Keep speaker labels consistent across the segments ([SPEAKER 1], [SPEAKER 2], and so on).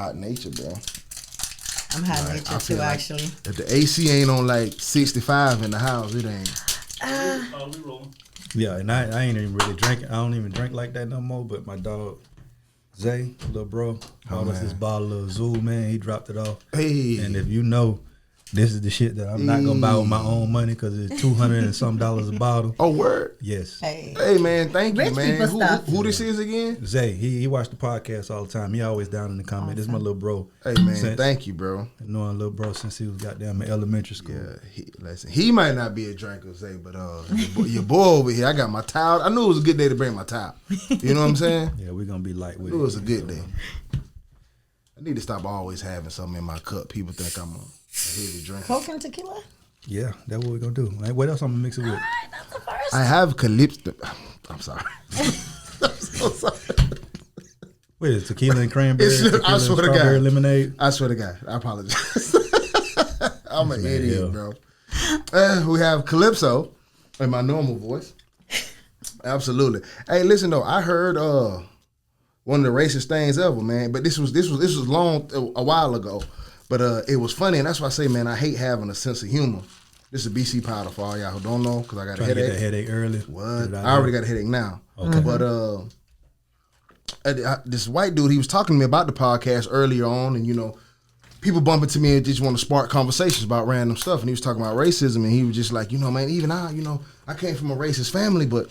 [SPEAKER 1] hot nature, bro.
[SPEAKER 2] I'm hot nature too, actually.
[SPEAKER 1] If the AC ain't on like 65 in the house, it ain't.
[SPEAKER 3] We rolling.
[SPEAKER 4] Yeah, and I ain't even really drinking. I don't even drink like that no more. But my dog, Zay, little bro, bought us this bottle of Zoo, man. He dropped it off.
[SPEAKER 1] Hey.
[SPEAKER 4] And if you know, this is the shit that I'm not gonna buy with my own money because it's $200 and some a bottle.
[SPEAKER 1] Oh, word?
[SPEAKER 4] Yes.
[SPEAKER 1] Hey man, thank you, man. Who this is again?
[SPEAKER 4] Zay. He watched the podcast all the time. He always down in the comment. This is my little bro.
[SPEAKER 1] Hey man, thank you, bro.
[SPEAKER 4] Knowing little bro since he was goddamn in elementary school.
[SPEAKER 1] Yeah, he might not be a drinker, Zay, but your boy over here, I got my towel. I knew it was a good day to bring my towel. You know what I'm saying?
[SPEAKER 4] Yeah, we're gonna be light with it.
[SPEAKER 1] It was a good day. I need to stop always having something in my cup. People think I'm a heavy drinker.
[SPEAKER 2] Coke and tequila?
[SPEAKER 4] Yeah, that's what we're gonna do. What else I'm gonna mix it with?
[SPEAKER 2] All right, that's the first.
[SPEAKER 1] I have calypso. I'm sorry. I'm so sorry.
[SPEAKER 4] Wait, is tequila and cranberry?
[SPEAKER 1] I swear to God.
[SPEAKER 4] Lemonade?
[SPEAKER 1] I swear to God. I apologize. I'm an idiot, bro. We have calypso in my normal voice. Absolutely. Hey, listen though, I heard one of the racist things ever, man. But this was a while ago. But it was funny, and that's why I say, man, I hate having a sense of humor. This is BC powder for all y'all who don't know, because I got a headache.
[SPEAKER 4] Get that headache early.
[SPEAKER 1] What? I already got a headache now.
[SPEAKER 4] Okay.
[SPEAKER 1] But this white dude, he was talking to me about the podcast earlier on, and people bump into me and just want to spark conversations about random stuff. And he was talking about racism, and he was just like, man, even I came from a racist family, but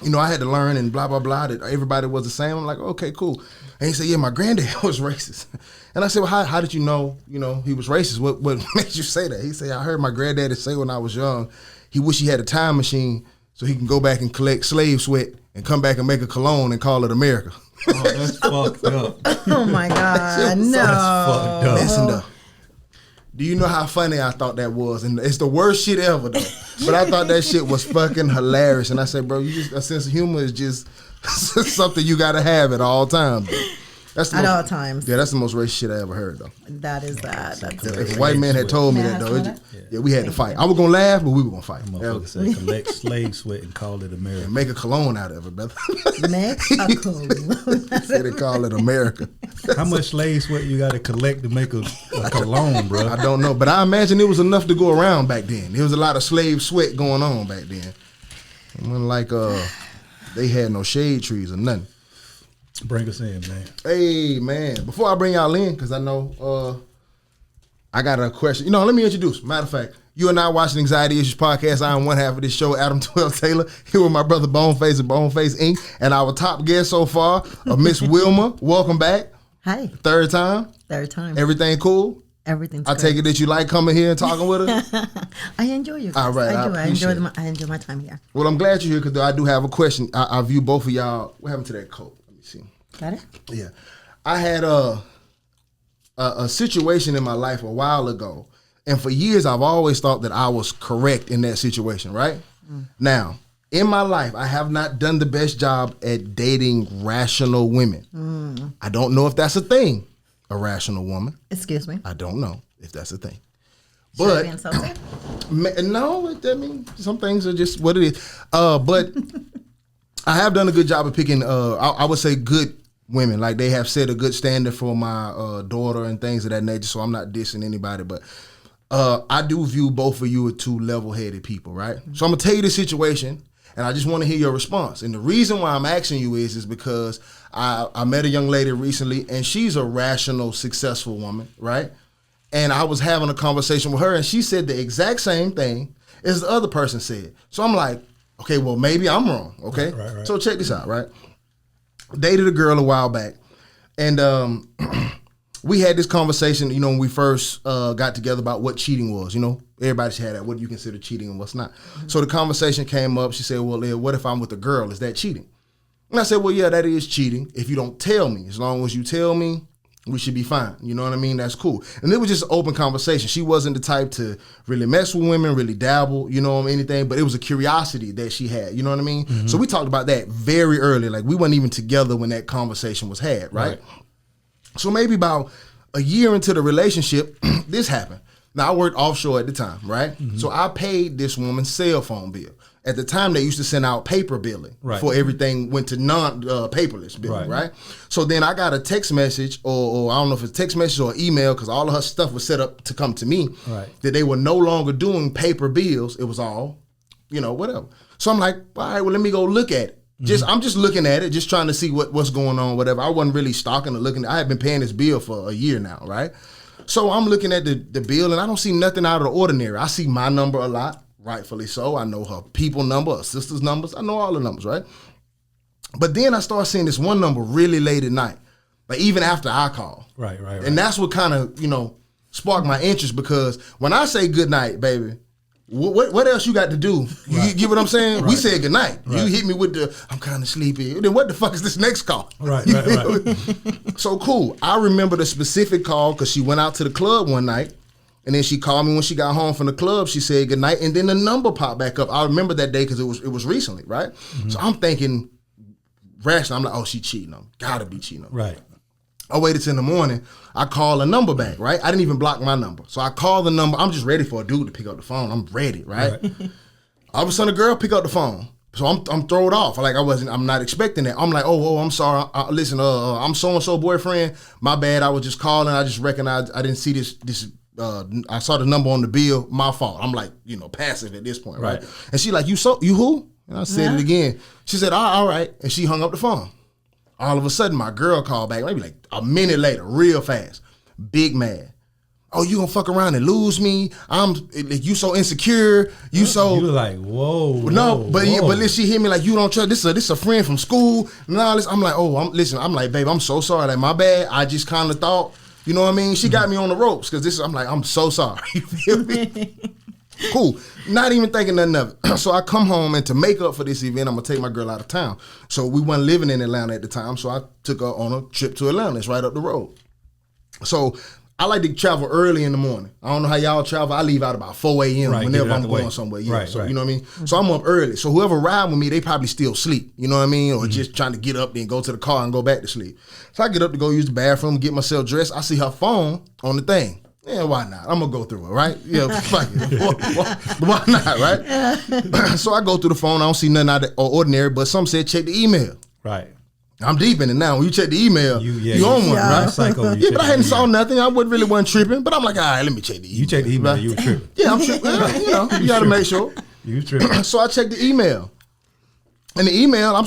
[SPEAKER 1] I had to learn and blah, blah, blah, that everybody was the same. I'm like, okay, cool. And he said, yeah, my granddad was racist. And I said, well, how did you know, he was racist? What made you say that? He said, I heard my granddaddy say when I was young, he wished he had a time machine so he can go back and collect slave sweat and come back and make a cologne and call it America.
[SPEAKER 4] Oh, that's fucked up.
[SPEAKER 2] Oh, my God. No.
[SPEAKER 4] That's fucked up.
[SPEAKER 1] Listen, though. Do you know how funny I thought that was? And it's the worst shit ever, though. But I thought that shit was fucking hilarious. And I said, bro, a sense of humor is just something you got to have at all times.
[SPEAKER 2] At all times.
[SPEAKER 1] Yeah, that's the most racist shit I ever heard, though.
[SPEAKER 2] That is that. That's
[SPEAKER 1] if a white man had told me that, though, we had to fight. I was going to laugh, but we were going to fight.
[SPEAKER 4] Motherfucker say collect slave sweat and call it America.
[SPEAKER 1] And make a cologne out of it, brother.
[SPEAKER 2] Make a cologne.
[SPEAKER 1] Say they call it America.
[SPEAKER 4] How much slave sweat you got to collect to make a cologne, bro?
[SPEAKER 1] I don't know, but I imagine it was enough to go around back then. There was a lot of slave sweat going on back then. It wasn't like they had no shade trees or nothing.
[SPEAKER 4] Bring us in, man.
[SPEAKER 1] Hey, man. Before I bring y'all in, because I know I got a question. Let me introduce. Matter of fact, you and I watching Anxiety Issues Podcast. I am one half of this show, Adam 12 Taylor, here with my brother Boneface and Boneface Inc. And our top guest so far, Miss Wilma. Welcome back.
[SPEAKER 2] Hi.
[SPEAKER 1] Third time. Everything cool?
[SPEAKER 2] Everything's
[SPEAKER 1] I take it that you like coming here and talking with us?
[SPEAKER 2] I enjoy you guys.
[SPEAKER 1] All right,
[SPEAKER 2] I enjoy my time here.
[SPEAKER 1] Well, I'm glad you're here because I do have a question. I view both of y'all. What happened to that coat? Let me see.
[SPEAKER 2] Got it?
[SPEAKER 1] Yeah. I had a situation in my life a while ago, and for years I've always thought that I was correct in that situation, right? Now, in my life, I have not done the best job at dating rational women. I don't know if that's a thing, a rational woman.
[SPEAKER 2] Excuse me?
[SPEAKER 1] I don't know if that's a thing.
[SPEAKER 2] Should
[SPEAKER 1] But
[SPEAKER 2] I be insulted?
[SPEAKER 1] no, I mean, some things are just what it is. But I have done a good job of picking, I would say, good women. Like, they have set a good standard for my daughter and things of that nature, so I'm not dissing anybody. But I do view both of you as two level-headed people, right? So I'm going to tell you the situation, and I just want to hear your response. And the reason why I'm asking you is because I met a young lady recently, and she's a rational, successful woman, right? And I was having a conversation with her, and she said the exact same thing as the other person said. So I'm like, okay, well, maybe I'm wrong, okay?
[SPEAKER 4] Right.
[SPEAKER 1] So check this out, right? Dated a girl a while back, and we had this conversation, when we first got together about what cheating was, Everybody should have that. What do you consider cheating and what's not? So the conversation came up. She said, well, Leah, what if I'm with a girl? Is that cheating? And I said, well, yeah, that is cheating if you don't tell me. As long as you tell me, we should be fine. You know what I mean? That's cool. And it was just an open conversation. She wasn't the type to really mess with women, really dabble, anything, but it was a curiosity that she had, you know what I mean? Mm-hmm. So we talked about that very early. Like, we weren't even together when that conversation was had, right? So maybe about a year into the relationship, this happened. Now, I worked offshore at the time, right? Mm-hmm. So I paid this woman's cell phone bill. At the time, they used to send out paper billing before everything went to paperless billing, right? So then I got a text message, or I don't know if it's text message or email, because all of her stuff was set up to come to me, that they were no longer doing paper bills. It was all, whatever. So I'm like, all right, well, let me go look at it. I'm just looking at it, just trying to see what's going on, whatever. I wasn't really stalking or looking. I had been paying this bill for a year now, right? So I'm looking at the bill, and I don't see nothing out of the ordinary. I see my number a lot. Rightfully so. I know her people number, her sister's numbers. I know all the numbers, right? But then I start seeing this one number really late at night, but even after I call.
[SPEAKER 4] Right.
[SPEAKER 1] And that's what kind of, sparked my interest, because when I say good night, baby, what else you got to do? You get what I'm saying? We said good night. You hit me with I'm kind of sleepy. Then what the fuck is this next call?
[SPEAKER 4] Right.
[SPEAKER 1] So cool. I remember the specific call because she went out to the club one night. And then she called me when she got home from the club. She said goodnight, and then the number popped back up. I remember that day because it was recently, right? So I'm thinking rational. I'm like, oh, she cheating on me. Gotta be cheating on me.
[SPEAKER 4] Right.
[SPEAKER 1] I waited till in the morning. I called a number back, right? I didn't even block my number. So I called the number. I'm just ready for a dude to pick up the phone. I'm ready, right? All of a sudden, a girl pick up the phone. So I'm thrown off. Like I'm not expecting that. I'm like, oh, I'm sorry. Listen, I'm so-and-so boyfriend. My bad. I was just calling. I just recognized I didn't see this. I saw the number on the bill. My fault. I'm like, passive at this point, right? And she like, you who? And I said it again. She said, all right. And she hung up the phone. All of a sudden, my girl called back, maybe like a minute later, real fast. Big mad. Oh, you gonna fuck around and lose me? You so insecure. You so.
[SPEAKER 4] You like, whoa.
[SPEAKER 1] No, but
[SPEAKER 4] whoa.
[SPEAKER 1] then she hit me like, you don't trust. This is a friend from school and all this. I'm like, I'm like, babe, I'm so sorry. Like, my bad. I just kind of thought. You know what I mean? She got me on the ropes because I'm like, I'm so sorry. You feel me? Cool. Not even thinking nothing of it. So I come home, and to make up for this event, I'm going to take my girl out of town. So we weren't living in Atlanta at the time, so I took her on a trip to Atlanta. It's right up the road. So I like to travel early in the morning. I don't know how y'all travel. I leave out about 4 a.m. whenever I'm going somewhere. Yeah. So you know what I mean? So I'm up early. So whoever ride with me, they probably still sleep. You know what I mean? Or just trying to get up, then go to the car and go back to sleep. So I get up to go use the bathroom, get myself dressed. I see her phone on the thing. Yeah, why not? I'm going to go through it, right? Yeah, fuck it. Why not, right? So I go through the phone. I don't see nothing out of ordinary, but some said check the email.
[SPEAKER 4] Right.
[SPEAKER 1] I'm deep in it now. When you check the email, you on one, right?
[SPEAKER 4] Psycho,
[SPEAKER 1] but I hadn't saw nothing. I really wasn't tripping. But I'm like, all right, let me check the email.
[SPEAKER 4] You check the email,
[SPEAKER 1] right?
[SPEAKER 4] you were tripping.
[SPEAKER 1] Yeah, I'm tripping. You got to make sure.
[SPEAKER 4] You tripping.
[SPEAKER 1] So I checked the email. In the email, I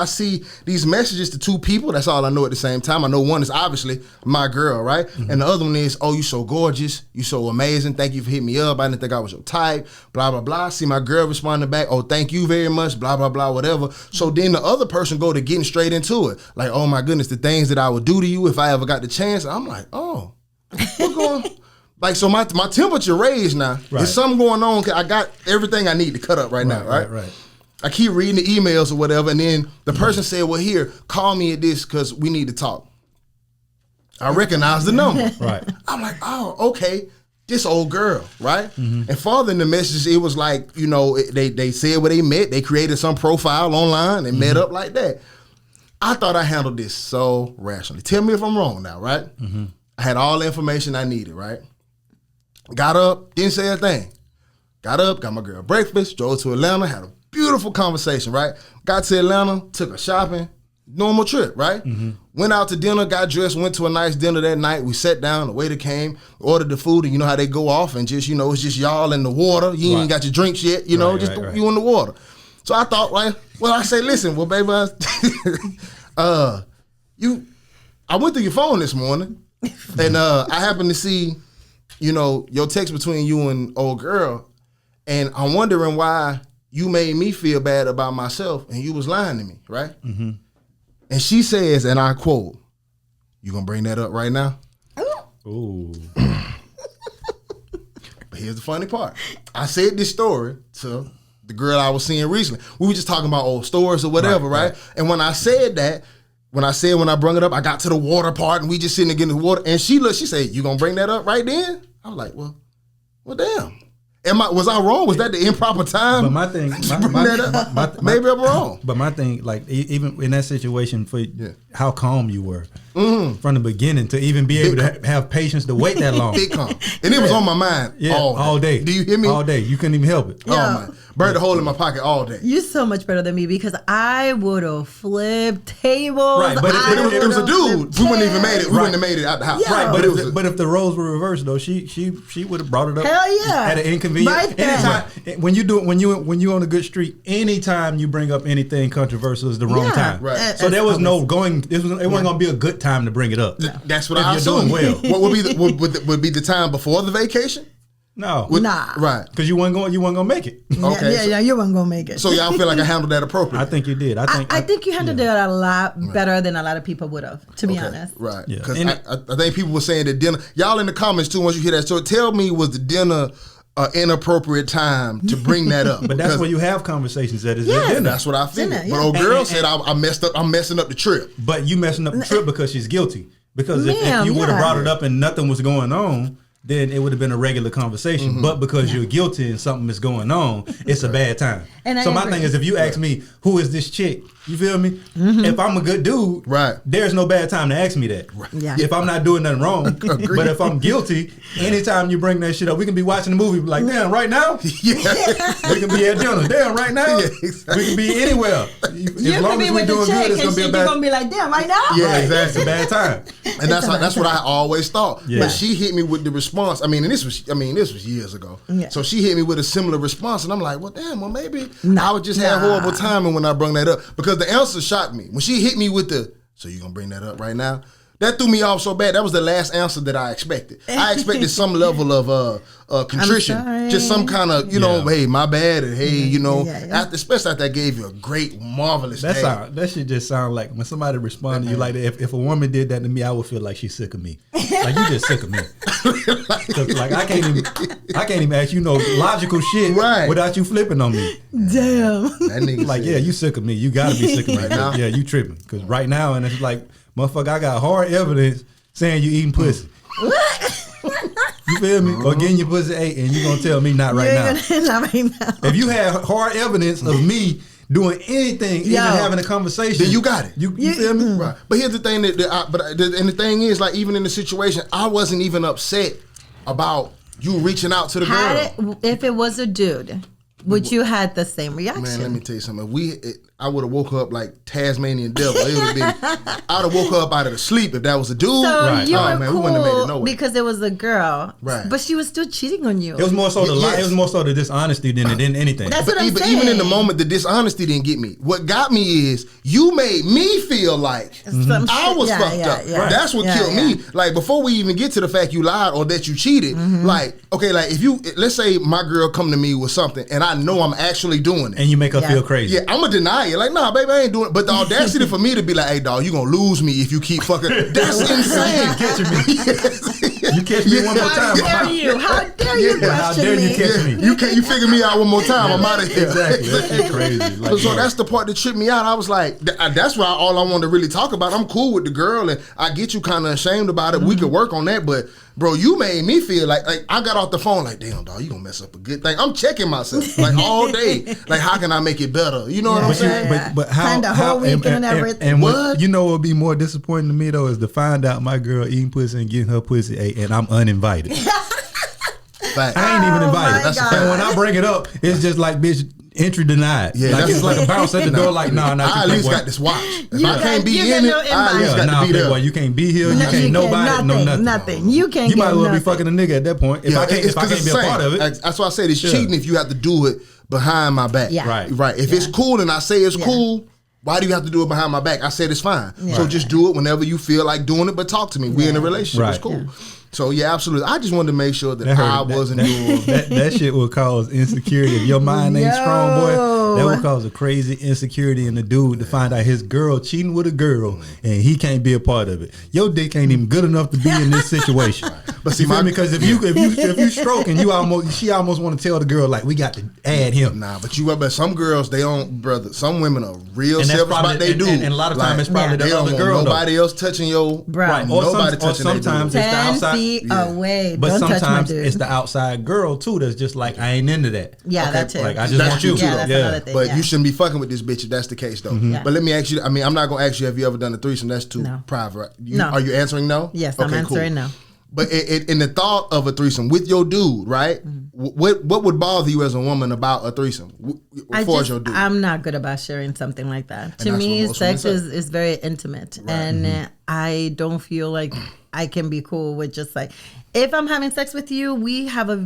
[SPEAKER 1] see these messages to two people. That's all I know at the same time. I know one is obviously my girl, right? And the other one is, oh, you so gorgeous. You so amazing. Thank you for hitting me up. I didn't think I was your type. Blah, blah, blah. See my girl responding back. Oh, thank you very much. Blah, blah, blah, whatever. So then the other person go to getting straight into it. Like, oh, my goodness, the things that I would do to you if I ever got the chance. I'm like, oh, what's going on? Like, so my temperature raised now. Right. There's something going on. I got everything I need to cut up right now, right?
[SPEAKER 4] Right.
[SPEAKER 1] I keep reading the emails or whatever, and then the person said, well, here, call me at this because we need to talk. I recognize the number.
[SPEAKER 4] Right.
[SPEAKER 1] I'm like, oh, okay, this old girl, right? And further in the message, it was like, they said where they met. They created some profile online and met up like that. I thought I handled this so rationally. Tell me if I'm wrong now, right? I had all the information I needed, right? Got up, didn't say a thing. Got up, got my girl breakfast, drove to Atlanta, had a beautiful conversation, right? Got to Atlanta, took her shopping, normal trip, right? Went out to dinner, got dressed, went to a nice dinner that night. We sat down, the waiter came, ordered the food, and you know how they go off and just, it's just y'all in the water. You ain't got your drinks yet, you in the water. So I thought, I say, listen, well, baby, I went through your phone this morning, and I happened to see, your text between you and old girl, and I'm wondering why you made me feel bad about myself and you was lying to me, right? And she says, and I quote, you gonna bring that up right now?
[SPEAKER 4] Ooh.
[SPEAKER 1] But here's the funny part. I said this story to the girl I was seeing recently. We were just talking about old stories or whatever, right? And when I said that, when I brung it up, I got to the water part and we just sitting there getting the water. And she said, you gonna bring that up right then? I was like, well, damn. Was I wrong? Was that the improper time?
[SPEAKER 4] But my thing,
[SPEAKER 1] maybe I'm wrong.
[SPEAKER 4] But my thing, like even in that situation, for how calm you were from the beginning to even be able to have patience to wait that long.
[SPEAKER 1] Big calm, and it was on my mind all day.
[SPEAKER 4] Do you hear me? All day, you couldn't even help it.
[SPEAKER 1] Yeah. Burned a hole in my pocket all day.
[SPEAKER 2] You're so much better than me because I would have flipped tables.
[SPEAKER 4] Right, but
[SPEAKER 1] It was a dude. We wouldn't even made it. We wouldn't have made it out the house.
[SPEAKER 2] Yeah.
[SPEAKER 4] Right,
[SPEAKER 1] But
[SPEAKER 4] but if the roles were reversed though, she would have brought it up.
[SPEAKER 2] Hell yeah.
[SPEAKER 4] At an inconvenient.
[SPEAKER 2] Right there.
[SPEAKER 4] Anytime when you on a good streak, anytime you bring up anything controversial is the wrong
[SPEAKER 2] Yeah.
[SPEAKER 4] time.
[SPEAKER 1] Right.
[SPEAKER 4] So there was no going. It wasn't going to be a good time to bring it up.
[SPEAKER 1] That's what
[SPEAKER 4] If
[SPEAKER 1] I
[SPEAKER 4] you're
[SPEAKER 1] assumed.
[SPEAKER 4] doing well.
[SPEAKER 1] What would be the time before the vacation?
[SPEAKER 4] No,
[SPEAKER 2] Nah.
[SPEAKER 1] Right.
[SPEAKER 4] because you weren't going to make it.
[SPEAKER 1] Okay,
[SPEAKER 2] Yeah, you weren't gonna make it.
[SPEAKER 1] So y'all feel like I handled that appropriately.
[SPEAKER 4] I think you did.
[SPEAKER 2] I think you handled it a lot better than a lot of people would have, to be honest.
[SPEAKER 1] Right.
[SPEAKER 4] Yeah.
[SPEAKER 1] Because
[SPEAKER 4] And
[SPEAKER 1] I think people were saying that dinner. Y'all in the comments too. Once you hear that, so tell me, was the dinner inappropriate time to bring that up?
[SPEAKER 4] But that's
[SPEAKER 1] Because
[SPEAKER 4] where you have conversations at is
[SPEAKER 2] Yeah.
[SPEAKER 4] at dinner.
[SPEAKER 1] that's what I figured.
[SPEAKER 2] Dinner, yeah.
[SPEAKER 1] But old girl
[SPEAKER 4] And-
[SPEAKER 1] said I messed up. I'm messing up the trip.
[SPEAKER 4] But you messing up the trip because she's guilty. Because if
[SPEAKER 2] Ma'am,
[SPEAKER 4] you would have
[SPEAKER 2] yeah.
[SPEAKER 4] brought it up and nothing was going on, then it would have been a regular conversation.
[SPEAKER 1] Mm-hmm.
[SPEAKER 4] But because you're guilty and something is going on, it's a bad time.
[SPEAKER 2] And I
[SPEAKER 4] so my
[SPEAKER 2] agree.
[SPEAKER 4] thing is, if you ask me, who is this chick? You feel me? If I'm a good dude,
[SPEAKER 1] Right.
[SPEAKER 4] there's no bad time to ask me that.
[SPEAKER 2] Yeah.
[SPEAKER 4] If I'm not doing nothing wrong.
[SPEAKER 1] Agreed.
[SPEAKER 4] But if I'm guilty, anytime you bring that shit up, we can be watching the movie like, damn, right now?
[SPEAKER 1] Yeah.
[SPEAKER 4] We can be at dinner. Damn, right now?
[SPEAKER 1] Yeah, exactly.
[SPEAKER 4] We can be anywhere. As
[SPEAKER 2] You
[SPEAKER 4] long
[SPEAKER 2] could be
[SPEAKER 4] as we're
[SPEAKER 2] with the
[SPEAKER 4] doing good,
[SPEAKER 2] chick
[SPEAKER 4] it's
[SPEAKER 2] and
[SPEAKER 4] going to be a
[SPEAKER 2] you're
[SPEAKER 4] bad
[SPEAKER 2] gonna be like, damn, right now?
[SPEAKER 1] Yeah,
[SPEAKER 4] Right,
[SPEAKER 1] exactly.
[SPEAKER 4] It's a bad time.
[SPEAKER 1] And that's what I always thought.
[SPEAKER 4] Yeah.
[SPEAKER 1] But she hit me with the response. And this was years ago.
[SPEAKER 2] Yeah.
[SPEAKER 1] So she hit me with a similar response, and I'm like, well, damn, well maybe
[SPEAKER 2] Nah.
[SPEAKER 1] I would just have
[SPEAKER 2] Nah.
[SPEAKER 1] horrible timing when I brung that up because the answer shocked me when she hit me with the. So you gonna bring that up right now? That threw me off so bad. That was the last answer that I expected. I expected some level of contrition,
[SPEAKER 2] sorry.
[SPEAKER 1] just some kind of hey, my bad, and hey,
[SPEAKER 2] Yeah.
[SPEAKER 1] especially after I gave you a great, marvelous.
[SPEAKER 4] That's
[SPEAKER 1] day.
[SPEAKER 4] how that shit just sound like when somebody respond to you like that. If a woman did that to me, I would feel like she's sick of me. Like you just sick of me. 'Cause, like I can't even ask you no logical shit
[SPEAKER 1] Right.
[SPEAKER 4] without you flipping on me.
[SPEAKER 2] Damn.
[SPEAKER 1] That nigga
[SPEAKER 4] Like
[SPEAKER 1] said,
[SPEAKER 4] you sick of me. You gotta be sick of me.
[SPEAKER 1] Right now?
[SPEAKER 4] Yeah, you tripping. Because right now, and it's like, motherfucker, I got hard evidence saying you eating pussy. You feel me? Or getting your pussy ate, and you gonna tell me not right now.
[SPEAKER 2] Not right now.
[SPEAKER 4] If you had hard evidence of me doing anything, even having a conversation,
[SPEAKER 1] Then you got it.
[SPEAKER 4] You feel me?
[SPEAKER 1] Right. But here's the thing and the thing is, like, even in the situation, I wasn't even upset about you reaching out to the girl.
[SPEAKER 2] If it was a dude, would you had the same reaction?
[SPEAKER 1] Man, let me tell you something. I would have woke her up like Tasmanian devil. It would have been. I'd have woke her up out of the sleep if that was a dude.
[SPEAKER 2] So
[SPEAKER 4] Right.
[SPEAKER 2] you
[SPEAKER 1] Oh,
[SPEAKER 2] were
[SPEAKER 1] man, we wouldn't have made it
[SPEAKER 2] cool
[SPEAKER 1] nowhere.
[SPEAKER 2] because it was a girl,
[SPEAKER 1] Right.
[SPEAKER 2] But she was still cheating on you.
[SPEAKER 4] It was more so the
[SPEAKER 1] Yes.
[SPEAKER 4] it was more so the dishonesty than anything.
[SPEAKER 2] That's
[SPEAKER 1] But
[SPEAKER 2] what I'm
[SPEAKER 1] even,
[SPEAKER 2] saying.
[SPEAKER 1] even in the moment, the dishonesty didn't get me. What got me is you made me feel like
[SPEAKER 2] Some
[SPEAKER 1] I
[SPEAKER 2] shit-
[SPEAKER 1] was
[SPEAKER 2] yeah,
[SPEAKER 1] fucked
[SPEAKER 2] yeah,
[SPEAKER 1] up.
[SPEAKER 2] yeah.
[SPEAKER 1] That's what
[SPEAKER 2] Yeah,
[SPEAKER 1] killed
[SPEAKER 2] yeah.
[SPEAKER 1] me. Like before we even get to the fact you lied or that you cheated, like okay, like if you let's say my girl come to me with something and I know I'm actually doing it.
[SPEAKER 4] and you make her
[SPEAKER 2] Yeah.
[SPEAKER 4] feel crazy.
[SPEAKER 1] Yeah, I'm gonna deny it. Like, nah, baby, I ain't doing it. But the audacity for me to be like, hey, dog, you gonna lose me if you keep fucking. That's insane.
[SPEAKER 4] Catching me. You catch me one more
[SPEAKER 2] How
[SPEAKER 4] time.
[SPEAKER 2] dare you? How dare you
[SPEAKER 4] Yeah, how
[SPEAKER 2] question
[SPEAKER 4] dare you
[SPEAKER 2] me?
[SPEAKER 4] catch me?
[SPEAKER 1] You figure me out one more time, I'm out of here.
[SPEAKER 4] Exactly. That shit crazy. Like,
[SPEAKER 1] So that's the part that tripped me out. I was like, that's why all I wanted to really talk about. I'm cool with the girl, and I get you kind of ashamed about it. We could work on that, but bro, you made me feel like I got off the phone like, damn, dog, you gonna mess up a good thing. I'm checking myself like all day. Like, how can I make it better? You know what I'm
[SPEAKER 2] But you-
[SPEAKER 1] saying?
[SPEAKER 4] But how?
[SPEAKER 2] Planned the
[SPEAKER 4] how
[SPEAKER 2] whole weekend and everything.
[SPEAKER 4] And
[SPEAKER 1] What?
[SPEAKER 4] you know what would be more disappointing to me though is to find out my girl eating pussy and getting her pussy ate, and I'm uninvited.
[SPEAKER 1] Fact.
[SPEAKER 4] I ain't even
[SPEAKER 2] Oh,
[SPEAKER 4] invited.
[SPEAKER 2] my God.
[SPEAKER 4] And when I bring it up, it's just like, bitch, entry denied.
[SPEAKER 1] Yeah,
[SPEAKER 4] like
[SPEAKER 1] that's
[SPEAKER 4] it's like a bounce at the door. Like, nah, nah.
[SPEAKER 1] I at
[SPEAKER 4] you
[SPEAKER 1] least
[SPEAKER 4] can't
[SPEAKER 1] got this watch. If
[SPEAKER 2] You
[SPEAKER 1] I can't
[SPEAKER 2] got-
[SPEAKER 1] be
[SPEAKER 2] you
[SPEAKER 1] in
[SPEAKER 2] got
[SPEAKER 1] it,
[SPEAKER 2] no
[SPEAKER 1] I at least
[SPEAKER 2] invite.
[SPEAKER 1] got
[SPEAKER 4] nah,
[SPEAKER 1] to be
[SPEAKER 4] playboy,
[SPEAKER 1] there.
[SPEAKER 4] you can't be here. You
[SPEAKER 2] No,
[SPEAKER 4] can't nobody know nothing.
[SPEAKER 2] Nothing. You can't
[SPEAKER 4] You
[SPEAKER 2] get
[SPEAKER 4] might as well be
[SPEAKER 2] nothing.
[SPEAKER 4] fucking a nigga at that point. If I can't,
[SPEAKER 1] it's
[SPEAKER 4] if I
[SPEAKER 1] 'cause
[SPEAKER 4] can't
[SPEAKER 1] it's
[SPEAKER 4] be a
[SPEAKER 1] the
[SPEAKER 4] part
[SPEAKER 1] same.
[SPEAKER 4] of it.
[SPEAKER 1] That's why I said it's
[SPEAKER 4] Yeah.
[SPEAKER 1] cheating if you have to do it behind my back.
[SPEAKER 2] Yeah.
[SPEAKER 4] Right.
[SPEAKER 1] Right. If it's
[SPEAKER 2] Yeah.
[SPEAKER 1] cool and I say it's
[SPEAKER 2] Yeah.
[SPEAKER 1] cool, why do you have to do it behind my back? I said it's fine.
[SPEAKER 2] Yeah.
[SPEAKER 1] So just do it whenever you feel like doing it, but talk to me. We're in a relationship.
[SPEAKER 4] Right.
[SPEAKER 1] It's cool. So yeah, absolutely. I just wanted to make sure that I wasn't doing.
[SPEAKER 4] that shit will cause insecurity. If your mind ain't strong, boy, that will cause a crazy insecurity in the dude to find out his girl cheating with a girl and he can't be a part of it. Your dick ain't even good enough to be in this situation.
[SPEAKER 1] But see,
[SPEAKER 4] You feel me? Because if you stroking, she almost want to tell the girl like we got to add him.
[SPEAKER 1] Nah, but some girls they don't, brother. Some women are real
[SPEAKER 4] And that's
[SPEAKER 1] selfish
[SPEAKER 4] probably-
[SPEAKER 1] about they
[SPEAKER 4] and-
[SPEAKER 1] do.
[SPEAKER 4] and a lot of times it's probably
[SPEAKER 1] they
[SPEAKER 4] the
[SPEAKER 1] don't
[SPEAKER 4] other
[SPEAKER 1] want
[SPEAKER 4] girl, though.
[SPEAKER 1] nobody else touching your
[SPEAKER 2] Bro.
[SPEAKER 4] Right. Or
[SPEAKER 1] Nobody
[SPEAKER 4] or
[SPEAKER 1] touching their
[SPEAKER 4] sometimes
[SPEAKER 1] dude.
[SPEAKER 4] it's the
[SPEAKER 2] 10
[SPEAKER 4] outside.
[SPEAKER 2] feet
[SPEAKER 1] Yeah.
[SPEAKER 2] away.
[SPEAKER 4] But
[SPEAKER 2] Don't touch my
[SPEAKER 4] sometimes
[SPEAKER 2] dude.
[SPEAKER 4] it's the outside girl too that's just like I ain't into that.
[SPEAKER 2] Yeah,
[SPEAKER 1] Okay,
[SPEAKER 2] that's it.
[SPEAKER 4] Like I just
[SPEAKER 1] That's
[SPEAKER 4] want you.
[SPEAKER 1] you too,
[SPEAKER 2] yeah,
[SPEAKER 1] though.
[SPEAKER 2] that's
[SPEAKER 4] Yeah.
[SPEAKER 2] another thing.
[SPEAKER 1] But
[SPEAKER 2] yeah.
[SPEAKER 1] you shouldn't be fucking with this bitch if that's the case, though.
[SPEAKER 2] Yeah.
[SPEAKER 1] But let me ask you. I mean, I'm not gonna ask you. Have you ever done a threesome? That's too
[SPEAKER 2] No.
[SPEAKER 1] private. Right?
[SPEAKER 2] No.
[SPEAKER 1] Are you answering no?
[SPEAKER 2] Yes, I'm answering no.
[SPEAKER 1] But in the thought of a threesome with your dude, right? What would bother you as a woman about a threesome? Your dude?
[SPEAKER 2] I'm not good about sharing something like that.
[SPEAKER 1] And
[SPEAKER 2] To
[SPEAKER 1] that's
[SPEAKER 2] me,
[SPEAKER 1] what most
[SPEAKER 2] sex
[SPEAKER 1] women say.
[SPEAKER 2] is very intimate, and I don't feel like I can be cool with just like if I'm having sex with you, we have a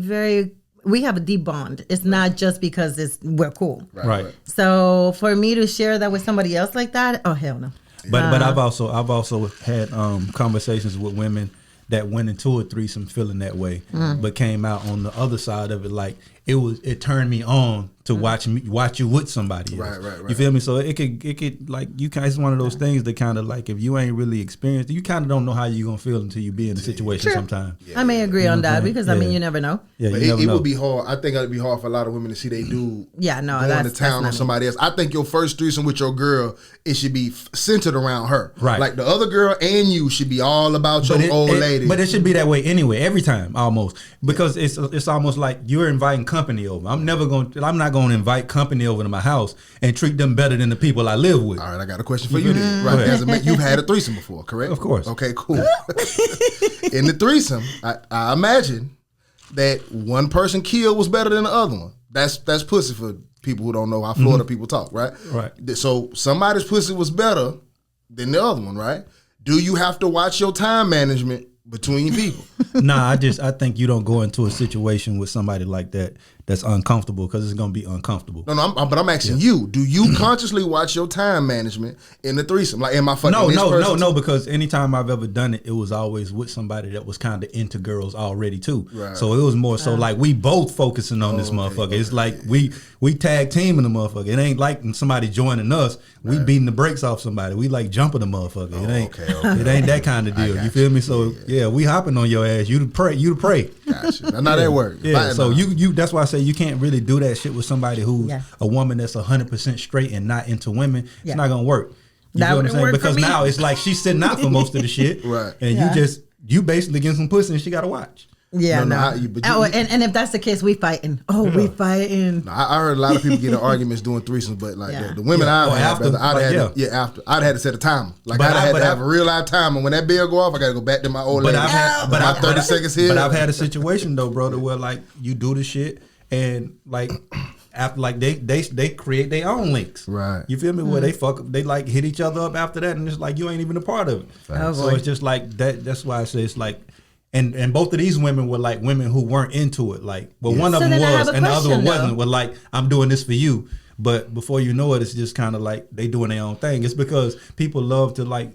[SPEAKER 2] deep bond. It's not just because we're cool.
[SPEAKER 4] Right.
[SPEAKER 2] So for me to share that with somebody else like that, oh hell no.
[SPEAKER 4] But I've also had conversations with women that went into a threesome feeling that way, but came out on the other side of it like it turned me on to watch you with somebody else.
[SPEAKER 1] Right.
[SPEAKER 4] You feel me? So it could like you kind. It's one of those things that kind of like if you ain't really experienced, you kind of don't know how you gonna feel until you be in the situation. Sometimes.
[SPEAKER 2] I may agree on that because I mean you never know.
[SPEAKER 4] Yeah,
[SPEAKER 1] But
[SPEAKER 4] you never
[SPEAKER 1] it
[SPEAKER 4] know.
[SPEAKER 1] would be hard. I think it would be hard for a lot of women to see they dude going to town on somebody else. I think your first threesome with your girl, it should be centered around her.
[SPEAKER 4] Right.
[SPEAKER 1] Like the other girl and you should be all about your old lady.
[SPEAKER 4] But it should be that way anyway, every time almost, because it's almost like you're inviting company over. I'm not going to invite company over to my house and treat them better than the people I live with.
[SPEAKER 1] All right, I got a question for you then. Right, you've had a threesome before, correct?
[SPEAKER 4] Of course.
[SPEAKER 1] Okay, cool. In the threesome, I imagine that one person killed was better than the other one. That's pussy for people who don't know how Florida people talk, right?
[SPEAKER 4] Right.
[SPEAKER 1] So somebody's pussy was better than the other one, right? Do you have to watch your time management between people?
[SPEAKER 4] Nah, I think you don't go into a situation with somebody like that that's uncomfortable because it's gonna be uncomfortable.
[SPEAKER 1] No, but I'm asking you. Do you consciously watch your time management in the threesome? Like, am I fucking
[SPEAKER 4] No, because anytime I've ever done it, it was always with somebody that was kind of into girls already too.
[SPEAKER 1] Right.
[SPEAKER 4] So it was more so like we both focusing on this motherfucker. It's like we tag teaming the motherfucker. It ain't like somebody joining us. We beating the brakes off somebody. We like jumping the motherfucker. It ain't that kind of deal. You feel me? So yeah, we hopping on your ass. You to pray.
[SPEAKER 1] Gotcha. Now that work.
[SPEAKER 4] Yeah. So you that's why I say you can't really do that shit with somebody who's a woman that's 100% straight and not into women. It's not gonna work. You feel what I'm saying? Because now it's like she's sitting out for most of the shit,
[SPEAKER 1] right?
[SPEAKER 4] And you basically getting some pussy and she got to watch.
[SPEAKER 2] Yeah, no. And if that's the case, we fighting. We fighting.
[SPEAKER 1] No, I heard a lot of people get in arguments doing threesomes, but like the women I'd had to set a timer. Like I'd had to have a real live timer. When that bell go off, I got to go back to my old lady. But I've 30 seconds here.
[SPEAKER 4] But I've had a situation though, brother, where like you do the shit and like after like they create their own links.
[SPEAKER 1] Right.
[SPEAKER 4] You feel me? Where they like hit each other up after that, and it's like you ain't even a part of it. So it's just like that. That's why I say it's like. And both of these women were like women who weren't into it. Like, well, one of them was, and the other one wasn't. Well, like, I'm doing this for you. But before you know it, it's just kind of like they doing their own thing. It's because people love to like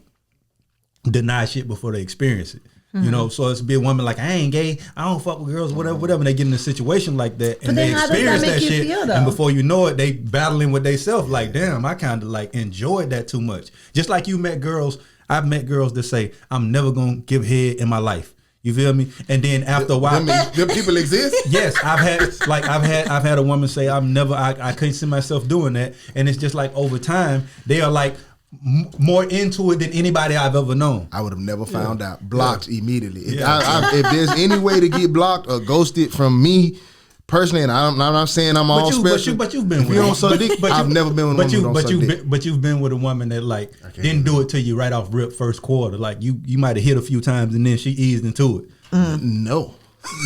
[SPEAKER 4] deny shit before they experience it. You know, so it's be a woman like, I ain't gay, I don't fuck with girls, whatever. And they get in a situation like that and they experience that shit. And before you know it, they battling with themselves like, damn, I kind of like enjoyed that too much. Just like you met girls, I've met girls that say, I'm never going to give head in my life. You feel me? And then after a while,
[SPEAKER 1] them people exist.
[SPEAKER 4] Yes, I've had a woman say I couldn't see myself doing that, and it's just like over time they are like more into it than anybody I've ever known.
[SPEAKER 1] I would have never found out. Blocked immediately. If there's any way to get blocked or ghosted from me personally, and I'm not saying I'm all special.
[SPEAKER 4] But you've been
[SPEAKER 1] if
[SPEAKER 4] with
[SPEAKER 1] you don't suck dick, I've never been with a woman who don't suck dick.
[SPEAKER 4] But you've been with a woman that like didn't do it to you right off rip first quarter. Like you might have hit a few times and then she eased into it.
[SPEAKER 1] No.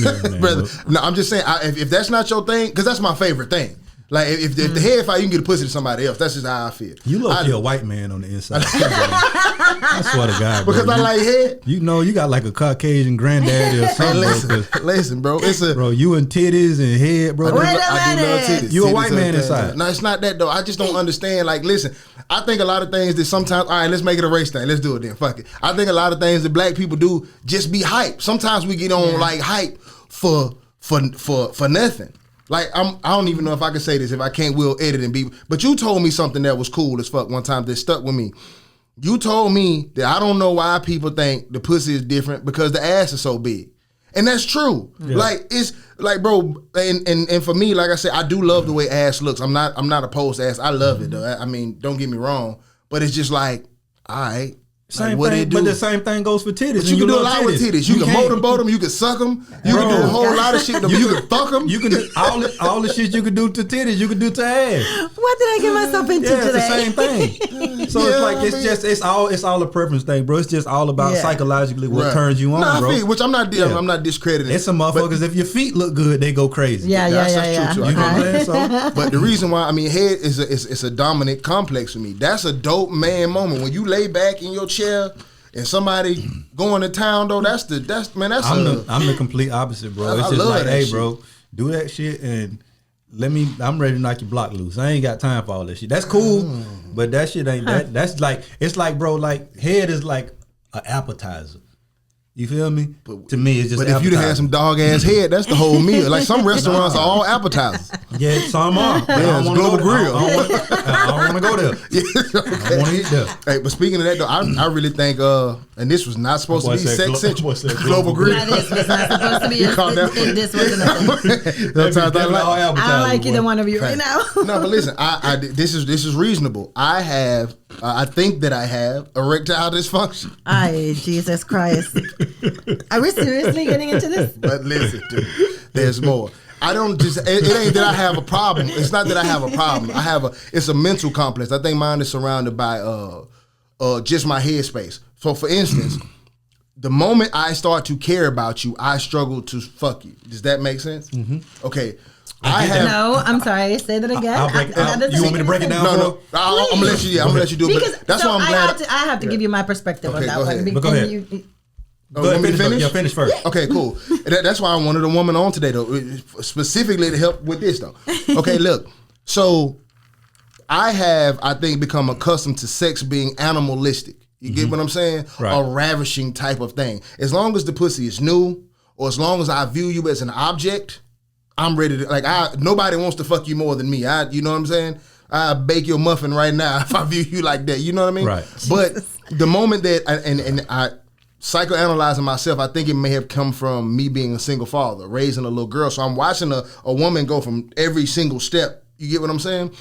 [SPEAKER 4] Yeah, man,
[SPEAKER 1] brother. No, I'm just saying if that's not your thing, because that's my favorite thing. Like if the head fight, you can get a pussy to somebody else. That's just how I feel.
[SPEAKER 4] You look like a white man on the inside. I swear to God, bro.
[SPEAKER 1] Because I like head.
[SPEAKER 4] You know, you got like a Caucasian granddaddy or something.
[SPEAKER 1] Listen, bro.
[SPEAKER 4] Bro, you and titties and head, bro.
[SPEAKER 1] I do love titties.
[SPEAKER 4] You a white man inside.
[SPEAKER 1] No, it's not that though. I just don't understand. Like, listen, I think a lot of things that sometimes, all right, let's make it a race thing. Let's do it then. Fuck it. I think a lot of things that black people do just be hype. Sometimes we get on like hype for nothing. Like I don't even know if I can say this if I can't will edit and be. But you told me something that was cool as fuck one time that stuck with me. You told me that I don't know why people think the pussy is different because the ass is so big, and that's true. Yeah. Like it's like, bro, and for me, like I said, I do love the way ass looks. I'm not opposed to ass. I love it though. I mean, don't get me wrong, but it's just like, all right.
[SPEAKER 4] Same thing, but the same thing goes for titties.
[SPEAKER 1] But you can do a lot with titties. You can motorboat them. You can suck them. You can do a whole lot of shit. You can fuck them.
[SPEAKER 4] You can do all the shit you can do to titties. You can do to ass.
[SPEAKER 2] What did I get myself into today?
[SPEAKER 4] It's the same thing. So it's like it's all a preference thing, bro. It's just all about psychologically what turns you on, bro.
[SPEAKER 1] Which I'm not discrediting.
[SPEAKER 4] It's some motherfuckers. If your feet look good, they go crazy.
[SPEAKER 2] That's
[SPEAKER 1] true too.
[SPEAKER 4] You know what I'm saying? So,
[SPEAKER 1] but the reason why, I mean, head is it's a dominant complex for me. That's a dope man moment when you lay back in your chair and somebody going to town though. I'm
[SPEAKER 4] the complete opposite, bro. It's just like, hey, bro, do that shit and I'm ready to knock your block loose. I ain't got time for all that shit. That's cool, but that shit ain't that. That's like, it's like, bro, like head is like an appetizer. You feel me? But, to me, it's just.
[SPEAKER 1] But if you'd have had some dog ass head, that's the whole meal. Like some restaurants are all appetizers.
[SPEAKER 4] Yeah, some are.
[SPEAKER 1] Yeah, it's Global Grill.
[SPEAKER 4] I don't want to go there.
[SPEAKER 1] Okay.
[SPEAKER 4] I don't want to eat there.
[SPEAKER 1] Hey, but speaking of that, though, I really think, and this was not supposed to be sex central. Global Grill.
[SPEAKER 2] This was not supposed to be. This wasn't a thing. I don't like either one of you right now.
[SPEAKER 1] No, but listen, this is reasonable. I think that I have erectile dysfunction.
[SPEAKER 2] Ay, Jesus Christ. Are we seriously getting into this?
[SPEAKER 1] But listen, dude, there's more. I don't just, it ain't that I have a problem. It's not that I have a problem. It's a mental complex. I think mine is surrounded by just my headspace. So for instance, the moment I start to care about you, I struggle to fuck you. Does that make sense? Mm-hmm. Okay.
[SPEAKER 2] No, I'm sorry. Say that again.
[SPEAKER 4] You want me to break it down?
[SPEAKER 1] No. I'm gonna let you. I'm gonna let you do it.
[SPEAKER 2] Because, that's why I'm glad. I have to give you my perspective on that one.
[SPEAKER 4] Go ahead.
[SPEAKER 1] Want me to finish?
[SPEAKER 4] Yeah, finish first.
[SPEAKER 1] Okay, cool. That's why I wanted a woman on today, though, specifically to help with this, though. Okay, look. So I think, become accustomed to sex being animalistic. You get what I'm saying?
[SPEAKER 4] Right.
[SPEAKER 1] A ravishing type of thing. As long as the pussy is new, or as long as I view you as an object, I'm ready to, nobody wants to fuck you more than me. You know what I'm saying? I bake your muffin right now if I view you like that. You know what I mean?
[SPEAKER 4] Right.
[SPEAKER 1] But the moment that, and I psychoanalyzing myself, I think it may have come from me being a single father, raising a little girl. So I'm watching a woman go from every single step. You get what I'm saying?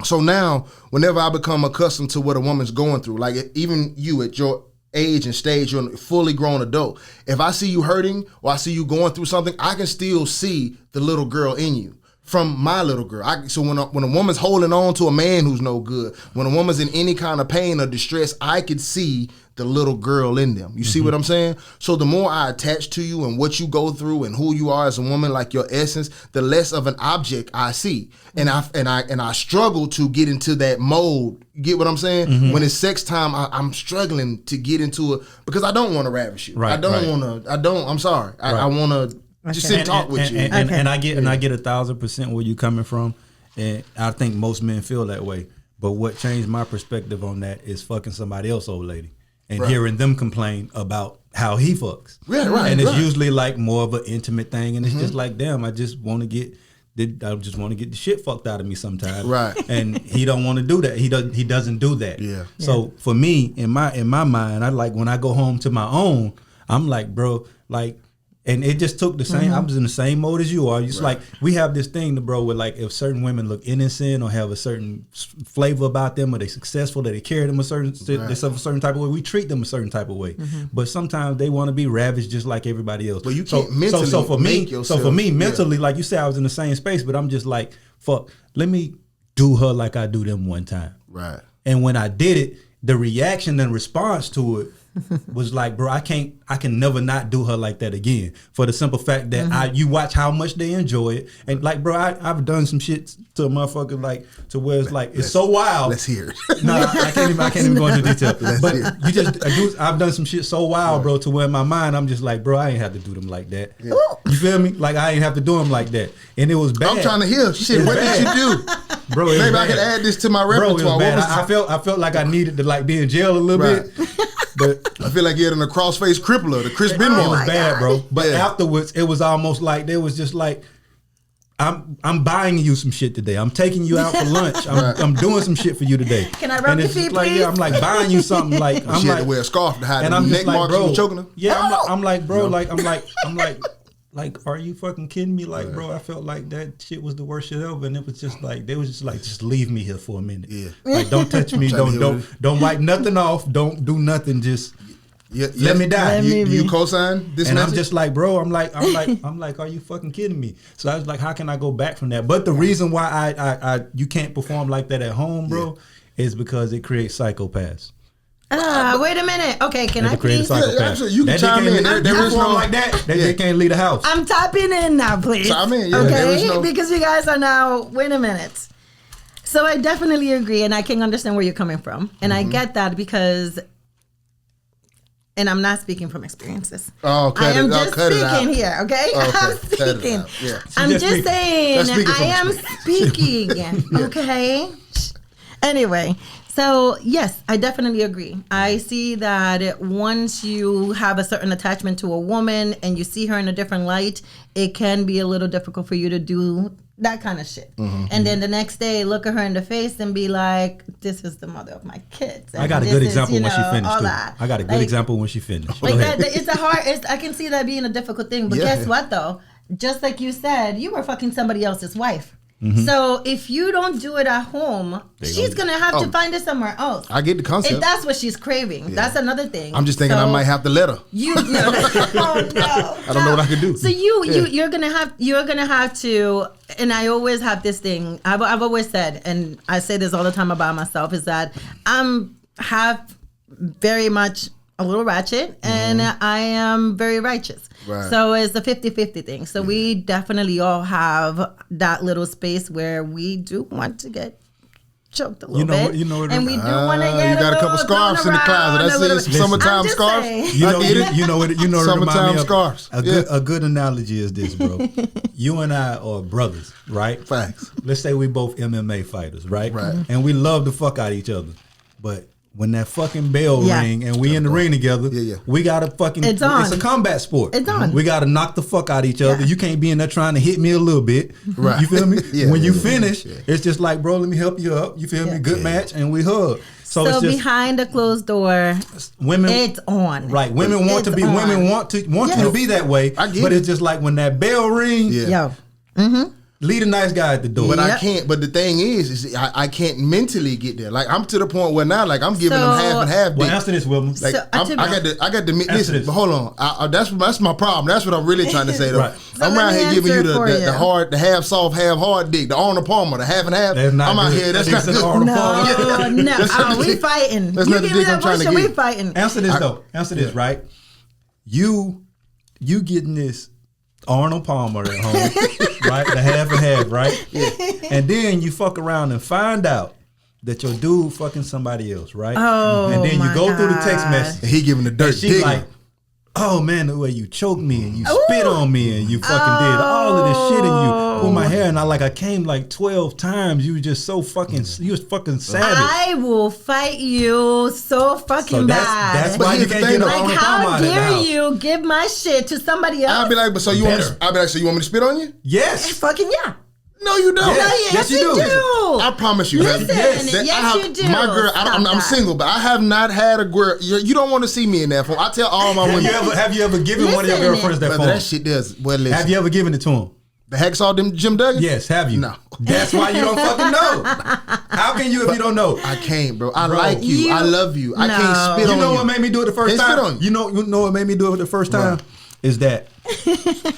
[SPEAKER 1] So now, whenever I become accustomed to what a woman's going through, like even you at your age and stage, you're a fully grown adult. If I see you hurting or I see you going through something, I can still see the little girl in you from my little girl. So when a woman's holding on to a man who's no good, when a woman's in any kind of pain or distress, I could see the little girl in them. You see what I'm saying? So the more I attach to you and what you go through and who you are as a woman, like your essence, the less of an object I see. And I struggle to get into that mode. You get what I'm saying? Mm-hmm. When it's sex time, I'm struggling to get into it because I don't want to ravish you. Right, I'm sorry. I want to just sit and talk with you.
[SPEAKER 4] And I get 1,000% where you're coming from. And I think most men feel that way. But what changed my perspective on that is fucking somebody else, old lady. And hearing them complain about how he fucks.
[SPEAKER 1] Yeah, right.
[SPEAKER 4] And it's usually like more of an intimate thing. And it's just like, damn, I just want to get the shit fucked out of me sometimes.
[SPEAKER 1] Right.
[SPEAKER 4] And he don't want to do that. He doesn't do that.
[SPEAKER 1] Yeah.
[SPEAKER 4] So for me, in my mind, I like when I go home to my own, I'm like, bro, like, and it just took the same. I was in the same mode as you are. It's like we have this thing, bro, where like if certain women look innocent or have a certain flavor about them, or they successful, that they carry them a certain a certain type of way, we treat them a certain type of way. But sometimes they want to be ravished just like everybody else.
[SPEAKER 1] But you can't mentally make yourself.
[SPEAKER 4] So for me, mentally, like you said, I was in the same space, but I'm just like, fuck, let me do her like I do them one time.
[SPEAKER 1] Right.
[SPEAKER 4] And when I did it, the reaction and response to it was like, bro, I can never not do her like that again. For the simple fact that you watch how much they enjoy it, and like, bro, I've done some shit to a motherfucker like to where it's like it's so wild.
[SPEAKER 1] Let's hear it.
[SPEAKER 4] No, I can't even go into detail. But I've done some shit so wild, bro, to where in my mind I'm just like, bro, I ain't have to do them like that. Yeah. You feel me? Like I ain't have to do them like that, and it was bad.
[SPEAKER 1] I'm trying to hear. She said, "What did you do,
[SPEAKER 4] bro?"
[SPEAKER 1] Maybe I could add this to my repertoire.
[SPEAKER 4] Bro, it was bad. I felt like I needed to like be in jail a little bit. But
[SPEAKER 1] I feel like you're in a crossface crippler, the Chris Benoit.
[SPEAKER 4] It was bad, bro. But afterwards, it was almost like there was just like, I'm buying you some shit today. I'm taking you out for lunch. I'm doing some shit for you today.
[SPEAKER 2] Can I rub your feet,
[SPEAKER 4] like,
[SPEAKER 2] please?
[SPEAKER 4] Yeah, I'm like buying you something. Like
[SPEAKER 1] she had to wear a scarf to hide the neck marks from choking her.
[SPEAKER 4] Yeah, I'm like, bro. Like, are you fucking kidding me? Like, bro, I felt like that shit was the worst shit ever, and it was just like they was just like, just leave me here for a minute. Yeah, like don't touch me, don't wipe nothing off, don't do nothing, just let me die.
[SPEAKER 1] You co-sign this,
[SPEAKER 4] and
[SPEAKER 1] message?
[SPEAKER 4] I'm just like, bro, I'm like, are you fucking kidding me? So I was like, how can I go back from that? But the reason why I you can't perform like that at home, bro, is because it creates psychopaths.
[SPEAKER 2] Wait a minute. Okay, can I please?
[SPEAKER 1] Absolutely. You can chime in. There is no
[SPEAKER 4] like that. They can't leave the house.
[SPEAKER 2] I'm tapping in now, please.
[SPEAKER 1] Chime in. Yeah,
[SPEAKER 2] okay, because you guys are now. Wait a minute. So I definitely agree, and I can understand where you're coming from, and I get that because. And I'm not speaking from experiences.
[SPEAKER 1] Oh,
[SPEAKER 2] I am just speaking here, okay? I'm speaking.
[SPEAKER 1] Yeah.
[SPEAKER 2] I'm just saying, I am speaking, okay? Anyway, so yes, I definitely agree. I see that once you have a certain attachment to a woman and you see her in a different light, it can be a little difficult for you to do that kind of shit. And then the next day, look at her in the face and be like, this is the mother of my kids.
[SPEAKER 4] I got a good example when she finished, too. I got a good example when she finished.
[SPEAKER 2] Like that, I can see that being a difficult thing. But guess what, though? Just like you said, you were fucking somebody else's wife. So if you don't do it at home, she's going to have to find it somewhere else.
[SPEAKER 1] I get the concept.
[SPEAKER 2] If that's what she's craving. That's another thing.
[SPEAKER 1] I'm just thinking I might have to let her.
[SPEAKER 2] Oh no.
[SPEAKER 1] I don't know what I can do.
[SPEAKER 2] So you're gonna have to, and I always have this thing. I've always said, and I say this all the time about myself, is that I'm very much a little ratchet and I am very righteous. Right. So it's a 50-50 thing. So we definitely all have that little space where we do want to get choked a little bit. And we do want to get
[SPEAKER 1] you got a couple scarves in the closet. That's it. Summertime scarves.
[SPEAKER 4] You know
[SPEAKER 1] summertime scarves.
[SPEAKER 4] A good analogy is this, bro. You and I are brothers, right?
[SPEAKER 1] Facts.
[SPEAKER 4] Let's say we both MMA fighters, right?
[SPEAKER 1] Right.
[SPEAKER 4] And we love the fuck out of each other. But when that fucking bell ring and we in the ring together, we gotta fucking. It's a combat sport.
[SPEAKER 2] It's on.
[SPEAKER 4] We gotta knock the fuck out of each other. You can't be in there trying to hit me a little bit. Right. You feel me? When you finish, it's just like, bro, let me help you up. You feel me? Good match, and we hug. So it's just,
[SPEAKER 2] behind the closed door,
[SPEAKER 4] women,
[SPEAKER 2] it's on.
[SPEAKER 4] Right. Women want to be. On. Women want you to be that way. But it's just like when that bell ring.
[SPEAKER 2] Yeah.
[SPEAKER 4] Leave a nice guy at the door.
[SPEAKER 1] But I can't. But the thing is I can't mentally get there. Like I'm to the point where now, like I'm giving them half and half.
[SPEAKER 4] Well, answer this, Wilma.
[SPEAKER 1] Like I got to listen. But hold on. That's my problem. That's what I'm really trying to say though.
[SPEAKER 4] Right.
[SPEAKER 2] So
[SPEAKER 1] I'm around here giving you the hard, the half soft, half hard dick, the Arnold Palmer, the half and half. I'm out here. That's not good.
[SPEAKER 2] No. We fighting.
[SPEAKER 1] That's not the dick I'm trying to get.
[SPEAKER 2] We fighting.
[SPEAKER 4] Answer this though. Answer this, right? You getting this Arnold Palmer at home, right? The half and half, right? Yeah. And then you fuck around and find out that your dude fucking somebody else, right?
[SPEAKER 2] Oh,
[SPEAKER 4] and then you go through the text message.
[SPEAKER 1] And he giving the dirt.
[SPEAKER 4] She like, oh man, the way you choked me and you spit on me and you fucking did all of this shit and you pulled my hair and I came like 12 times. You were just so fucking, you was fucking savage.
[SPEAKER 2] I will fight you so fucking bad.
[SPEAKER 4] That's why you can't get no Arnold Palmer out of the house.
[SPEAKER 2] How dare you give my shit to somebody else?
[SPEAKER 1] I'll be like, but so you want me? So you want me to spit on you?
[SPEAKER 4] Yes.
[SPEAKER 2] Fucking yeah.
[SPEAKER 1] No, you don't.
[SPEAKER 2] Yes, you do.
[SPEAKER 1] I promise you.
[SPEAKER 2] Listen, yes, you do.
[SPEAKER 1] My girl, I'm single, but I have not had a girl. You don't want to see me in that phone. I tell all my women.
[SPEAKER 4] Have you ever given one of your girlfriends that phone?
[SPEAKER 1] That shit does. Well, listen.
[SPEAKER 4] Have you ever given it to him?
[SPEAKER 1] The hacksaw Jim Duggan?
[SPEAKER 4] Yes, have you?
[SPEAKER 1] No.
[SPEAKER 4] That's why you don't fucking know. How can you if you don't know?
[SPEAKER 1] I can't, bro. I like you. I love you. I can't spit on you.
[SPEAKER 4] You know what made me do it the first time?
[SPEAKER 1] Spit on you.
[SPEAKER 4] You know what made me do it the first time? Is that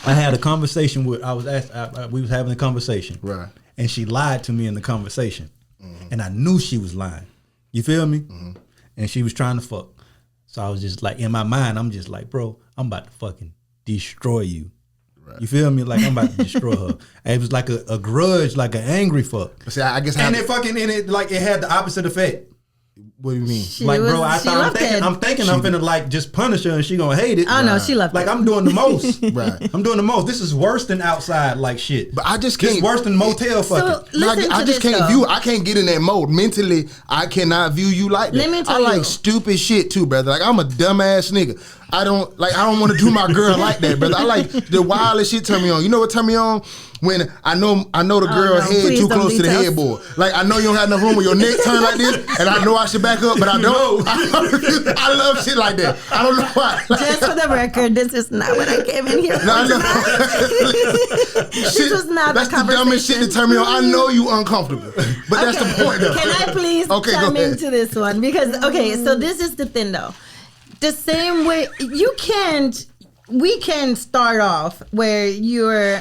[SPEAKER 4] I had a conversation with, we was having a conversation.
[SPEAKER 1] Right.
[SPEAKER 4] And she lied to me in the conversation. And I knew she was lying. You feel me? And she was trying to fuck. So I was just like, in my mind, I'm just like, bro, I'm about to fucking destroy you. Right. You feel me? Like I'm about to destroy her. And it was like a grudge, like an angry fuck.
[SPEAKER 1] See, I guess
[SPEAKER 4] and it had the opposite effect.
[SPEAKER 1] What do you mean?
[SPEAKER 4] I'm thinking I'm finna like just punish her and she gonna hate it.
[SPEAKER 2] Oh no, she loved it.
[SPEAKER 4] Like I'm doing the most.
[SPEAKER 1] Right.
[SPEAKER 4] I'm doing the most. This is worse than outside like shit.
[SPEAKER 1] But I just can't.
[SPEAKER 4] It's worse than motel fucking.
[SPEAKER 1] I just can't view. I can't get in that mode mentally. I cannot view you like that.
[SPEAKER 2] Let me tell you.
[SPEAKER 1] I like stupid shit too, brother. Like I'm a dumbass nigga. I don't want to do my girl like that, brother. I like the wildest shit turn me on. You know what turn me on? When I know the girl head too close to the headboard. Like I know you don't have enough room where your neck turn like this, and I know I should back up, but I don't. I love shit like that. I don't know why.
[SPEAKER 2] Just for the record, this is not what I came in here for.
[SPEAKER 1] No.
[SPEAKER 2] This was not
[SPEAKER 1] that's the dumbest shit to turn me on. I know you uncomfortable, but that's the point though.
[SPEAKER 2] Can I please come into this one? Because, so this is the thing though. The same way, you can't, we can start off where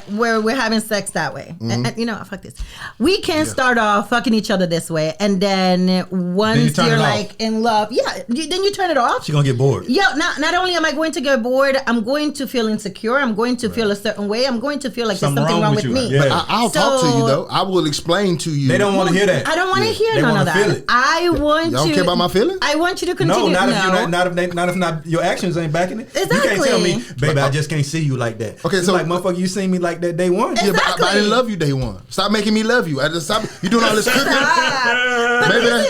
[SPEAKER 2] we're having sex that way. And, fuck this. We can start off fucking each other this way, and then once you're like in love, then you turn it off.
[SPEAKER 4] She's gonna get bored.
[SPEAKER 2] Yeah, not only am I going to get bored, I'm going to feel insecure. I'm going to feel a certain way. I'm going to feel like there's something wrong with me.
[SPEAKER 1] Yeah. But I'll talk to you though. I will explain to you.
[SPEAKER 4] They don't want to hear that.
[SPEAKER 2] I don't want to hear none of that. I want
[SPEAKER 1] you. Don't care about my feelings?
[SPEAKER 2] I want you to continue.
[SPEAKER 4] No, not if your actions ain't backing it.
[SPEAKER 2] Exactly.
[SPEAKER 4] You can't tell me, baby, I just can't see you like that.
[SPEAKER 1] Okay, so
[SPEAKER 4] like, motherfucker, you seen me like that day one.
[SPEAKER 1] Yeah, but I didn't love you day one. Stop making me love you. I just stop. You doing all this cooking.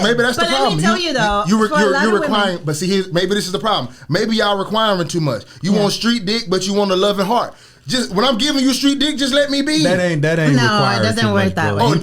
[SPEAKER 1] maybe that's the problem.
[SPEAKER 2] Let me tell you though,
[SPEAKER 1] you're requiring. But see, maybe this is the problem. Maybe y'all requiring too much. You want street dick, but you want a loving heart. Just when I'm giving you street dick, just let me be.
[SPEAKER 4] That ain't
[SPEAKER 2] no,
[SPEAKER 4] required.
[SPEAKER 2] No, it doesn't work that way.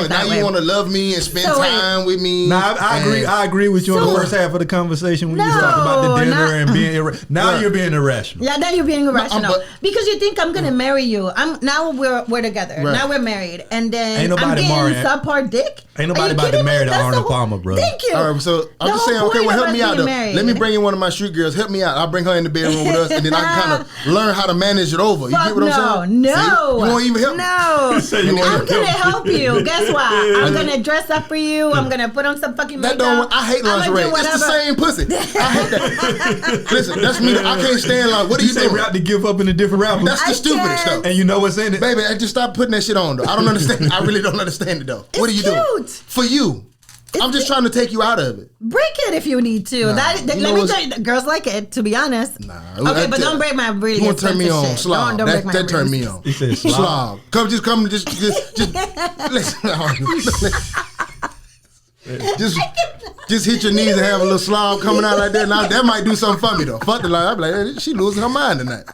[SPEAKER 1] Now you want to love me and spend time with me.
[SPEAKER 4] Nah, I agree with you on the first half of the conversation when you was talking about the dinner and being now you're being irrational.
[SPEAKER 2] Yeah, now you're being irrational because you think I'm gonna marry you. Now we're together. Right. Now we're married, and then I'm getting subpar dick.
[SPEAKER 4] Ain't nobody about to marry the Arnold Palmer, bro.
[SPEAKER 2] Thank you.
[SPEAKER 1] All right, so I'm just saying, okay, well, help me out though. Let me bring in one of my street girls. Help me out. I'll bring her in the bedroom with us, and then I can kind of learn how to manage it over. You get what I'm saying?
[SPEAKER 2] No.
[SPEAKER 1] See? You won't even help me.
[SPEAKER 2] No. I'm going to help you. Guess what? I'm going to dress up for you. I'm going to put on some fucking makeup.
[SPEAKER 1] I hate lingerie. It's the same pussy. I hate that. Listen, that's me. I can't stand like, what are you doing?
[SPEAKER 4] Route to give up in a different route.
[SPEAKER 1] That's the stupidest stuff.
[SPEAKER 4] And you know what's in it?
[SPEAKER 1] Baby, I just stop putting that shit on though. I don't understand. I really don't understand it though. What are you doing? For you. I'm just trying to take you out of it.
[SPEAKER 2] Break it if you need to. Let me tell you, girls like it, to be honest. Okay, but don't break my really
[SPEAKER 1] You want to turn me on, slob. That turned me on.
[SPEAKER 4] He said slob.
[SPEAKER 1] Come, just listen. Just hit your knees and have a little slob coming out like that. Now that might do something for me though. Fuck the line. I'm like, hey, she losing her mind tonight.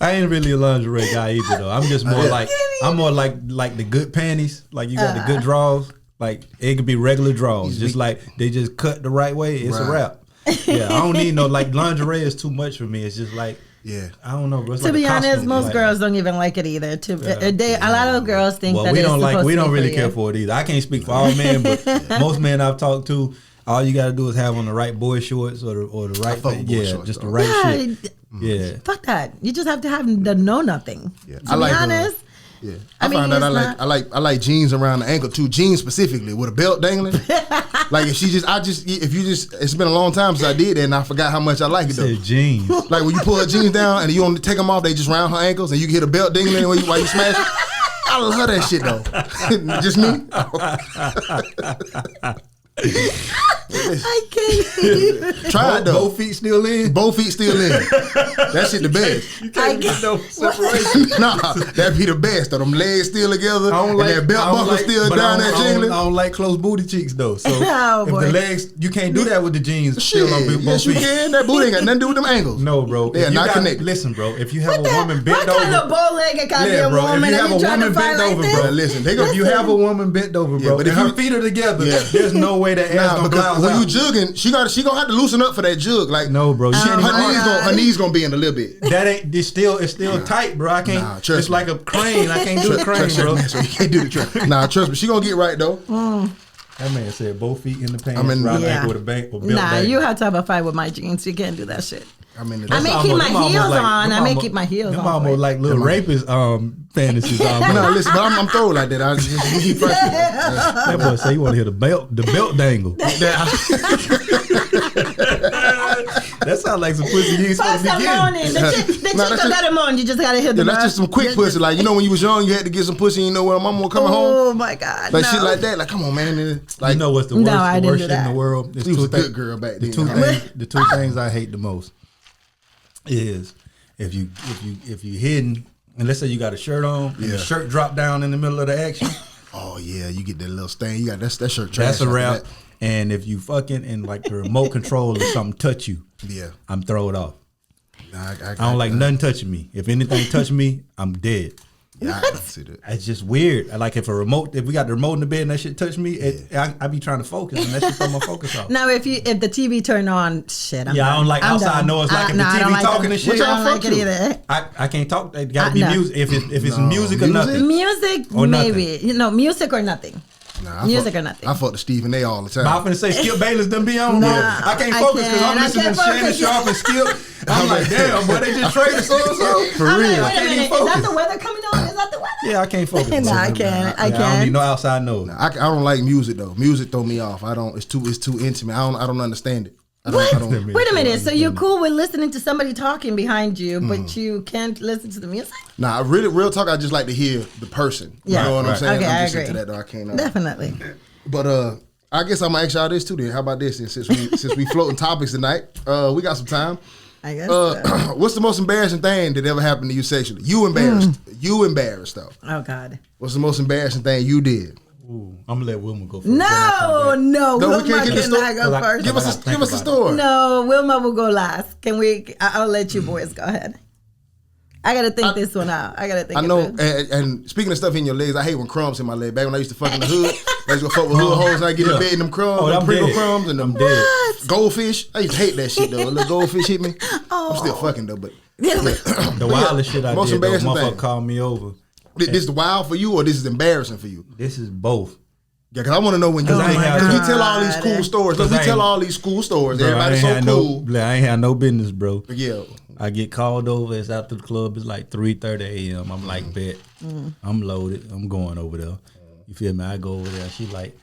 [SPEAKER 4] I ain't really a lingerie guy either though. I'm just more like the good panties. Like you got the good draws. Like it could be regular draws, just like they just cut the right way. It's a wrap. Yeah, I don't need no like lingerie is too much for me. It's just like I don't know. Bro.
[SPEAKER 2] To be honest, most girls don't even like it either. A lot of girls think that
[SPEAKER 4] we don't really care for it either. I can't speak for all men, but most men I've talked to, all you gotta do is have on the right boy shorts or the right shorts, the right shit. Yeah,
[SPEAKER 2] fuck that. You just have to have the know nothing. Yeah. To be honest.
[SPEAKER 1] Yeah, I find that I like jeans around the ankle too. Jeans specifically with a belt dangling. Like if it's been a long time since I did that, and I forgot how much I like it though.
[SPEAKER 4] Jeans.
[SPEAKER 1] Like when you pull her jeans down and you don't take them off, they just round her ankles, and you get a belt dangling while you smash it. I love that shit though. Just me.
[SPEAKER 2] I can't.
[SPEAKER 1] Try it though.
[SPEAKER 4] Both feet still in.
[SPEAKER 1] That shit the best.
[SPEAKER 4] You can't get no separation.
[SPEAKER 1] Nah, that'd be the best. Though them legs still together, and that belt buckle still down there jingling.
[SPEAKER 4] I don't like closed booty cheeks though. So if the legs, you can't do that with the jeans. Still on both
[SPEAKER 1] yes,
[SPEAKER 4] feet.
[SPEAKER 1] You can. That booty ain't got nothing to do with them angles.
[SPEAKER 4] No, bro.
[SPEAKER 1] They are not connected.
[SPEAKER 4] Listen, bro. If you have a woman bent over,
[SPEAKER 2] what kind of bow-legged goddamn woman are you trying to find like this?
[SPEAKER 1] Bro, listen,
[SPEAKER 4] if you have a woman bent over, bro, and her feet are together, there's no way that ass gonna blouse out.
[SPEAKER 1] When you jugging, she gonna have to loosen up for that jug. Like
[SPEAKER 4] no, bro.
[SPEAKER 1] Her knees gonna be in a little bit.
[SPEAKER 4] That ain't. It's still tight, bro. I can't.
[SPEAKER 1] Nah, it's
[SPEAKER 4] like a crane. I can't do the crane, bro.
[SPEAKER 1] So you can't do the crane. Nah, trust me. She gonna get right though.
[SPEAKER 4] That man said both feet in the pants. Ankle with a bank.
[SPEAKER 2] Nah, you have to have a fight with my jeans. You can't do that shit. I may keep my heels on.
[SPEAKER 4] Them almost like little rapist fantasies.
[SPEAKER 1] No, listen, but I'm throw like that. I just keep pressing.
[SPEAKER 4] That boy say you want to hear the belt dangle. That sounds like some pussy you ain't supposed to be getting.
[SPEAKER 2] The chick got him on. You just gotta hit the.
[SPEAKER 1] That's just some quick pussy. Like when you was young, you had to get some pussy. You know where mama coming home.
[SPEAKER 2] Oh my god,
[SPEAKER 1] like shit like that. Like come on, man.
[SPEAKER 4] Like you know what's the worst? The worst shit in the world.
[SPEAKER 1] She was a good girl back then.
[SPEAKER 4] The two things I hate the most is if you hidden, and let's say you got a shirt on and the shirt drop down in the middle of the action.
[SPEAKER 1] Oh yeah, you get that little stain. You got that shirt trash.
[SPEAKER 4] That's a wrap. And if you fucking and like the remote control or something touch you, I'm throw it off. I don't like nothing touching me. If anything touch me, I'm dead.
[SPEAKER 1] Yeah, I see that.
[SPEAKER 4] It's just weird. Like if we got the remote in the bed and that shit touch me, I be trying to focus and that shit throw my focus off.
[SPEAKER 2] Now if the TV turn on, shit.
[SPEAKER 4] I don't like outside noise. Like if the TV talking and shit,
[SPEAKER 2] I don't like it either.
[SPEAKER 4] I can't talk. It gotta be music. If it's music or nothing.
[SPEAKER 2] Music or maybe nothing. Music or nothing. Music or nothing.
[SPEAKER 1] I fuck to Stephen A all the time.
[SPEAKER 4] I'm finna say Skip Bayless done be on.
[SPEAKER 2] Nah,
[SPEAKER 4] I can't focus because I'm listening to Shannon Sharp and Skip. I'm like, damn, boy, they just traded so and so. For
[SPEAKER 2] I'm
[SPEAKER 4] real,
[SPEAKER 2] like,
[SPEAKER 4] I
[SPEAKER 2] wait a
[SPEAKER 4] can't
[SPEAKER 2] minute,
[SPEAKER 4] even focus.
[SPEAKER 2] is that the weather coming on? Is that the weather?
[SPEAKER 4] Yeah, I can't focus.
[SPEAKER 2] No, I can't. I
[SPEAKER 4] don't
[SPEAKER 2] can't.
[SPEAKER 4] need no outside noise.
[SPEAKER 1] I don't like music though. Music throw me off. I don't. It's too intimate. I don't understand it.
[SPEAKER 2] What? Wait a minute. So you're cool with listening to somebody talking behind you, but you can't listen to the music?
[SPEAKER 1] Nah, real talk. I just like to hear the person.
[SPEAKER 2] Yeah.
[SPEAKER 1] You know what I'm saying?
[SPEAKER 2] Okay,
[SPEAKER 1] I'm
[SPEAKER 2] I
[SPEAKER 1] just into
[SPEAKER 2] agree.
[SPEAKER 1] that though. I can't.
[SPEAKER 2] Definitely.
[SPEAKER 1] But I guess I'm gonna ask y'all this too. Then how about this? And since we floating topics tonight, we got some time.
[SPEAKER 2] I guess. So.
[SPEAKER 1] What's the most embarrassing thing that ever happened to you sexually? You embarrassed. You embarrassed though.
[SPEAKER 2] Oh God.
[SPEAKER 1] What's the most embarrassing thing you did?
[SPEAKER 4] Ooh, I'm gonna let Wilma go first.
[SPEAKER 2] No,
[SPEAKER 1] No, we
[SPEAKER 2] Wilma
[SPEAKER 1] can't get the story.
[SPEAKER 2] cannot go first.
[SPEAKER 1] Give us a story.
[SPEAKER 2] No, Wilma will go last. Can we? I'll let you boys go ahead. I gotta think this one out. I gotta think.
[SPEAKER 1] I know.
[SPEAKER 2] Of it.
[SPEAKER 1] And speaking of stuff in your legs, I hate when crumbs in my leg. Back when I used to fuck in the hood, I used to go fuck with hood hoes and I get in bed in them crumbs, them
[SPEAKER 4] I'm
[SPEAKER 1] Pringle
[SPEAKER 4] dead.
[SPEAKER 1] crumbs and them goldfish. I used to hate that shit though. A little goldfish hit me. I'm still fucking though, but
[SPEAKER 4] The wildest shit I
[SPEAKER 1] most
[SPEAKER 4] did, though,
[SPEAKER 1] embarrassing
[SPEAKER 4] motherfucker
[SPEAKER 1] thing.
[SPEAKER 4] called me over.
[SPEAKER 1] this is wild for you or this is embarrassing for you?
[SPEAKER 4] This is both.
[SPEAKER 1] Yeah, because I want to know when you,
[SPEAKER 4] I ain't had-
[SPEAKER 1] because we tell all these cool stories. Look, we
[SPEAKER 4] I
[SPEAKER 1] tell
[SPEAKER 4] ain't-
[SPEAKER 1] all these cool stories.
[SPEAKER 4] Bro,
[SPEAKER 1] Everybody's
[SPEAKER 4] I
[SPEAKER 1] so
[SPEAKER 4] ain't
[SPEAKER 1] cool.
[SPEAKER 4] I ain't had no business, bro.
[SPEAKER 1] Yeah.
[SPEAKER 4] I get called over. It's after the club. It's like 3:30 a.m. I'm like, bet. I'm loaded. I'm going over there. You feel me? I go over there. She like,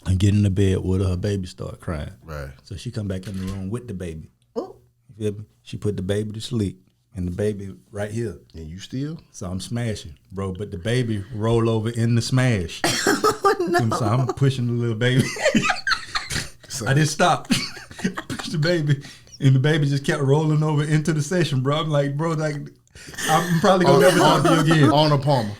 [SPEAKER 4] I get in the bed with her. Her baby start crying.
[SPEAKER 1] Right.
[SPEAKER 4] So she come back in the room with the baby.
[SPEAKER 2] Ooh.
[SPEAKER 4] You feel me? She put the baby to sleep. And the baby right here.
[SPEAKER 1] And you still?
[SPEAKER 4] So I'm smashing, bro. But the baby roll over in the smash.
[SPEAKER 2] No.
[SPEAKER 4] So I'm pushing the little baby. I didn't stop. Push the baby. And the baby just kept rolling over into the session, bro. I'm like, bro, like, I'm probably going to never talk to you again.
[SPEAKER 1] On a Palmer.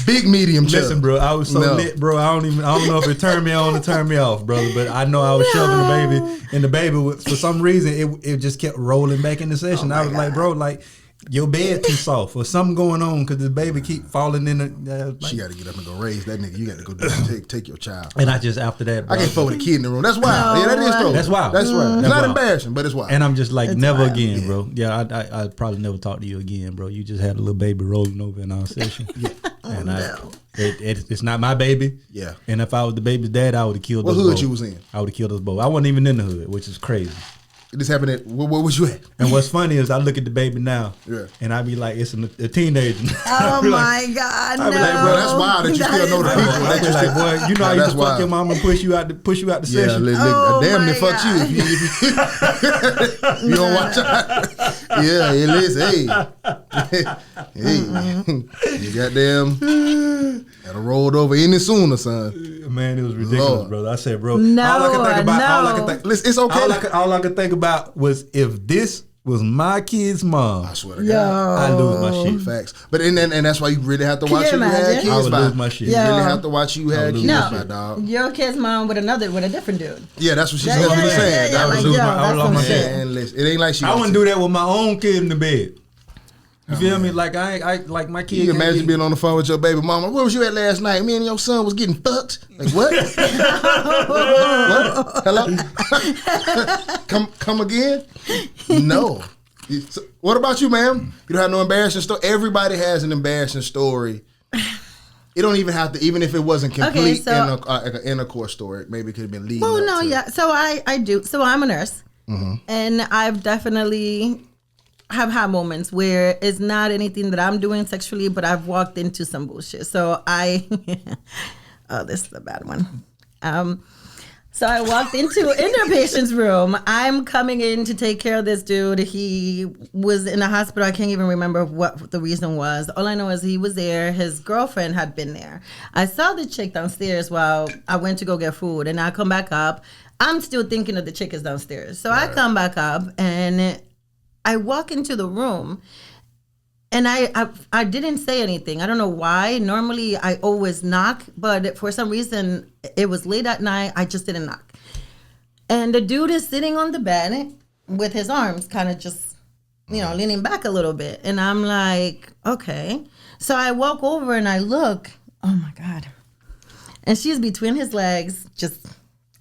[SPEAKER 1] Big medium chub.
[SPEAKER 4] Listen, bro, I was so lit, bro. I don't know if it turned me on or turned me off, brother. But I know I was shoving the baby, and the baby was, for some reason, it just kept rolling back in the session. I was like, bro, like, your bed too soft or something going on because the baby keep falling in the.
[SPEAKER 1] She got to get up and go raise that nigga. You got to go take your child.
[SPEAKER 4] And I just after that, bro,
[SPEAKER 1] I can't fuck with a kid in the room. That's wild. Yeah, that is though.
[SPEAKER 4] That's wild.
[SPEAKER 1] That's right. It's
[SPEAKER 4] That's
[SPEAKER 1] not
[SPEAKER 4] wild.
[SPEAKER 1] embarrassing, but it's wild.
[SPEAKER 4] And I'm just like,
[SPEAKER 2] It's
[SPEAKER 4] never
[SPEAKER 2] wild.
[SPEAKER 4] again, bro. Yeah, I probably never talk to you again, bro. You just had a little baby rolling over in our session. And it's not my baby.
[SPEAKER 1] Yeah.
[SPEAKER 4] And if I was the baby's dad, I would have killed
[SPEAKER 1] What
[SPEAKER 4] us
[SPEAKER 1] hood
[SPEAKER 4] both.
[SPEAKER 1] you was in?
[SPEAKER 4] I would have killed us both. I wasn't even in the hood, which is crazy.
[SPEAKER 1] This happened at where was you at?
[SPEAKER 4] And what's funny is I look at the baby now,
[SPEAKER 1] Yeah.
[SPEAKER 4] and I be like, it's a teenager.
[SPEAKER 2] Oh my God!
[SPEAKER 4] I
[SPEAKER 2] No.
[SPEAKER 4] be like,
[SPEAKER 1] Bro, that's wild that you still know the
[SPEAKER 4] I
[SPEAKER 1] people.
[SPEAKER 4] be like, boy, you know, I used
[SPEAKER 1] That's
[SPEAKER 4] to fuck
[SPEAKER 1] wild.
[SPEAKER 4] your mom and push you out the
[SPEAKER 1] Yeah,
[SPEAKER 4] session.
[SPEAKER 2] Oh
[SPEAKER 1] damn near
[SPEAKER 2] my
[SPEAKER 1] fuck you if you don't watch out. Yeah, it is. Hey, you goddamn gotta rolled over any sooner, son.
[SPEAKER 4] Man, it was ridiculous,
[SPEAKER 1] Lord.
[SPEAKER 4] brother. I said, bro,
[SPEAKER 2] No,
[SPEAKER 4] all I could think about,
[SPEAKER 2] no.
[SPEAKER 1] Listen, it's okay.
[SPEAKER 4] all I could think about was if this was my kid's mom,
[SPEAKER 1] I swear to
[SPEAKER 2] Yo.
[SPEAKER 1] God.
[SPEAKER 4] I lose my shit.
[SPEAKER 1] Facts. But and that's why you really have to watch
[SPEAKER 2] you
[SPEAKER 1] who you had
[SPEAKER 2] imagine?
[SPEAKER 1] kids
[SPEAKER 4] I would
[SPEAKER 1] by.
[SPEAKER 4] lose my shit.
[SPEAKER 1] You
[SPEAKER 2] Yeah.
[SPEAKER 1] really have to watch who you had
[SPEAKER 4] would
[SPEAKER 1] kids
[SPEAKER 4] lose
[SPEAKER 1] by,
[SPEAKER 4] my shit.
[SPEAKER 1] dog.
[SPEAKER 2] Your kid's mom with a different dude.
[SPEAKER 1] Yeah, that's what she's
[SPEAKER 2] Yeah,
[SPEAKER 1] supposed to be
[SPEAKER 2] yeah,
[SPEAKER 1] saying.
[SPEAKER 2] yeah,
[SPEAKER 1] That
[SPEAKER 2] yeah,
[SPEAKER 1] was
[SPEAKER 2] like,
[SPEAKER 1] lose
[SPEAKER 2] yo,
[SPEAKER 1] my-
[SPEAKER 2] that's
[SPEAKER 4] I would lose
[SPEAKER 2] some
[SPEAKER 4] my
[SPEAKER 2] shit.
[SPEAKER 4] shit.
[SPEAKER 1] And listen, it ain't like she
[SPEAKER 4] I wouldn't do that with my own kid in the bed. You feel me? Like I like my kid.
[SPEAKER 1] You
[SPEAKER 4] can't
[SPEAKER 1] imagine
[SPEAKER 4] get-
[SPEAKER 1] being on the phone with your baby mama. Where was you at last night? Me and your son was getting fucked. Like what? What? Hello? Come again? No. So, what about you, ma'am? You don't have no embarrassing story. Everybody has an embarrassing story. It don't even have to, even if it wasn't complete
[SPEAKER 2] so-
[SPEAKER 1] like an intercourse story. Maybe it could have been leading.
[SPEAKER 2] Oh
[SPEAKER 1] up
[SPEAKER 2] no,
[SPEAKER 1] to-
[SPEAKER 2] yeah. So I do. So I'm a nurse, and I've definitely have had moments where it's not anything that I'm doing sexually, but I've walked into some bullshit. So oh, this is a bad one. So I walked in their patient's room. I'm coming in to take care of this dude. He was in a hospital. I can't even remember what the reason was. All I know is he was there. His girlfriend had been there. I saw the chick downstairs while I went to go get food, and I come back up. I'm still thinking of the chick is downstairs. So I come back up, and I walk into the room. And I didn't say anything. I don't know why. Normally, I always knock, but for some reason, it was late at night. I just didn't knock. And the dude is sitting on the bed with his arms kind of just, leaning back a little bit. And I'm like, okay. So I walk over and I look. Oh, my God. And she's between his legs, just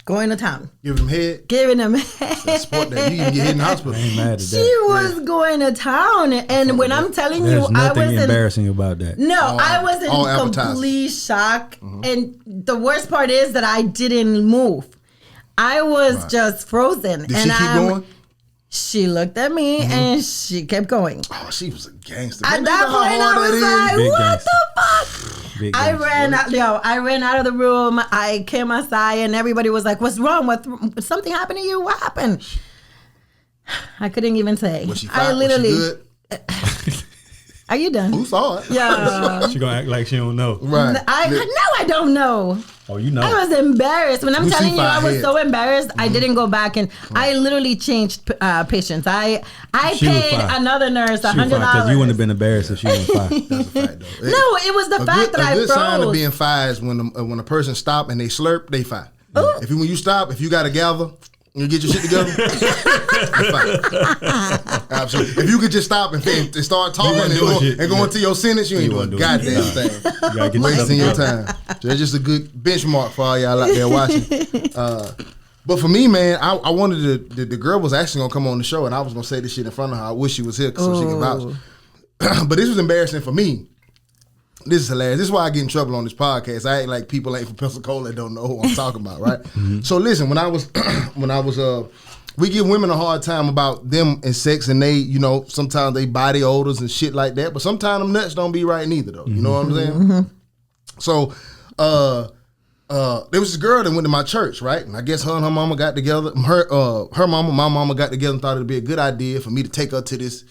[SPEAKER 2] going to town.
[SPEAKER 1] Give him head.
[SPEAKER 2] Giving him
[SPEAKER 1] Sport that. You can get hit in the hospital.
[SPEAKER 4] I ain't mad at
[SPEAKER 2] She
[SPEAKER 4] that.
[SPEAKER 2] was going to town. And when I'm telling
[SPEAKER 4] There's
[SPEAKER 2] you, I
[SPEAKER 4] nothing
[SPEAKER 2] was
[SPEAKER 4] embarrassing about that.
[SPEAKER 2] No, I was
[SPEAKER 1] all
[SPEAKER 2] in complete shock. And the worst part is that I didn't move. I was just frozen.
[SPEAKER 1] Did she keep going?
[SPEAKER 2] She looked at me and she kept going.
[SPEAKER 1] Oh, she was a gangster.
[SPEAKER 2] At
[SPEAKER 1] Man,
[SPEAKER 2] that
[SPEAKER 1] you know how
[SPEAKER 2] point,
[SPEAKER 1] hard
[SPEAKER 2] I was
[SPEAKER 1] that is?
[SPEAKER 2] like,
[SPEAKER 4] Big
[SPEAKER 2] what
[SPEAKER 4] gangster.
[SPEAKER 2] the fuck?
[SPEAKER 4] Big
[SPEAKER 2] I
[SPEAKER 4] gangster.
[SPEAKER 2] ran out of the room. I came outside and everybody was like, what's wrong? Something happened to you? What happened? I couldn't even say.
[SPEAKER 1] Was she
[SPEAKER 2] I
[SPEAKER 1] fine?
[SPEAKER 2] literally.
[SPEAKER 1] Was she good?
[SPEAKER 2] Are you done?
[SPEAKER 1] Who saw it?
[SPEAKER 2] Yeah.
[SPEAKER 4] She gonna act like she don't know.
[SPEAKER 1] Right.
[SPEAKER 2] I don't know.
[SPEAKER 4] Oh, you know.
[SPEAKER 2] I was embarrassed. When I'm
[SPEAKER 1] Who
[SPEAKER 2] telling
[SPEAKER 1] she
[SPEAKER 2] you, I was
[SPEAKER 1] fired?
[SPEAKER 2] so embarrassed. I didn't go back and I literally changed patients. I
[SPEAKER 4] She was
[SPEAKER 2] paid
[SPEAKER 4] fired.
[SPEAKER 2] another nurse
[SPEAKER 4] She was fine,
[SPEAKER 2] $100.
[SPEAKER 4] you wouldn't have been embarrassed if she was fired.
[SPEAKER 1] That's a fact, though.
[SPEAKER 2] No, it was the fact that I
[SPEAKER 1] A good sign of
[SPEAKER 2] froze.
[SPEAKER 1] being fired is when a person stop and they slurp, they fire. When you stop, if you got to gather, you get your shit together, you're fired. Absolutely. If you could just stop and start talking
[SPEAKER 4] wasn't doing shit.
[SPEAKER 1] and go into your sentence, you ain't doing
[SPEAKER 4] wasn't
[SPEAKER 1] a
[SPEAKER 4] doing
[SPEAKER 1] goddamn
[SPEAKER 4] shit.
[SPEAKER 1] thing.
[SPEAKER 4] You gotta get
[SPEAKER 1] Wasting your
[SPEAKER 4] yourself
[SPEAKER 1] time. So that's just a good benchmark for all y'all out there watching. But for me, man, I wanted the girl was actually gonna come on the show, and I was gonna say this shit in front of her. I wish she was here so she could vouch. But this was embarrassing for me. This is hilarious. This is why I get in trouble on this podcast. I act like people ain't from Pensacola and don't know who I'm talking about, right? So listen, when I was we give women a hard time about them and sex, and they, sometimes they body odors and shit like that, but sometimes them nuts don't be right neither, though. You know what I'm saying? So, there was this girl that went to my church, right? And I guess her and her mama got together. Her mama, my mama got together and thought it'd be a good idea for me to take her to this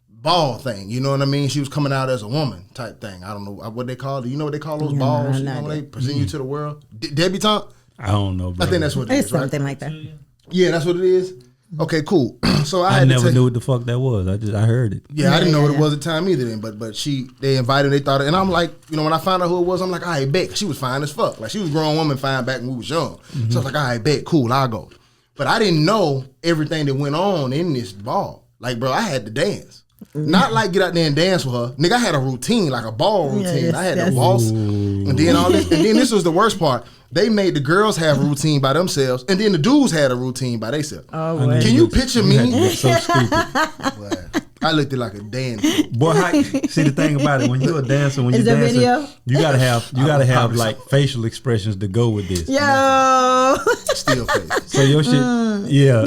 [SPEAKER 1] ball thing. You know what I mean? She was coming out as a woman type thing. I don't know what they call it. Do you know what they call those balls? You know when they present you to the world? Debutante?
[SPEAKER 4] I don't know, bro.
[SPEAKER 1] I think that's what it
[SPEAKER 2] It's
[SPEAKER 1] is, right?
[SPEAKER 2] something like that.
[SPEAKER 1] Yeah, that's what it is. Okay, cool. So
[SPEAKER 4] I
[SPEAKER 1] had
[SPEAKER 4] never
[SPEAKER 1] to
[SPEAKER 4] knew what the fuck that was. I heard it.
[SPEAKER 1] Yeah, I didn't know what it was at the time either then, but they invited, they thought it, and I'm like, when I found out who it was, I'm like, all right, bet. She was fine as fuck. Like, she was a grown woman fine back when we was young. So I was like, all right, bet, cool, I'll go. But I didn't know everything that went on in this ball. Like, bro, I had to dance. Not like get out there and dance with her. Nigga, I had a routine, like a ball routine.
[SPEAKER 2] yes,
[SPEAKER 1] I had
[SPEAKER 2] yes.
[SPEAKER 1] the boss. And then all this, and then this was the worst part. They made the girls have a routine by themselves, and then the dudes had a routine by themselves.
[SPEAKER 2] Oh,
[SPEAKER 4] I
[SPEAKER 2] boy.
[SPEAKER 4] knew
[SPEAKER 1] Can you picture me?
[SPEAKER 4] You're so stupid.
[SPEAKER 1] Boy, I looked like a dandy.
[SPEAKER 4] Boy, see the thing about it, when you're a dancer, when
[SPEAKER 2] Is
[SPEAKER 4] you
[SPEAKER 2] there
[SPEAKER 4] dancing,
[SPEAKER 2] video?
[SPEAKER 4] you gotta have
[SPEAKER 1] probably
[SPEAKER 4] like facial expressions to go with this.
[SPEAKER 2] Yo.
[SPEAKER 1] Still face.
[SPEAKER 4] So your shit, yeah,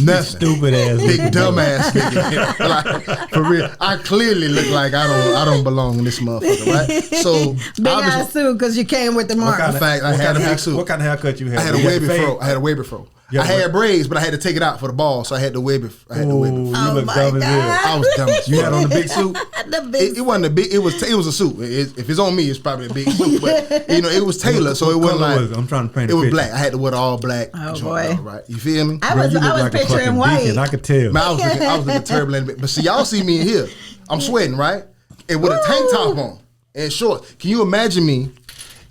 [SPEAKER 1] Nothing.
[SPEAKER 4] stupid ass.
[SPEAKER 1] Big
[SPEAKER 4] nigga.
[SPEAKER 1] dumbass nigga. Like, for real. I clearly look like I don't belong in this motherfucker, right? So
[SPEAKER 2] Big
[SPEAKER 1] obviously,
[SPEAKER 2] ass suit because you came with the mark.
[SPEAKER 1] In fact, I had a big suit.
[SPEAKER 4] What kind of haircut you had?
[SPEAKER 1] I had a
[SPEAKER 4] You
[SPEAKER 1] wavy
[SPEAKER 4] fade?
[SPEAKER 1] fro. I had a wavy fro.
[SPEAKER 4] You
[SPEAKER 1] I
[SPEAKER 4] had
[SPEAKER 1] had braids, but I had to take it out for the ball, so I had the wavy. I had the
[SPEAKER 4] Ooh,
[SPEAKER 1] wavy.
[SPEAKER 4] you
[SPEAKER 1] Fro.
[SPEAKER 4] look
[SPEAKER 2] my
[SPEAKER 4] dumb as hell.
[SPEAKER 2] God.
[SPEAKER 1] I was dumb as
[SPEAKER 4] You
[SPEAKER 1] fuck.
[SPEAKER 4] had on the big suit.
[SPEAKER 2] The big
[SPEAKER 1] It wasn't a big. It was a suit. If it's on me, it's probably a big suit. But it was tailored, so it
[SPEAKER 4] What
[SPEAKER 1] wasn't
[SPEAKER 4] color
[SPEAKER 1] like.
[SPEAKER 4] was it? I'm trying to paint
[SPEAKER 1] It
[SPEAKER 4] a
[SPEAKER 1] was
[SPEAKER 4] picture.
[SPEAKER 1] black. I had to wear the all black.
[SPEAKER 2] Oh,
[SPEAKER 1] joint
[SPEAKER 2] boy.
[SPEAKER 1] on, right? You feel me?
[SPEAKER 2] I
[SPEAKER 4] Bro,
[SPEAKER 2] was
[SPEAKER 4] you look
[SPEAKER 2] I was
[SPEAKER 4] like a
[SPEAKER 2] picturing
[SPEAKER 4] fucking
[SPEAKER 2] white.
[SPEAKER 4] deacon, I could tell.
[SPEAKER 1] Man, I was looking turbulent. But see, y'all see me in here. I'm sweating, right? And with a tank top on and shorts. Can you imagine me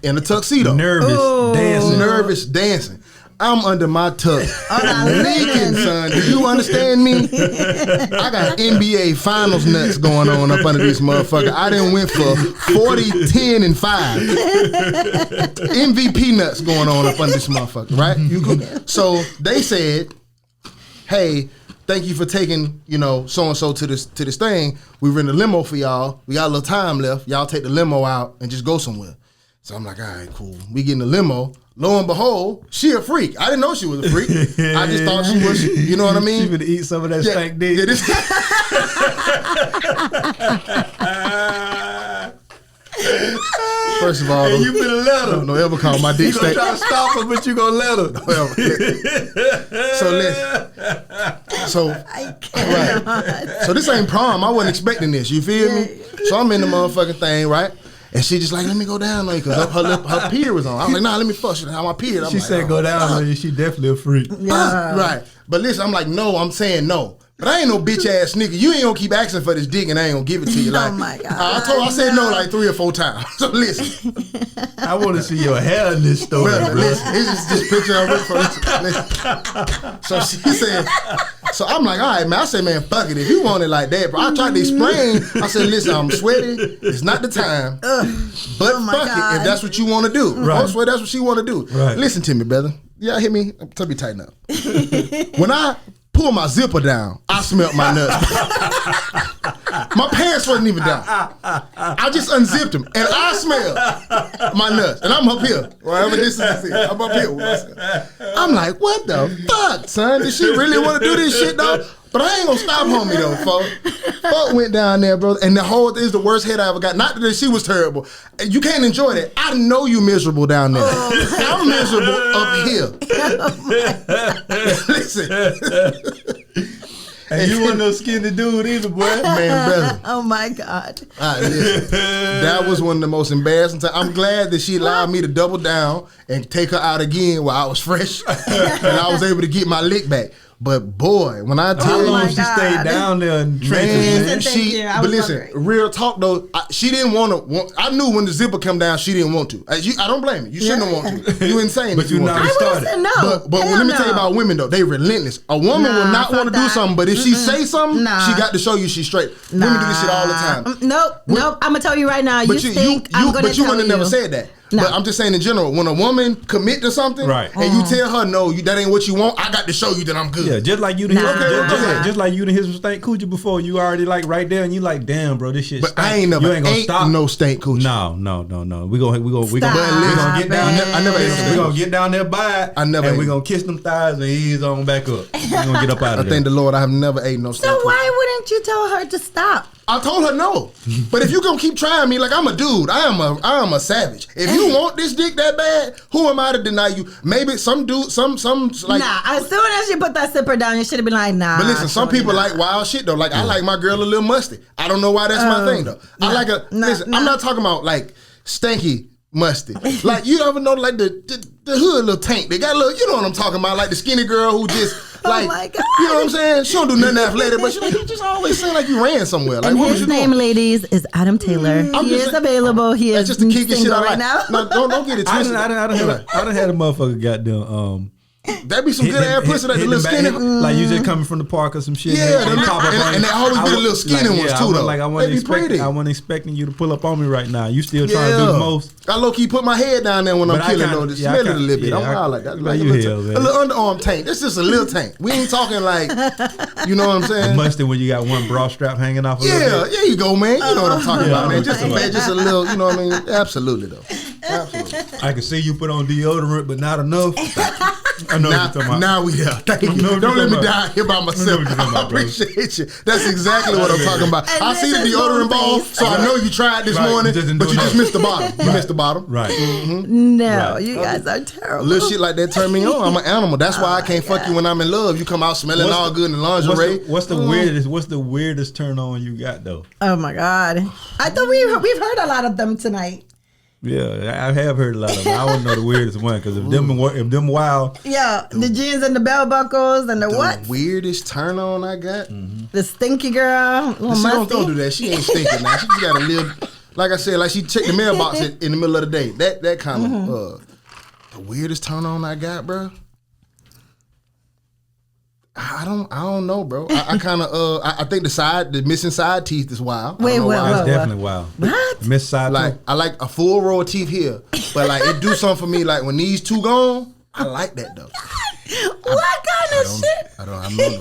[SPEAKER 1] in a tuxedo?
[SPEAKER 2] Ooh.
[SPEAKER 1] Nervous dancing. I'm under my tux.
[SPEAKER 2] that
[SPEAKER 1] Leaking, son. Do you understand me? I got NBA finals nuts going on up under this motherfucker. I done went for 40, 10, and 5. MVP nuts going on up under this motherfucker, right? So they said, hey, thank you for taking, so-and-so to this thing. We rented a limo for y'all. We got a little time left. Y'all take the limo out and just go somewhere. So I'm like, all right, cool. We get in the limo. Lo and behold, she a freak. I didn't know she was a freak. I just thought she was, you know what I mean?
[SPEAKER 4] She would eat some of that stank dick.
[SPEAKER 1] Yeah, this First of all,
[SPEAKER 4] And you finna let her.
[SPEAKER 1] don't ever call my dick
[SPEAKER 4] You gonna
[SPEAKER 1] stank.
[SPEAKER 4] try to stop her, but you gonna let her.
[SPEAKER 1] So listen. So
[SPEAKER 2] I can't.
[SPEAKER 1] right. So this ain't prom. I wasn't expecting this. You feel me? So I'm in the motherfucking thing, right? And she just like, let me go down on you because her period was on. I was like, nah, let me fuck. She how my period. I'm
[SPEAKER 4] She
[SPEAKER 1] like,
[SPEAKER 4] said
[SPEAKER 1] oh,
[SPEAKER 4] go down on you. She definitely a freak.
[SPEAKER 1] Right. But listen, I'm like, no, I'm saying no. But I ain't no bitch ass nigga. You ain't gonna keep asking for this dick and I ain't gonna give it to you. Like,
[SPEAKER 2] oh my God.
[SPEAKER 1] I said no like 3 or 4 times. So listen.
[SPEAKER 4] I want to see your hair in this story,
[SPEAKER 1] Brother,
[SPEAKER 4] bro.
[SPEAKER 1] listen, it's just this picture of it. Listen. So she said, so I'm like, all right, man. I said, man, fuck it. If you want it like that, bro. I tried to explain. I said, listen, I'm sweaty. It's not the time. But fuck
[SPEAKER 2] God.
[SPEAKER 1] it. If that's what you want to do.
[SPEAKER 4] Right.
[SPEAKER 1] I swear that's what she want to do.
[SPEAKER 4] Right.
[SPEAKER 1] Listen to me, brother. Y'all hear me? Tell me tighten up. When I pull my zipper down, I smelled my nuts. My pants wasn't even down. I just unzipped them, and I smelled my nuts. And I'm up here, wherever this is. I'm up here with myself. I'm like, what the fuck, son? Did she really want to do this shit, though? But I ain't gonna stop homie, though, folks. Fuck went down there, bro. And the whole thing is the worst head I ever got. Not that she was terrible. You can't enjoy that. I know you miserable down there. I'm miserable up here. Listen.
[SPEAKER 4] And you wasn't no skinny dude either, boy.
[SPEAKER 1] Man, brother.
[SPEAKER 2] Oh my God.
[SPEAKER 1] All right, listen. That was one of the most embarrassing times. I'm glad that she allowed me to double down and take her out again while I was fresh. And I was able to get my lick back. But boy, when I
[SPEAKER 4] How
[SPEAKER 1] tell
[SPEAKER 4] long
[SPEAKER 1] you,
[SPEAKER 4] she stayed down there in the trenches,
[SPEAKER 1] man,
[SPEAKER 2] Thank you. I
[SPEAKER 1] but
[SPEAKER 2] was
[SPEAKER 1] listen,
[SPEAKER 2] wondering.
[SPEAKER 1] real talk though, she didn't want to. I knew when the zipper come down, she didn't want to. I don't blame you. You shouldn't have wanted to. You insane.
[SPEAKER 4] But
[SPEAKER 1] if
[SPEAKER 4] you
[SPEAKER 1] want
[SPEAKER 4] not
[SPEAKER 1] to.
[SPEAKER 2] I would have
[SPEAKER 4] started.
[SPEAKER 2] said no.
[SPEAKER 1] But
[SPEAKER 2] Hell
[SPEAKER 1] let me
[SPEAKER 2] no.
[SPEAKER 1] tell you about women though. They relentless. A woman
[SPEAKER 2] Nah,
[SPEAKER 1] will not
[SPEAKER 2] fuck
[SPEAKER 1] want to do
[SPEAKER 2] that.
[SPEAKER 1] something, but if she say something,
[SPEAKER 2] Nah.
[SPEAKER 1] she got to show you she's straight. Women do this shit all the time.
[SPEAKER 2] Nope. I'm gonna tell you right now. You
[SPEAKER 1] But
[SPEAKER 2] think I'm gonna
[SPEAKER 1] but you
[SPEAKER 2] tell
[SPEAKER 1] wouldn't
[SPEAKER 2] you.
[SPEAKER 1] have never said that.
[SPEAKER 2] No.
[SPEAKER 1] But I'm just saying in general, when a woman commit to something,
[SPEAKER 4] Right.
[SPEAKER 1] and you tell her no, that ain't what you want, I got to show you that I'm good.
[SPEAKER 4] Yeah, just like you done
[SPEAKER 2] Nah.
[SPEAKER 4] hit,
[SPEAKER 1] Okay, okay.
[SPEAKER 4] just like you done hit some stank coochie before. You already like right there, and you like, damn, bro, this shit.
[SPEAKER 1] But
[SPEAKER 4] stank.
[SPEAKER 1] I ain't never
[SPEAKER 4] You ain't gonna
[SPEAKER 1] ate
[SPEAKER 4] stop.
[SPEAKER 1] no stank coochie.
[SPEAKER 4] No. We gonna
[SPEAKER 2] Stop,
[SPEAKER 4] get down there.
[SPEAKER 1] I never ate no
[SPEAKER 4] We
[SPEAKER 1] stank
[SPEAKER 4] gonna
[SPEAKER 1] coochie.
[SPEAKER 4] get down there by it.
[SPEAKER 1] I never
[SPEAKER 4] And
[SPEAKER 1] ate
[SPEAKER 4] we
[SPEAKER 1] it.
[SPEAKER 4] gonna kiss them thighs and ease on back up. We gonna get up out
[SPEAKER 1] I
[SPEAKER 4] of
[SPEAKER 1] thank
[SPEAKER 4] there.
[SPEAKER 1] the Lord I have never ate no stank
[SPEAKER 2] So
[SPEAKER 1] coochie.
[SPEAKER 2] why wouldn't you tell her to stop?
[SPEAKER 1] I told her no. But if you gonna keep trying me, like I'm a dude, I am a savage. If you want this dick that bad, who am I to deny you? Maybe some dude, some like.
[SPEAKER 2] Nah. As soon as you put that zipper down, you should have been like, nah.
[SPEAKER 1] But listen, some
[SPEAKER 2] surely
[SPEAKER 1] people
[SPEAKER 2] not.
[SPEAKER 1] like wild shit though. Like I like my girl a little musty. I don't know why that's my thing though. I like a listen. I'm not talking about like stanky musty. Like you ever know like the hood little tank. They got a little. You know what I'm talking about? Like the skinny girl who just. Like,
[SPEAKER 2] my God.
[SPEAKER 1] you know what I'm saying? She don't do nothing athletic, but she like, you just always seem like you ran somewhere. Like,
[SPEAKER 2] And
[SPEAKER 1] what was
[SPEAKER 2] his
[SPEAKER 1] you
[SPEAKER 2] name,
[SPEAKER 1] doing?
[SPEAKER 2] ladies, is Adam Taylor.
[SPEAKER 1] I'm
[SPEAKER 2] He
[SPEAKER 1] just
[SPEAKER 2] is
[SPEAKER 1] saying-
[SPEAKER 2] available. He
[SPEAKER 1] That's
[SPEAKER 2] is
[SPEAKER 1] just to kick your shit
[SPEAKER 2] single
[SPEAKER 1] out
[SPEAKER 2] right now.
[SPEAKER 1] No, don't get it
[SPEAKER 4] I
[SPEAKER 1] twisted.
[SPEAKER 4] done had a motherfucker goddamn
[SPEAKER 1] That be some good ass pussy, like the little skinny.
[SPEAKER 4] like you just coming from the park or some shit.
[SPEAKER 1] Yeah,
[SPEAKER 4] and
[SPEAKER 1] they
[SPEAKER 4] pop up
[SPEAKER 1] and-
[SPEAKER 4] on
[SPEAKER 1] and
[SPEAKER 4] you.
[SPEAKER 1] they always
[SPEAKER 4] I
[SPEAKER 1] be the
[SPEAKER 4] wa-
[SPEAKER 1] little skinny ones, too,
[SPEAKER 4] I wasn't
[SPEAKER 1] though.
[SPEAKER 4] Like I wasn't
[SPEAKER 1] They be pretty.
[SPEAKER 4] expecting. I wasn't expecting you to pull up on me right now. You still trying to do the most.
[SPEAKER 1] I low key put my head down there when I'm
[SPEAKER 4] But I
[SPEAKER 1] killing
[SPEAKER 4] kinda-
[SPEAKER 1] though. Just
[SPEAKER 4] yeah, I
[SPEAKER 1] smell it a
[SPEAKER 4] kinda-
[SPEAKER 1] little bit.
[SPEAKER 4] yeah,
[SPEAKER 1] I'm
[SPEAKER 4] I-
[SPEAKER 1] wild like that.
[SPEAKER 4] like
[SPEAKER 1] Like a
[SPEAKER 4] you
[SPEAKER 1] little,
[SPEAKER 4] hell,
[SPEAKER 1] a
[SPEAKER 4] man.
[SPEAKER 1] little underarm tank. That's just a little tank. We ain't talking like, you know what I'm saying?
[SPEAKER 4] Mustard when you got one bra strap hanging off. A little
[SPEAKER 1] Yeah,
[SPEAKER 4] bit.
[SPEAKER 1] there you go, man. You know what I'm talking
[SPEAKER 4] Yeah,
[SPEAKER 1] about,
[SPEAKER 4] I
[SPEAKER 1] man.
[SPEAKER 4] know
[SPEAKER 1] Just
[SPEAKER 4] what you're
[SPEAKER 1] just a little, you know what I mean? Absolutely though. Absolutely.
[SPEAKER 4] I can see you put on deodorant, but not enough. I know what you're talking about.
[SPEAKER 1] Now we there. Thank you.
[SPEAKER 4] know what
[SPEAKER 1] Don't
[SPEAKER 4] you're
[SPEAKER 1] let me
[SPEAKER 4] talking
[SPEAKER 1] die here by myself.
[SPEAKER 4] what you're talking
[SPEAKER 1] I
[SPEAKER 4] about, bro.
[SPEAKER 1] appreciate you. That's exactly what I'm talking about.
[SPEAKER 2] And
[SPEAKER 1] I
[SPEAKER 2] this
[SPEAKER 1] see the
[SPEAKER 2] is
[SPEAKER 1] deodorant ball,
[SPEAKER 2] Blueface.
[SPEAKER 1] so I know you tried this
[SPEAKER 4] Right,
[SPEAKER 1] morning,
[SPEAKER 4] you just didn't
[SPEAKER 1] but
[SPEAKER 4] do
[SPEAKER 1] you just
[SPEAKER 4] enough.
[SPEAKER 1] missed the bottom. You missed the bottom.
[SPEAKER 4] Right.
[SPEAKER 2] No,
[SPEAKER 4] Right.
[SPEAKER 2] you guys are terrible.
[SPEAKER 1] Little shit like that turn me on. I'm an animal. That's why I can't fuck you when I'm in love. You come out smelling
[SPEAKER 4] What's
[SPEAKER 1] all
[SPEAKER 4] the-
[SPEAKER 1] good in lingerie.
[SPEAKER 4] What's the weirdest? What's the weirdest turn on you got though?
[SPEAKER 2] Oh my God. I thought we've heard a lot of them tonight.
[SPEAKER 4] Yeah, I have heard a lot of them. I wouldn't know the weirdest one because if them wild,
[SPEAKER 2] Yeah, the jeans and the bell buckles and the what?
[SPEAKER 1] Weirdest turn on I got.
[SPEAKER 2] The stinky girl. Little
[SPEAKER 1] She
[SPEAKER 2] musty.
[SPEAKER 1] don't do that. She ain't stinking now. She just gotta live. Like I said, like she checked the mailbox in the middle of the day. That kind of the weirdest turn on I got, bro. I don't know, bro. I kind of I think the missing side teeth is wild. I
[SPEAKER 2] Wait,
[SPEAKER 1] don't know
[SPEAKER 2] wait,
[SPEAKER 1] why.
[SPEAKER 2] wait.
[SPEAKER 4] that's definitely wild.
[SPEAKER 2] What?
[SPEAKER 4] Miss side
[SPEAKER 1] Like I like a full row of teeth here, but like it do something for me. Like when these two gone, I like that though.
[SPEAKER 2] What kind of shit?
[SPEAKER 1] I don't know.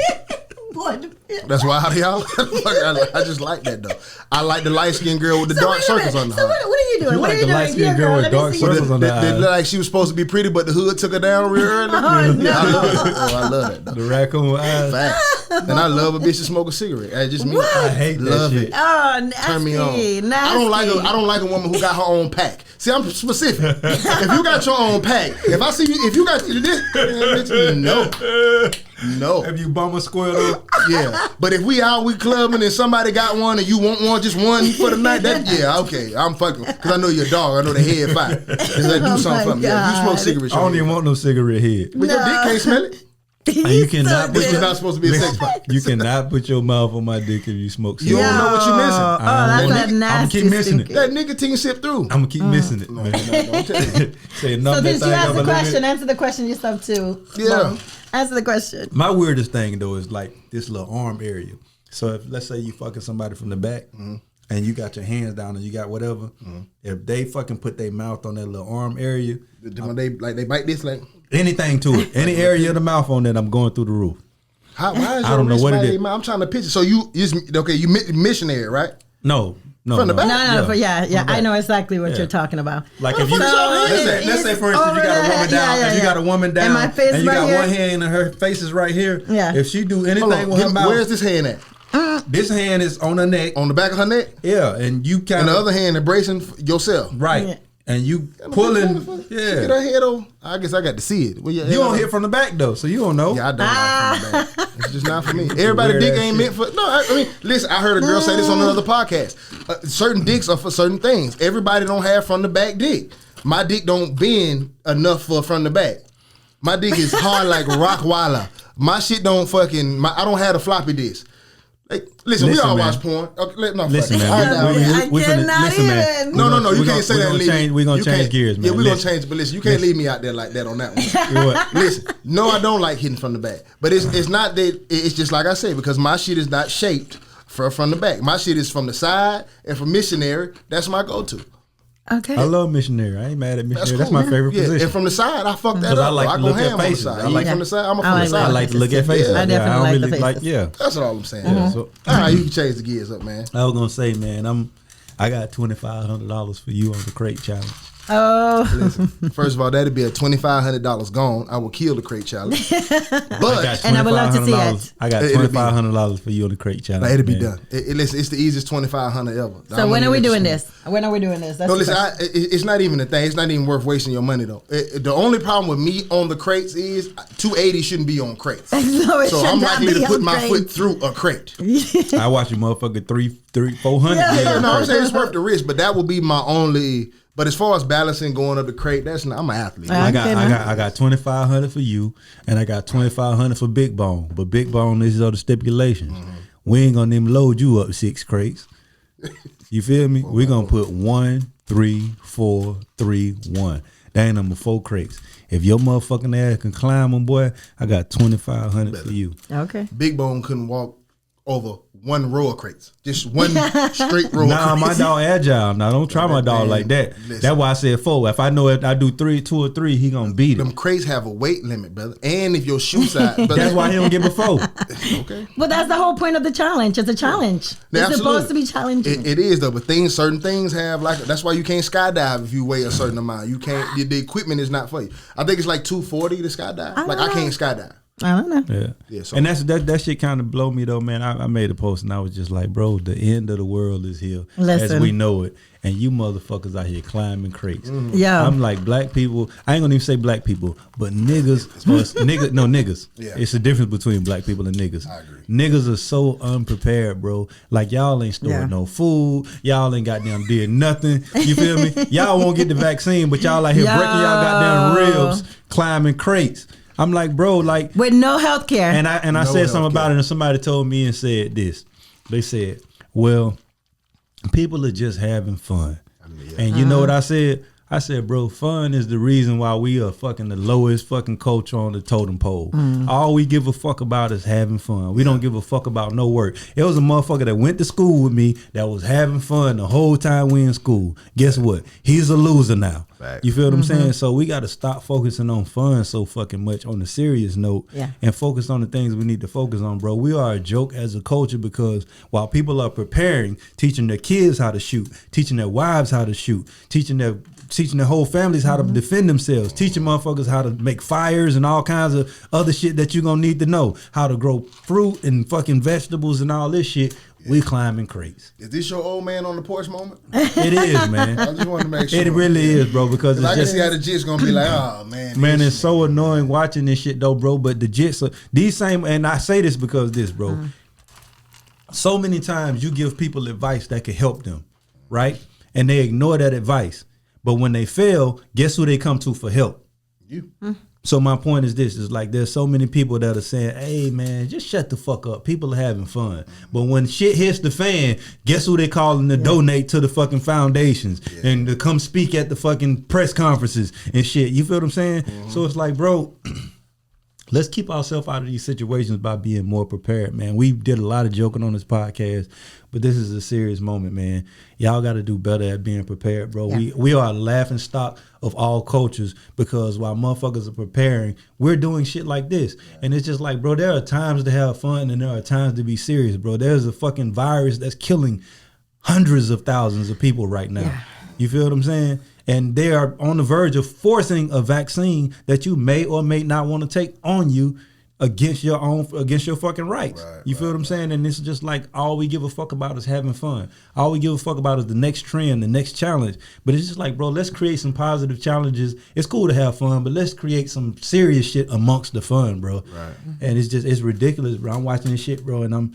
[SPEAKER 2] What?
[SPEAKER 1] That's why y'all. I just like that though. I like the light skinned girl with the dark
[SPEAKER 2] wait a
[SPEAKER 1] circles
[SPEAKER 2] minute.
[SPEAKER 1] on the
[SPEAKER 2] So
[SPEAKER 1] hood.
[SPEAKER 2] what are you doing?
[SPEAKER 4] You
[SPEAKER 2] What
[SPEAKER 4] like
[SPEAKER 2] are you
[SPEAKER 4] the
[SPEAKER 2] doing?
[SPEAKER 4] light-skinned
[SPEAKER 2] Yeah,
[SPEAKER 4] girl with
[SPEAKER 2] let me
[SPEAKER 4] dark
[SPEAKER 2] see.
[SPEAKER 4] circles on the
[SPEAKER 1] That
[SPEAKER 4] eye.
[SPEAKER 1] looked like she was supposed to be pretty, but the hood took her down real early.
[SPEAKER 2] Oh, no.
[SPEAKER 1] I love that. Oh, I love that. Though.
[SPEAKER 4] The raccoon eyes.
[SPEAKER 1] Facts. And I love a bitch to smoke a cigarette. That's just me.
[SPEAKER 2] What?
[SPEAKER 4] I hate that
[SPEAKER 1] love
[SPEAKER 4] shit.
[SPEAKER 1] it.
[SPEAKER 2] Oh, nasty.
[SPEAKER 1] Turn me on.
[SPEAKER 2] Nasty.
[SPEAKER 1] I don't like a woman who got her own pack. See, I'm specific. If you got your own pack, if I see you, if you got this, bitch, no.
[SPEAKER 4] Have you bum a square up?
[SPEAKER 1] Yeah, but if we out, we clubbing, and somebody got one, and you want one, just one for the night, that yeah, okay, I'm fucking, because I know you're a dog, I know the head fire. Does that do something for me? Yeah, if you smoke cigarettes,
[SPEAKER 4] I don't even want no cigarette head.
[SPEAKER 1] but your dick can't smell it.
[SPEAKER 4] You cannot
[SPEAKER 1] This was not supposed to be a sex spot.
[SPEAKER 4] You cannot put your mouth on my dick if you smoke.
[SPEAKER 1] You don't know what you're missing.
[SPEAKER 2] Oh, that's a nasty.
[SPEAKER 4] I'm keep missing it.
[SPEAKER 1] That nicotine sip through.
[SPEAKER 4] I'm gonna keep missing it, man.
[SPEAKER 1] Don't tell me.
[SPEAKER 4] Say
[SPEAKER 2] So
[SPEAKER 4] nothing.
[SPEAKER 2] since you asked the question, answer the question yourself too.
[SPEAKER 1] Yeah.
[SPEAKER 2] Mom. Answer the question.
[SPEAKER 4] My weirdest thing though is like this little arm area. So if let's say you fucking somebody from the back and you got your hands down and you got whatever, if they fucking put their mouth on that little arm area,
[SPEAKER 1] When they bite this like.
[SPEAKER 4] anything to it, any area of the mouth on that, I'm going through the roof.
[SPEAKER 1] Why is
[SPEAKER 4] I don't know what it is.
[SPEAKER 1] I'm trying to picture. So you missionary, right?
[SPEAKER 4] No.
[SPEAKER 1] From the back?
[SPEAKER 2] No, yeah. I know exactly what you're talking about.
[SPEAKER 4] Like if you, let's say for instance, you got a woman down, and you got a woman down,
[SPEAKER 2] and my face
[SPEAKER 4] and you
[SPEAKER 2] right
[SPEAKER 4] got
[SPEAKER 2] here.
[SPEAKER 4] one hand and her face is right here.
[SPEAKER 2] Yeah.
[SPEAKER 4] If she do anything
[SPEAKER 1] Hold on,
[SPEAKER 4] with her mouth,
[SPEAKER 1] where's this hand at?
[SPEAKER 4] this hand is on her neck.
[SPEAKER 1] On the back of her neck?
[SPEAKER 4] Yeah, and you kind
[SPEAKER 1] And
[SPEAKER 4] of
[SPEAKER 1] the other hand embracing yourself.
[SPEAKER 4] right,
[SPEAKER 2] Yeah.
[SPEAKER 4] and you pulling.
[SPEAKER 1] Get
[SPEAKER 4] Yeah,
[SPEAKER 1] her head on. I guess I got to see it. Well, yeah,
[SPEAKER 4] you don't hit from the back though, so you don't know.
[SPEAKER 1] Yeah, I don't like from the back. It's just not for me. Everybody
[SPEAKER 4] Wear
[SPEAKER 1] dick
[SPEAKER 4] that
[SPEAKER 1] ain't
[SPEAKER 4] shit.
[SPEAKER 1] meant for. No, I mean, listen. I heard a girl say this on another podcast. Certain dicks are for certain things. Everybody don't have from the back dick. My dick don't bend enough for from the back. My dick is hard like Rockweiler. My shit don't fucking. I don't have a floppy disk. Like, listen, we all
[SPEAKER 4] man.
[SPEAKER 1] watch porn. Okay, no,
[SPEAKER 4] Listen,
[SPEAKER 1] fuck it.
[SPEAKER 4] man.
[SPEAKER 1] All right, now,
[SPEAKER 4] We finna-
[SPEAKER 2] cannot
[SPEAKER 4] listen, man.
[SPEAKER 2] even.
[SPEAKER 1] No, you
[SPEAKER 4] We
[SPEAKER 1] can't say
[SPEAKER 4] we
[SPEAKER 1] that.
[SPEAKER 4] gonna
[SPEAKER 1] Lily.
[SPEAKER 4] change. We gonna
[SPEAKER 1] You
[SPEAKER 4] change
[SPEAKER 1] can't-
[SPEAKER 4] gears, man.
[SPEAKER 1] Yeah, we're gonna
[SPEAKER 4] Listen.
[SPEAKER 1] change. But listen, you can't leave me out there like that on that one.
[SPEAKER 4] What?
[SPEAKER 1] Listen, no, I don't like hitting from the back. But it's not that. It's just like I said, because my shit is not shaped from the back. My shit is from the side, and from missionary, that's my go-to.
[SPEAKER 2] Okay.
[SPEAKER 4] I love missionary. I ain't mad at missionary. That's,
[SPEAKER 1] cool.
[SPEAKER 4] my favorite
[SPEAKER 1] Yeah,
[SPEAKER 4] position.
[SPEAKER 1] and from the side, I fuck that
[SPEAKER 4] 'Cause
[SPEAKER 1] up.
[SPEAKER 4] I like
[SPEAKER 1] I
[SPEAKER 4] to
[SPEAKER 1] go
[SPEAKER 4] look at
[SPEAKER 1] ham on the
[SPEAKER 4] faces.
[SPEAKER 1] side.
[SPEAKER 4] I
[SPEAKER 1] I like
[SPEAKER 4] like-
[SPEAKER 1] from the side. I'm a
[SPEAKER 2] I
[SPEAKER 1] from the
[SPEAKER 2] like
[SPEAKER 1] side.
[SPEAKER 4] I like to look at faces.
[SPEAKER 1] Yeah.
[SPEAKER 2] I definitely
[SPEAKER 4] don't
[SPEAKER 2] like the
[SPEAKER 4] really
[SPEAKER 2] faces.
[SPEAKER 4] like. Yeah.
[SPEAKER 1] That's what all I'm saying.
[SPEAKER 4] Yeah, so
[SPEAKER 1] All right, you can change the gears up, man.
[SPEAKER 4] I was gonna say, man, I got $2,500 for you on the crate challenge.
[SPEAKER 2] Oh.
[SPEAKER 1] Listen, first of all, that'd be a $2,500 gone. I will kill the crate challenge. But
[SPEAKER 2] And I would love to see it.
[SPEAKER 4] I got
[SPEAKER 1] It'll be-
[SPEAKER 4] $2,500 for you on the crate challenge.
[SPEAKER 1] it'll be
[SPEAKER 4] man.
[SPEAKER 1] done. Listen, it's the easiest $2,500 ever.
[SPEAKER 2] So when are we doing this? When are we doing this? That's
[SPEAKER 1] No,
[SPEAKER 2] the
[SPEAKER 1] listen,
[SPEAKER 2] question.
[SPEAKER 1] it's not even a thing. It's not even worth wasting your money though. The only problem with me on the crates is 280 shouldn't be on crates.
[SPEAKER 2] No, it
[SPEAKER 1] So
[SPEAKER 2] should
[SPEAKER 1] I'm
[SPEAKER 2] not
[SPEAKER 1] likely
[SPEAKER 2] be
[SPEAKER 1] to put
[SPEAKER 2] on
[SPEAKER 1] my
[SPEAKER 2] crates.
[SPEAKER 1] foot through a crate.
[SPEAKER 4] I watch you motherfucker 400.
[SPEAKER 1] Yeah, no, I'm saying it's worth the risk, but that will be my only. But as far as balancing going up the crate, that's not. I'm an athlete.
[SPEAKER 4] I
[SPEAKER 2] Okay, man.
[SPEAKER 4] got $2,500 for you, and I got $2,500 for Big Bone. But Big Bone, these are the stipulations. We ain't gonna even load you up 6 crates. You feel me? We gonna put 1, 3, 4, 3, 1. That ain't number 4 crates. If your motherfucking ass can climb them, boy, I got $2,500 for you.
[SPEAKER 2] Okay.
[SPEAKER 1] Big Bone couldn't walk over one row of crates, just one straight row.
[SPEAKER 4] Nah,
[SPEAKER 1] of
[SPEAKER 4] my
[SPEAKER 1] crates.
[SPEAKER 4] dog agile. Now don't try my dog
[SPEAKER 1] man,
[SPEAKER 4] like that.
[SPEAKER 1] listen.
[SPEAKER 4] That's why I said 4. If I know if I do 2 or 3, he gonna beat
[SPEAKER 1] Them
[SPEAKER 4] it.
[SPEAKER 1] crates have a weight limit, brother. And if your shoe size, brother,
[SPEAKER 4] That's why he don't give a 4.
[SPEAKER 1] okay.
[SPEAKER 2] Well, that's the whole point of the challenge. It's a challenge.
[SPEAKER 1] Yeah,
[SPEAKER 2] It's supposed to
[SPEAKER 1] absolutely.
[SPEAKER 2] be challenging.
[SPEAKER 1] It is though, but certain things have like. That's why you can't skydive if you weigh a certain amount. You can't. The equipment is not for you. I think it's like 240 to skydive.
[SPEAKER 2] I
[SPEAKER 1] Like
[SPEAKER 2] don't
[SPEAKER 1] I can't skydive.
[SPEAKER 2] I don't know.
[SPEAKER 4] Yeah,
[SPEAKER 1] Yeah, so-
[SPEAKER 4] and that shit kind of blow me though, man. I made a post and I was just like, bro, the end of the world is here as
[SPEAKER 2] Listen.
[SPEAKER 4] we know it, and you motherfuckers out here climbing crates.
[SPEAKER 2] Yeah.
[SPEAKER 4] I'm like, black people. I ain't gonna even say black people, but niggas, niggas.
[SPEAKER 1] Yeah.
[SPEAKER 4] It's the difference between black people and niggas.
[SPEAKER 1] I agree.
[SPEAKER 4] Niggas are so unprepared, bro. Like y'all ain't storing
[SPEAKER 2] Yeah.
[SPEAKER 4] no food. Y'all ain't goddamn did nothing. You feel me? Y'all won't get the vaccine, but y'all out here breaking y'all goddamn ribs, climbing crates. I'm like, bro, like.
[SPEAKER 2] With no health care.
[SPEAKER 4] And I
[SPEAKER 1] No
[SPEAKER 4] said something
[SPEAKER 1] healthcare.
[SPEAKER 4] about it, and somebody told me and said this. They said, "Well, people are just having fun." And you know what I said? I said, bro, fun is the reason why we are fucking the lowest fucking culture on the totem pole. All we give a fuck about is having fun. We don't give a fuck about no work. It was a motherfucker that went to school with me that was having fun the whole time we in school. Guess what? He's a loser now.
[SPEAKER 1] Fact.
[SPEAKER 4] You feel what I'm saying? So we got to stop focusing on fun so fucking much on the serious note and focus on the things we need to focus on, bro. We are a joke as a culture because while people are preparing, teaching their kids how to shoot, teaching their wives how to shoot, teaching their whole families how to defend themselves, teaching motherfuckers how to make fires and all kinds of other shit that you're gonna need to know, how to grow fruit and fucking vegetables and all this shit. We climbing crates.
[SPEAKER 1] Is this your old man on the porch moment?
[SPEAKER 4] It is, man.
[SPEAKER 1] I just wanted to make sure.
[SPEAKER 4] It really is, bro, because
[SPEAKER 1] 'Cause I
[SPEAKER 4] it's
[SPEAKER 1] can
[SPEAKER 4] just
[SPEAKER 1] see how the jit's gonna be like, oh man.
[SPEAKER 4] man,
[SPEAKER 1] this
[SPEAKER 4] it's so annoying watching this shit though, bro. But the jits are these same, and I say this because this, bro. So many times you give people advice that can help them, right? And they ignore that advice. But when they fail, guess who they come to for help?
[SPEAKER 1] you.
[SPEAKER 4] So my point is this, is like there's so many people that are saying, hey man, just shut the fuck up. People are having fun. But when shit hits the fan, guess who they calling to donate to the fucking foundations and to come speak at the fucking press conferences and shit. You feel what I'm saying? So it's like, bro, let's keep ourselves out of these situations by being more prepared, man. We did a lot of joking on this podcast, but this is a serious moment, man. Y'all got to do better at being prepared, bro. Yeah. We are a laughing stock of all cultures because while motherfuckers are preparing, we're doing shit like this. And it's just like, bro, there are times to have fun and there are times to be serious, bro. There's a fucking virus that's killing hundreds of thousands of people right now. Yeah. You feel what I'm saying? And they are on the verge of forcing a vaccine that you may or may not want to take on you against your fucking rights. You feel what I'm saying? And it's just like all we give a fuck about is having fun. All we give a fuck about is the next trend, the next challenge. But it's just like, bro, let's create some positive challenges. It's cool to have fun, but let's create some serious shit amongst the fun, bro. Right. And it's ridiculous, bro. I'm watching this shit, bro, and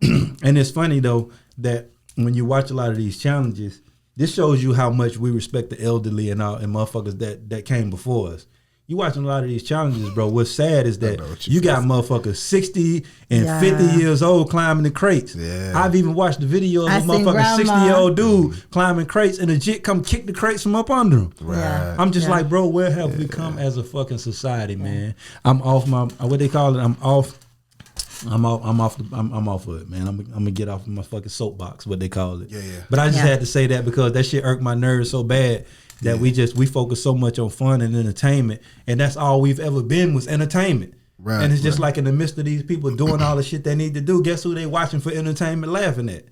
[SPEAKER 4] and it's funny though that when you watch a lot of these challenges, this shows you how much we respect the elderly and motherfuckers that came before us. You watching a lot of these challenges, bro. What's sad is that you got motherfuckers 60 and 50 years old climbing the crates. Yeah. I've even watched the video of a motherfucking 60-year-old dude climbing crates and a jit come kick the crates from up under him. Right. I'm just like, bro, where have we come as a fucking society, man? I'm off my, what they call it, I'm off of it, man. I'm gonna get off of my fucking soapbox, what they call it. Yeah. But I just had to say that because that shit irked my nerves so bad that we focus so much on fun and entertainment, and that's all we've ever been was entertainment. Right. And it's just like in the midst of these people doing all the shit they need to do, guess who they watching for entertainment laughing at?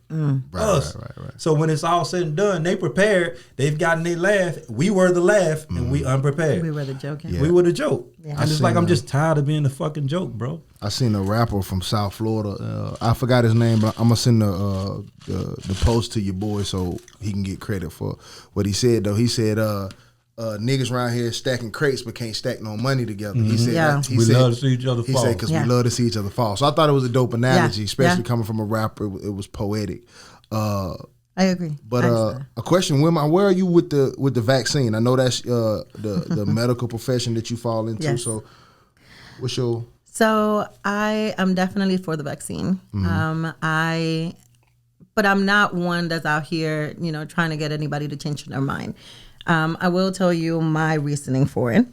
[SPEAKER 4] Us. Right. So when it's all said and done, they prepared, they've gotten their laugh, we were the laugh, and we unprepared.
[SPEAKER 2] We were the joke. Yeah.
[SPEAKER 4] We were the joke. Yeah. I'm just tired of being the fucking joke, bro.
[SPEAKER 1] I seen a rapper from South Florida. I forgot his name, but I'm gonna send the post to your boy so he can get credit for what he said. Though he said, niggas around here stacking crates but can't stack no money together. He said,
[SPEAKER 4] we love to see each other fall.
[SPEAKER 1] He said because we love to see each other fall. So I thought it was a dope analogy, especially coming from a rapper. It was poetic.
[SPEAKER 2] I agree.
[SPEAKER 1] But a question, where are you with the vaccine? I know that's the medical profession that you fall into. Yes. So what's your?
[SPEAKER 2] So I am definitely for the vaccine. But I'm not one that's out here, trying to get anybody to change their mind. I will tell you my reasoning for it.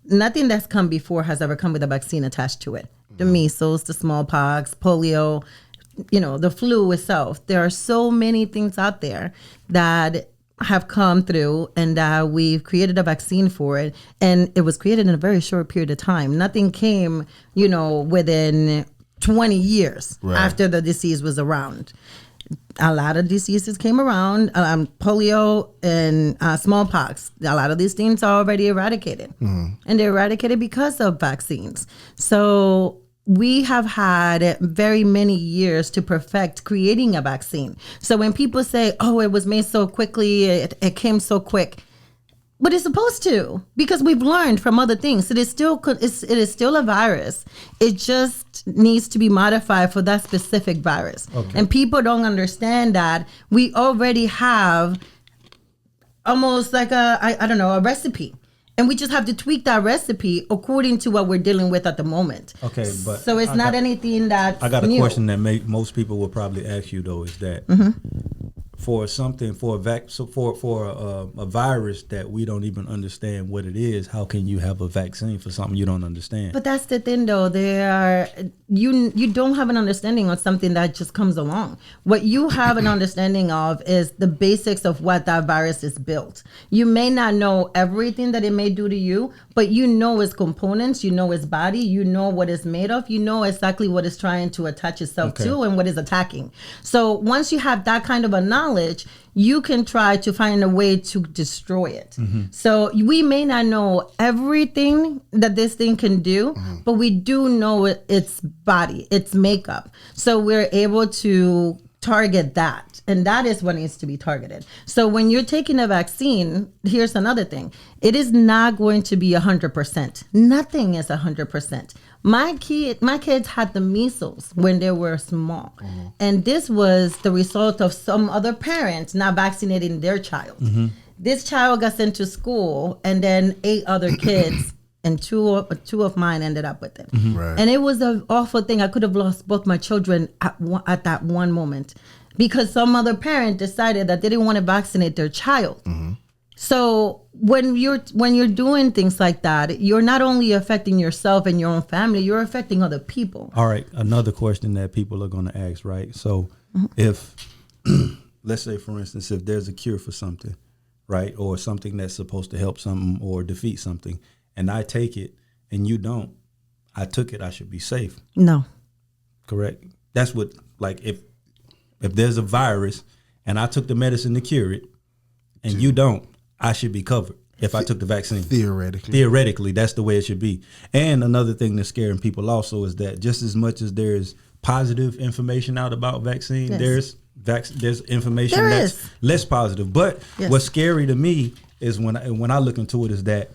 [SPEAKER 2] Nothing that's come before has ever come with a vaccine attached to it. The measles, the smallpox, polio, the flu itself. There are so many things out there that have come through and we've created a vaccine for it. And it was created in a very short period of time. Nothing came, within 20 years after the disease was around. A lot of diseases came around, polio and smallpox. A lot of these things are already eradicated. And they're eradicated because of vaccines. So we have had very many years to perfect creating a vaccine. So when people say, oh, it was made so quickly, it came so quick. But it's supposed to, because we've learned from other things. It is still a virus. It just needs to be modified for that specific virus. Okay. And people don't understand that we already have almost like a recipe. And we just have to tweak that recipe according to what we're dealing with at the moment. Okay, but so it's not anything that
[SPEAKER 4] I got a question that most people will probably ask you though, is that for a virus that we don't even understand what it is, how can you have a vaccine for something you don't understand?
[SPEAKER 2] But that's the thing though, you don't have an understanding of something that just comes along. What you have an understanding of is the basics of what that virus is built. You may not know everything that it may do to you, but you know its components, you know its body, you know what it's made of, you know exactly what it's trying to attach itself to and what it's attacking. So once you have that kind of a knowledge, you can try to find a way to destroy it. So we may not know everything that this thing can do, but we do know its body, its makeup. So we're able to target that. And that is what needs to be targeted. So when you're taking a vaccine, here's another thing. It is not going to be 100%. Nothing is 100%. My kids had the measles when they were small. And this was the result of some other parents not vaccinating their child. This child got sent to school, and then 8 other kids, and two of mine ended up with it.
[SPEAKER 1] Right.
[SPEAKER 2] And it was an awful thing. I could have lost both my children at that one moment because some other parent decided that they didn't want to vaccinate their child. So when you're doing things like that, you're not only affecting yourself and your own family, you're affecting other people.
[SPEAKER 4] All right, another question that people are going to ask, right? So if, let's say, for instance, if there's a cure for something, right, or something that's supposed to help something or defeat something, and I take it and you don't, I took it, I should be safe.
[SPEAKER 2] No.
[SPEAKER 4] Correct? That's what, like, if there's a virus and I took the medicine to cure it and you don't, I should be covered if I took the vaccine. Theoretically, that's the way it should be. And another thing that's scaring people also is that just as much as there's positive information out about vaccine, there's information that's less positive. But what's scary to me is when I look into it is that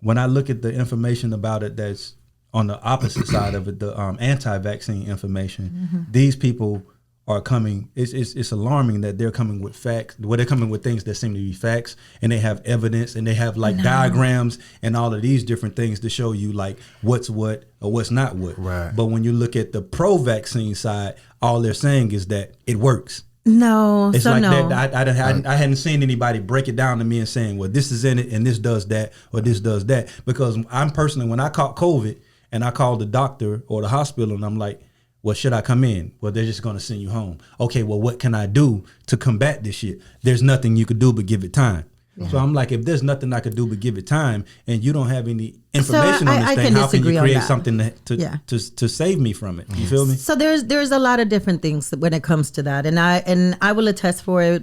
[SPEAKER 4] when I look at the information about it that's on the opposite side of it, the anti-vaccine information, these people are coming. It's alarming that they're coming with facts. Well, they're coming with things that seem to be facts, and they have evidence, and they have diagrams and all of these different things to show you like what's what or what's not what.
[SPEAKER 1] Right.
[SPEAKER 4] But when you look at the pro-vaccine side, all they're saying is that it works.
[SPEAKER 2] No,
[SPEAKER 4] it's
[SPEAKER 2] so
[SPEAKER 4] like
[SPEAKER 2] no.
[SPEAKER 4] that. I hadn't seen anybody break it down to me and saying, well, this is in it and this does that or this does that. Because I'm personally, when I caught COVID and I called the doctor or the hospital and I'm like, well, should I come in? Well, they're just going to send you home. Okay, well, what can I do to combat this shit? There's nothing you could do but give it time. So I'm like, if there's nothing I could do but give it time, and you don't have any information on this thing, how can you create something to save me from it? You feel me?
[SPEAKER 2] So there's a lot of different things when it comes to that, and I will attest for it.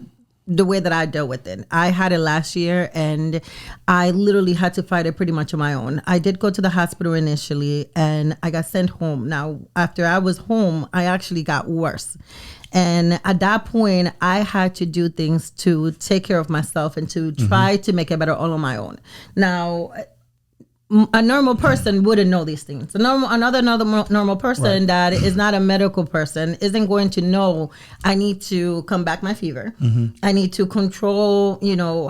[SPEAKER 2] The way that I dealt with it, I had it last year, and I literally had to fight it pretty much on my own. I did go to the hospital initially, and I got sent home. Now, after I was home, I actually got worse. And at that point, I had to do things to take care of myself and to try to make it better all on my own. Now, a normal person wouldn't know these things. Another normal person that is not a medical person isn't going to know I need to come back my fever. I need to control,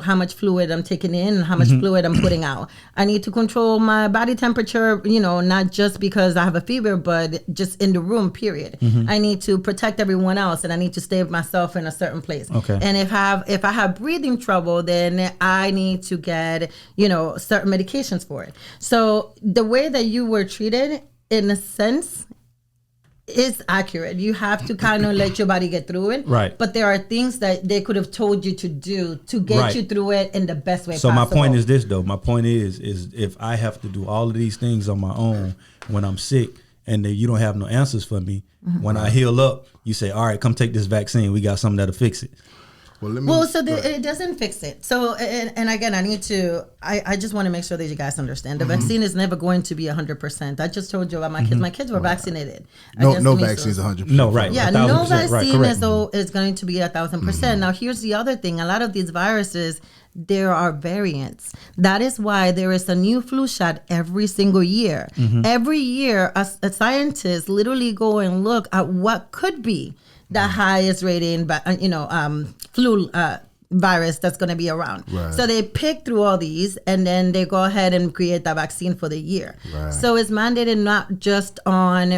[SPEAKER 2] how much fluid I'm taking in and how much fluid I'm putting out. I need to control my body temperature, not just because I have a fever, but just in the room, period. I need to protect everyone else, and I need to stay with myself in a certain place.
[SPEAKER 4] Okay.
[SPEAKER 2] And if I have breathing trouble, then I need to get, certain medications for it. So the way that you were treated, in a sense, is accurate. You have to kind of let your body get through it.
[SPEAKER 4] Right.
[SPEAKER 2] But there are things that they could have told you to do to get you through it in the best way possible.
[SPEAKER 4] So my point is this, though. My point is if I have to do all of these things on my own when I'm sick and then you don't have no answers for me, when I heal up, you say, all right, come take this vaccine. We got something that'll fix it.
[SPEAKER 2] It doesn't fix it. So, and again, I just want to make sure that you guys understand. The vaccine is never going to be 100%. I just told you about my kids. My kids were vaccinated.
[SPEAKER 1] No vaccine is 100%.
[SPEAKER 4] No, right.
[SPEAKER 2] Yeah, no vaccine is going to be 1,000%. Now, here's the other thing. A lot of these viruses, there are variants. That is why there is a new flu shot every single year. Every year, a scientist literally go and look at what could be the highest rating, flu virus that's going to be around. Right. So they pick through all these, and then they go ahead and create the vaccine for the year. Right. So it's mandated not just on,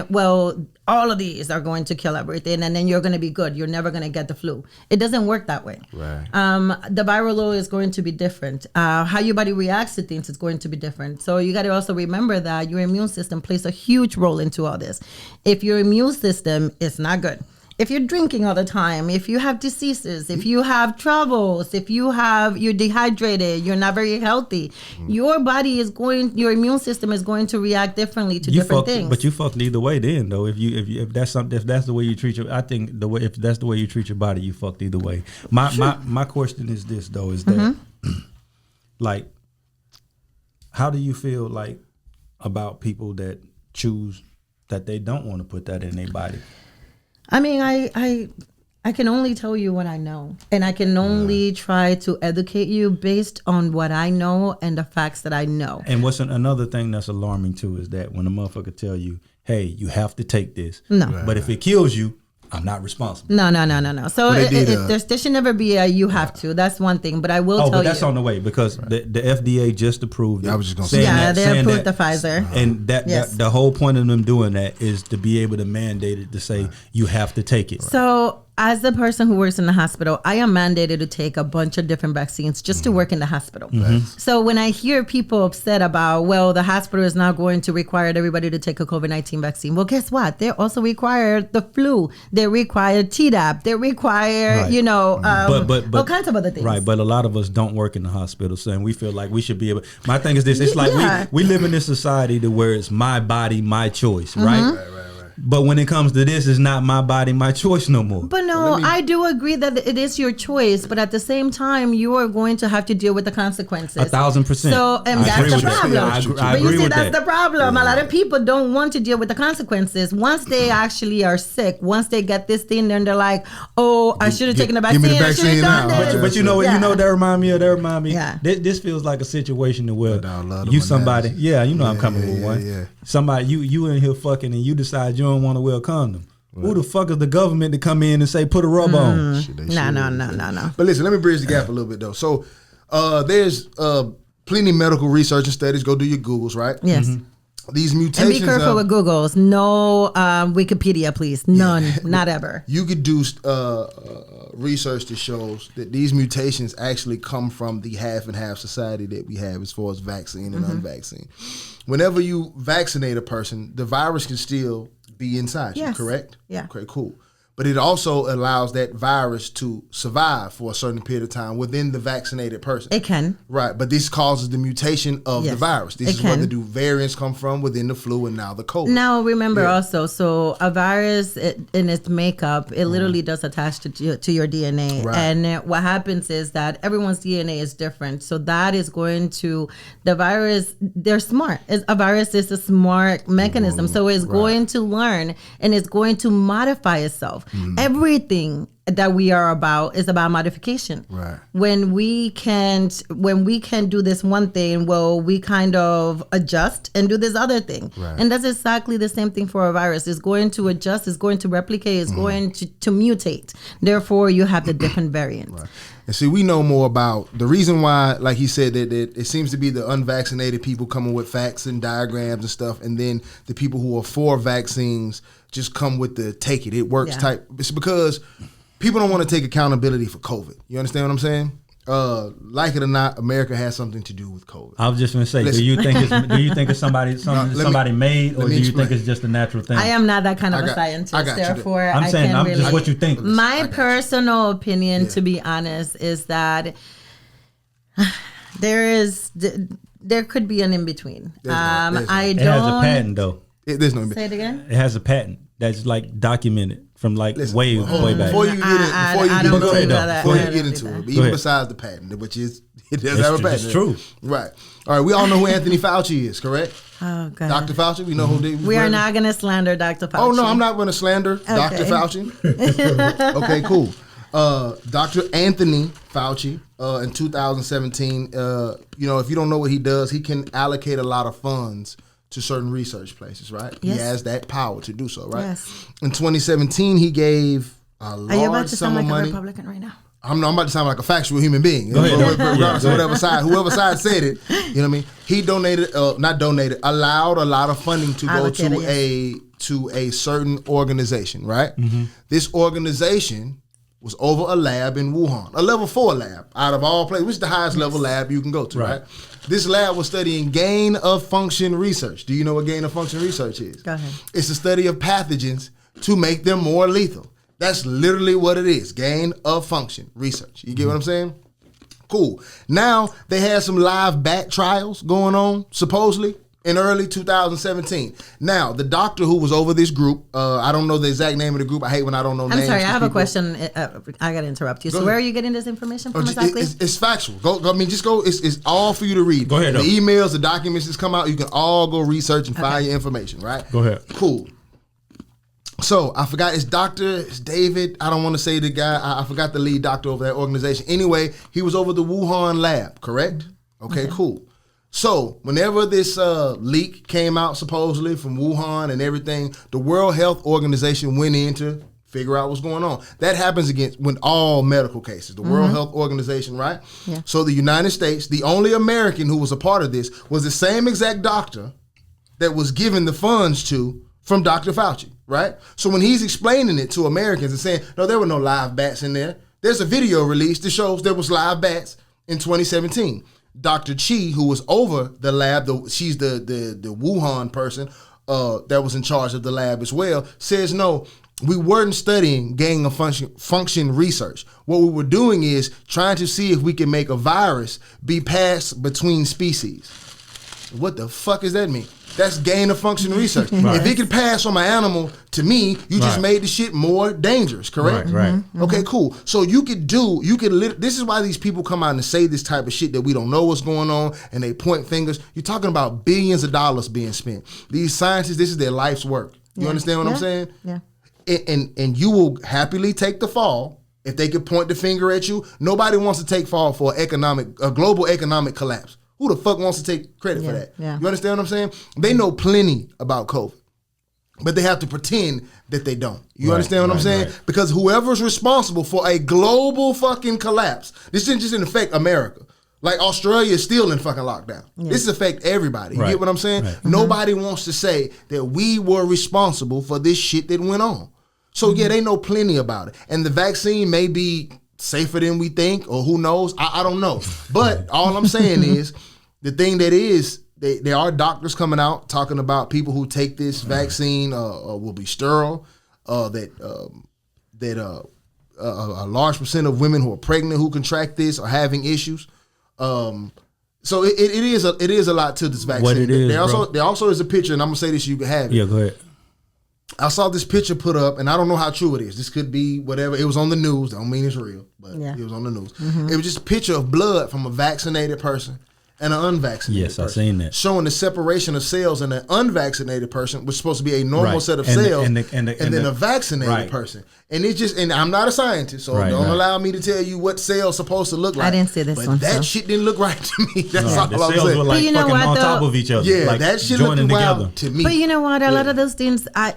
[SPEAKER 2] all of these are going to kill everything, and then you're going to be good. You're never going to get the flu. It doesn't work that way. Right. The viral load is going to be different. How your body reacts to things is going to be different. So you got to also remember that your immune system plays a huge role into all this. If your immune system is not good, if you're drinking all the time, if you have diseases, if you have troubles, if you're dehydrated, you're not very healthy, your immune system is going to react differently to different things.
[SPEAKER 4] But you fucked either way then, though. If that's the way you treat if that's the way you treat your body, you fucked either way. My question is this though, is that like, how do you feel like about people that choose that they don't want to put that in their body?
[SPEAKER 2] I mean, I can only tell you what I know, and I can only try to educate you based on what I know and the facts that I know.
[SPEAKER 4] And what's another thing that's alarming too is that when a motherfucker tell you, hey, you have to take this.
[SPEAKER 2] No.
[SPEAKER 4] But if it kills you, I'm not responsible.
[SPEAKER 2] No. So
[SPEAKER 1] Well, they did,
[SPEAKER 2] there should never be a you have to. That's one thing. But I will tell
[SPEAKER 4] but that's
[SPEAKER 2] you.
[SPEAKER 4] on the way because the FDA just approved it.
[SPEAKER 1] I was just gonna
[SPEAKER 4] saying
[SPEAKER 1] say.
[SPEAKER 2] Yeah, they
[SPEAKER 4] saying
[SPEAKER 2] approved the Pfizer.
[SPEAKER 4] And
[SPEAKER 2] Yes.
[SPEAKER 4] the whole point of them doing that is to be able to mandate it to say you have to take it.
[SPEAKER 2] So, as the person who works in the hospital, I am mandated to take a bunch of different vaccines just to work in the hospital. So, when I hear people upset about, well, the hospital is now going to require everybody to take a COVID-19 vaccine. Well, guess what? They also require the flu. They require Tdap. They require,
[SPEAKER 4] But
[SPEAKER 2] all kinds of other things.
[SPEAKER 4] Right, but a lot of us don't work in the hospital, so and we feel like we should be able. My thing is this: it's like
[SPEAKER 2] Yeah.
[SPEAKER 4] we live in this society to where it's my body, my choice, right? But when it comes to this, it's not my body, my choice no more.
[SPEAKER 2] But no, I do agree that it is your choice. But at the same time, you are going to have to deal with the consequences.
[SPEAKER 4] 1,000%.
[SPEAKER 2] So, and
[SPEAKER 4] I
[SPEAKER 2] that's
[SPEAKER 4] agree
[SPEAKER 2] the
[SPEAKER 4] with that.
[SPEAKER 2] problem.
[SPEAKER 4] Yeah, I
[SPEAKER 2] But you
[SPEAKER 4] agree
[SPEAKER 2] see,
[SPEAKER 4] with
[SPEAKER 2] that's
[SPEAKER 4] that.
[SPEAKER 2] the problem. A lot of people don't want to deal with the consequences. Once they actually are sick, once they get this thing, then they're like, "Oh, I should have taken the
[SPEAKER 1] give me
[SPEAKER 2] vaccine.
[SPEAKER 1] the
[SPEAKER 2] I should have
[SPEAKER 1] vaccine
[SPEAKER 2] done
[SPEAKER 1] now."
[SPEAKER 2] this."
[SPEAKER 4] But you know what?
[SPEAKER 2] Yeah.
[SPEAKER 4] You know what that remind me of.
[SPEAKER 2] Yeah.
[SPEAKER 4] This feels like a situation to where
[SPEAKER 1] I love them
[SPEAKER 4] you
[SPEAKER 1] bananas.
[SPEAKER 4] somebody. Yeah, you know I'm coming with
[SPEAKER 1] yeah,
[SPEAKER 4] one.
[SPEAKER 1] yeah.
[SPEAKER 4] Somebody you in here fucking and you decide you don't want to wear a condom. Who the fuck is the government to come in and say put a rub on?
[SPEAKER 1] Shit, they
[SPEAKER 2] No.
[SPEAKER 1] should. But listen, let me bridge the gap a little bit though. So there's plenty of medical research and studies. Go do your Googles, right?
[SPEAKER 2] Yes.
[SPEAKER 1] These
[SPEAKER 2] And
[SPEAKER 1] mutations.
[SPEAKER 2] be careful with Googles. No Wikipedia, please. None. Not ever.
[SPEAKER 1] You could do research that shows that these mutations actually come from the half and half society that we have as far as vaccine and unvaccinated. Whenever you vaccinate a person, the virus can still be inside you,
[SPEAKER 2] Yes.
[SPEAKER 1] correct?
[SPEAKER 2] Yeah.
[SPEAKER 1] Okay, cool. But it also allows that virus to survive for a certain period of time within the vaccinated person.
[SPEAKER 2] It can.
[SPEAKER 1] Right, but this causes the mutation of the
[SPEAKER 2] Yes,
[SPEAKER 1] virus. This
[SPEAKER 2] it
[SPEAKER 1] is where
[SPEAKER 2] can.
[SPEAKER 1] the new variants come from within the flu and now the COVID.
[SPEAKER 2] Now remember
[SPEAKER 1] Yeah.
[SPEAKER 2] also, so a virus in its makeup, it literally does attach to your DNA,
[SPEAKER 1] Right.
[SPEAKER 2] and what happens is that everyone's DNA is different. So that is going to the virus. They're smart. A virus is a smart mechanism, so it's going to learn and it's going to modify itself. Everything that we are about is about modification.
[SPEAKER 1] Right.
[SPEAKER 2] When we can't do this one thing, well, we kind of adjust and do this other thing.
[SPEAKER 1] Right.
[SPEAKER 2] And that's exactly the same thing for a virus. It's going to adjust, it's going to replicate, it's going to mutate. Therefore, you have the different variants.
[SPEAKER 1] Right. And see, we know more about the reason why, like he said, that it seems to be the unvaccinated people coming with facts and diagrams and stuff, and then the people who are for vaccines just come with the take it, it works
[SPEAKER 2] Yeah.
[SPEAKER 1] type. It's because people don't want to take accountability for COVID. You understand what I'm saying? Like it or not, America has something to do with COVID.
[SPEAKER 4] I was just gonna say,
[SPEAKER 1] Listen.
[SPEAKER 4] do you think it's somebody made, or
[SPEAKER 1] let me
[SPEAKER 4] do you think
[SPEAKER 1] explain.
[SPEAKER 4] it's just a natural thing?
[SPEAKER 2] I am not that kind of
[SPEAKER 1] I got-
[SPEAKER 2] a scientist.
[SPEAKER 1] I got you.
[SPEAKER 2] Therefore,
[SPEAKER 4] I'm
[SPEAKER 2] I
[SPEAKER 4] saying
[SPEAKER 2] can't
[SPEAKER 4] I'm
[SPEAKER 2] really.
[SPEAKER 4] just what you think.
[SPEAKER 2] My
[SPEAKER 1] got you.
[SPEAKER 2] personal opinion,
[SPEAKER 1] Yeah.
[SPEAKER 2] to be honest, is that there could be an in between.
[SPEAKER 1] There's no-
[SPEAKER 2] I
[SPEAKER 4] It
[SPEAKER 2] don't.
[SPEAKER 4] has a patent though.
[SPEAKER 1] There's no.
[SPEAKER 2] Say it again.
[SPEAKER 4] It has a patent that's like documented from like way back.
[SPEAKER 1] Before you get
[SPEAKER 2] I don't
[SPEAKER 4] before you
[SPEAKER 2] believe
[SPEAKER 4] get
[SPEAKER 2] that.
[SPEAKER 1] before
[SPEAKER 2] I
[SPEAKER 1] you
[SPEAKER 2] don't
[SPEAKER 1] get
[SPEAKER 2] believe
[SPEAKER 1] into
[SPEAKER 2] that.
[SPEAKER 1] it, but
[SPEAKER 4] Go
[SPEAKER 1] even
[SPEAKER 4] ahead.
[SPEAKER 1] besides the patent, which is it does
[SPEAKER 4] It's
[SPEAKER 1] have a
[SPEAKER 4] tr-
[SPEAKER 1] patent.
[SPEAKER 4] it's true.
[SPEAKER 1] Right. All right. We all know who Anthony Fauci is, correct?
[SPEAKER 2] Oh God.
[SPEAKER 1] Dr. Fauci. We know who they.
[SPEAKER 2] We are not going to slander Dr. Fauci.
[SPEAKER 1] Oh no, I'm not going to slander Dr. Fauci. Okay, cool. Dr. Anthony Fauci in 2017. If you don't know what he does, he can allocate a lot of funds to certain research places, right?
[SPEAKER 2] Yes.
[SPEAKER 1] He has that power to do so, right?
[SPEAKER 2] Yes.
[SPEAKER 1] In 2017, he gave a
[SPEAKER 2] Are you about
[SPEAKER 1] large
[SPEAKER 2] to
[SPEAKER 1] sum
[SPEAKER 2] sound
[SPEAKER 1] of
[SPEAKER 2] like a
[SPEAKER 1] money.
[SPEAKER 2] Republican right now?
[SPEAKER 1] I'm about to sound like a factual human being.
[SPEAKER 4] Go ahead.
[SPEAKER 1] Regardless of whoever side said it, you know what I mean? He allowed a lot of funding to go
[SPEAKER 2] Allocated,
[SPEAKER 1] to a certain organization, right?
[SPEAKER 4] Mm-hmm.
[SPEAKER 1] This organization was over a lab in Wuhan, a level 4 lab out of all places, which is the highest level lab you can go to, right? This lab was studying gain of function research. Do you know what gain of function research is?
[SPEAKER 2] Go ahead.
[SPEAKER 1] It's the study of pathogens to make them more lethal. That's literally what it is. Gain of function research. You get what I'm saying? Cool. Now they had some live bat trials going on, supposedly, in early 2017. Now, the doctor who was over this group, I don't know the exact name of the group. I hate when I don't know names.
[SPEAKER 2] I'm sorry, I have a
[SPEAKER 1] people.
[SPEAKER 2] question. I got to interrupt you. So
[SPEAKER 1] ahead.
[SPEAKER 2] where are you getting this information from
[SPEAKER 1] Oh,
[SPEAKER 2] exactly?
[SPEAKER 1] It's factual. Go. Just go. It's all for you to read.
[SPEAKER 4] Go ahead,
[SPEAKER 1] The
[SPEAKER 4] though.
[SPEAKER 1] emails, the documents that come out, you can all go research and find your information, right?
[SPEAKER 4] Go ahead.
[SPEAKER 1] Cool. So I forgot it's David. I don't want to say the guy. I forgot the lead doctor over that organization. Anyway, he was over the Wuhan lab, correct? Okay, cool. So whenever this leak came out supposedly from Wuhan and everything, the World Health Organization went in to figure out what's going on. That happens with all medical cases. The World Health Organization, right?
[SPEAKER 2] Yeah.
[SPEAKER 1] So the United States, the only American who was a part of this was the same exact doctor that was given the funds to from Dr. Fauci, right? So when he's explaining it to Americans and saying, no, there were no live bats in there. There's a video released that shows there was live bats in 2017. Dr. Chi, who was over the lab, she's the Wuhan person that was in charge of the lab as well, says no, we weren't studying gain of function research. What we were doing is trying to see if we can make a virus be passed between species. What the fuck does that mean? That's gain of function research. Right. If it could pass from an animal to me, you just made the shit more dangerous, correct?
[SPEAKER 4] Right.
[SPEAKER 1] Okay, cool. So this is why these people come out and say this type of shit that we don't know what's going on and they point fingers. You're talking about billions of dollars being spent. These scientists, this is their life's work. You understand what I'm saying?
[SPEAKER 2] Yeah.
[SPEAKER 1] And you will happily take the fall if they could point the finger at you. Nobody wants to take fall for a global economic collapse. Who the fuck wants to take credit for that?
[SPEAKER 2] Yeah.
[SPEAKER 1] You understand what I'm saying? They know plenty about COVID, but they have to pretend that they don't. You understand what I'm saying? Right. Because whoever's responsible for a global fucking collapse, this didn't just affect America. Like Australia is still in fucking lockdown. Yeah. This affect everybody. You get what I'm saying? Right. Nobody wants to say that we were responsible for this shit that went on. So yeah, they know plenty about it. And the vaccine may be safer than we think, or who knows? I don't know. But all I'm saying is, the thing that is, there are doctors coming out talking about people who take this vaccine will be sterile, that a large percent of women who are pregnant who contract this are having issues. So it is a lot to this vaccine.
[SPEAKER 4] What it is,
[SPEAKER 1] there also is a picture, and I'm gonna say this, you can have it.
[SPEAKER 4] Yeah, go ahead.
[SPEAKER 1] I saw this picture put up, and I don't know how true it is. This could be whatever. It was on the news. Don't mean it's real, but it was on the news. It was just a picture of blood from a vaccinated person and an unvaccinated person.
[SPEAKER 4] Yes, I've seen that.
[SPEAKER 1] Showing the separation of cells in an unvaccinated person, which is supposed to be a normal set of cells, and then a vaccinated person. And it's just, and I'm not a scientist, so don't allow me to tell you what cells supposed to look like.
[SPEAKER 2] I didn't see this
[SPEAKER 1] but
[SPEAKER 2] one.
[SPEAKER 1] That shit didn't look right to me. That's all
[SPEAKER 4] the
[SPEAKER 1] I'm
[SPEAKER 4] cells
[SPEAKER 1] saying.
[SPEAKER 4] were like fucking on top of each other.
[SPEAKER 1] Yeah,
[SPEAKER 4] like
[SPEAKER 1] that shit
[SPEAKER 4] joining
[SPEAKER 1] looked
[SPEAKER 4] together
[SPEAKER 1] wild to me.
[SPEAKER 2] But you know what? A lot of those things, I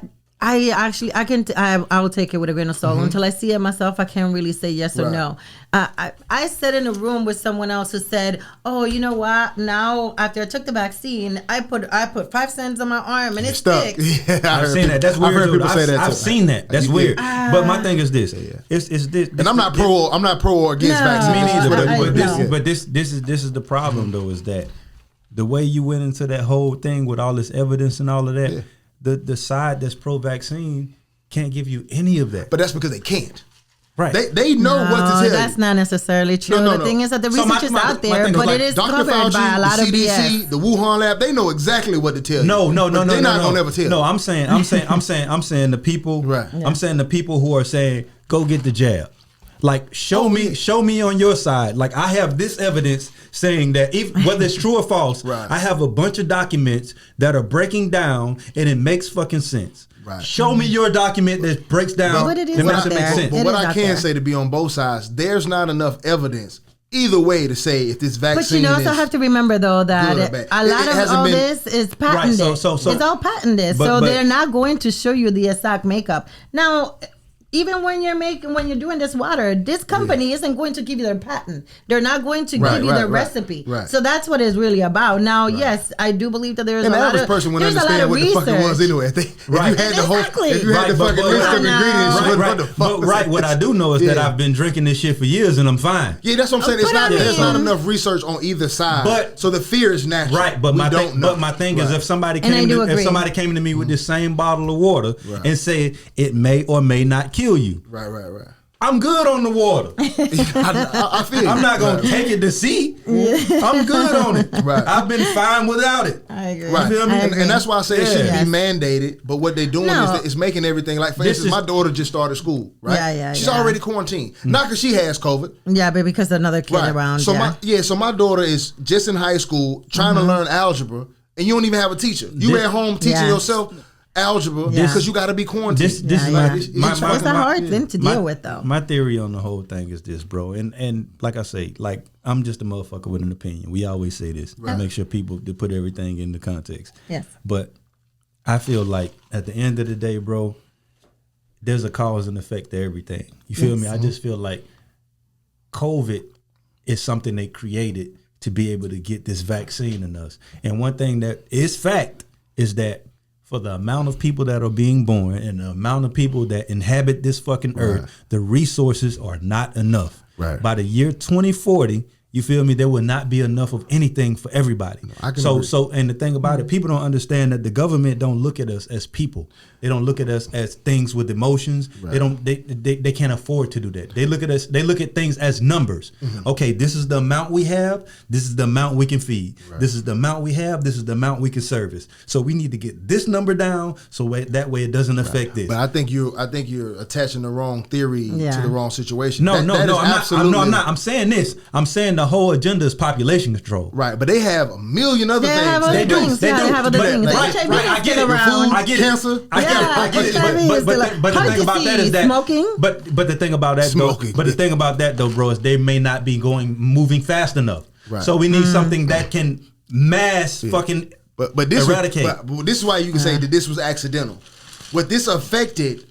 [SPEAKER 2] will take it with a grain of salt. Until I see it myself, I can't really say yes or no. I sat in a room with someone else who said, "Oh, you know what? Now after I took the vaccine, I put 5 cents on my arm and it's stuck."
[SPEAKER 1] Yeah,
[SPEAKER 4] I've seen that. That's weird.
[SPEAKER 1] I've heard people say that too.
[SPEAKER 4] I've seen that. That's weird. But my thing is this: it's this.
[SPEAKER 1] And I'm not pro or against vaccines.
[SPEAKER 4] But this is the problem though, is that the way you went into that whole thing with all this evidence and all of that. Yeah. The side that's pro-vaccine can't give you any of that.
[SPEAKER 1] But that's because they can't.
[SPEAKER 4] Right.
[SPEAKER 1] They know what to tell you.
[SPEAKER 2] That's not necessarily true.
[SPEAKER 1] No.
[SPEAKER 2] The thing is that the research is out there, but it is
[SPEAKER 1] Dr.
[SPEAKER 2] covered
[SPEAKER 1] Fauci,
[SPEAKER 2] by a lot
[SPEAKER 1] the
[SPEAKER 2] of
[SPEAKER 1] CDC,
[SPEAKER 2] BS.
[SPEAKER 1] the Wuhan lab, they know exactly what to tell you.
[SPEAKER 4] No.
[SPEAKER 1] They're not gonna ever tell you.
[SPEAKER 4] No, I'm saying the people.
[SPEAKER 1] Right.
[SPEAKER 4] Yeah. I'm saying the people who are saying go get the jab. Like show me on your side. Like I have this evidence saying that whether it's true or false, I have a bunch of documents that are breaking down and it makes fucking sense. Right. Show me your document that breaks down and makes it make sense.
[SPEAKER 1] But what I can say to be on both sides, there's not enough evidence either way to say if this vaccine.
[SPEAKER 2] But you also have to remember though that a lot of all this is patented.
[SPEAKER 4] Right, so
[SPEAKER 2] it's all patented. So they're not going to show you the exact makeup. Now, even when you're doing this water, this company isn't going to give you their patent. They're not going to give you their recipe. Right. So that's what it's really about. Now, yes, I do believe that there's a lot of
[SPEAKER 1] person would understand what the fuck it was anyway. If you had the fucking list of ingredients,
[SPEAKER 4] what I do know is that I've been drinking this shit for years and I'm fine.
[SPEAKER 1] Yeah, that's what I'm saying. There's not enough research on either side. So the fear is natural.
[SPEAKER 4] Right, but my thing is if somebody came to me with this same bottle of water and said it may or may not kill you.
[SPEAKER 1] Right.
[SPEAKER 4] I'm good on the water.
[SPEAKER 1] I feel
[SPEAKER 4] I'm not going to take it to see. I'm good on it.
[SPEAKER 1] Right.
[SPEAKER 4] I've been fine without it.
[SPEAKER 2] I agree.
[SPEAKER 1] Right.
[SPEAKER 2] You feel me?
[SPEAKER 1] And that's why I say it shouldn't be mandated. But what they're doing is it's making everything, like for instance, my daughter just started school, right?
[SPEAKER 2] Yeah.
[SPEAKER 1] She's already quarantined. Not because she has COVID.
[SPEAKER 2] Yeah, but because another kid around.
[SPEAKER 1] So my daughter is just in high school trying to learn algebra, and you don't even have a teacher. You at home teaching yourself algebra because you got to be quarantined.
[SPEAKER 2] It's a hard thing to deal with, though.
[SPEAKER 4] My theory on the whole thing is this, bro, and like I say, like I'm just a motherfucker with an opinion. We always say this to make sure people to put everything into context.
[SPEAKER 2] Yes,
[SPEAKER 4] but I feel like at the end of the day, bro, there's a cause and effect to everything. You feel me? I just feel like COVID is something they created to be able to get this vaccine in us. And one thing that is fact is that for the amount of people that are being born and the amount of people that inhabit this fucking earth, the resources are not enough.
[SPEAKER 1] Right.
[SPEAKER 4] By the year 2040, you feel me? There will not be enough of anything for everybody. And the thing about it, people don't understand that the government don't look at us as people. They don't look at us as things with emotions. Right. They can't afford to do that. They look at us, they look at things as numbers. Okay, this is the amount we have, this is the amount we can feed. Right. This is the amount we have, this is the amount we can service. So we need to get this number down so that way it doesn't affect this.
[SPEAKER 1] But I think you're attaching the wrong theory to the wrong situation.
[SPEAKER 4] I'm not. I'm saying this. I'm saying the whole agenda is population control.
[SPEAKER 1] Right, but they have a million other things.
[SPEAKER 4] They do.
[SPEAKER 2] They have other things.
[SPEAKER 4] Right. I get it. I get it.
[SPEAKER 1] Cancer.
[SPEAKER 4] I get it. But the thing about that is that
[SPEAKER 2] smoking.
[SPEAKER 4] But the thing about that though, bro, is they may not be moving fast enough. Right. So we need something that can mass fucking eradicate.
[SPEAKER 1] But this is why you can say that this was accidental. What this affected,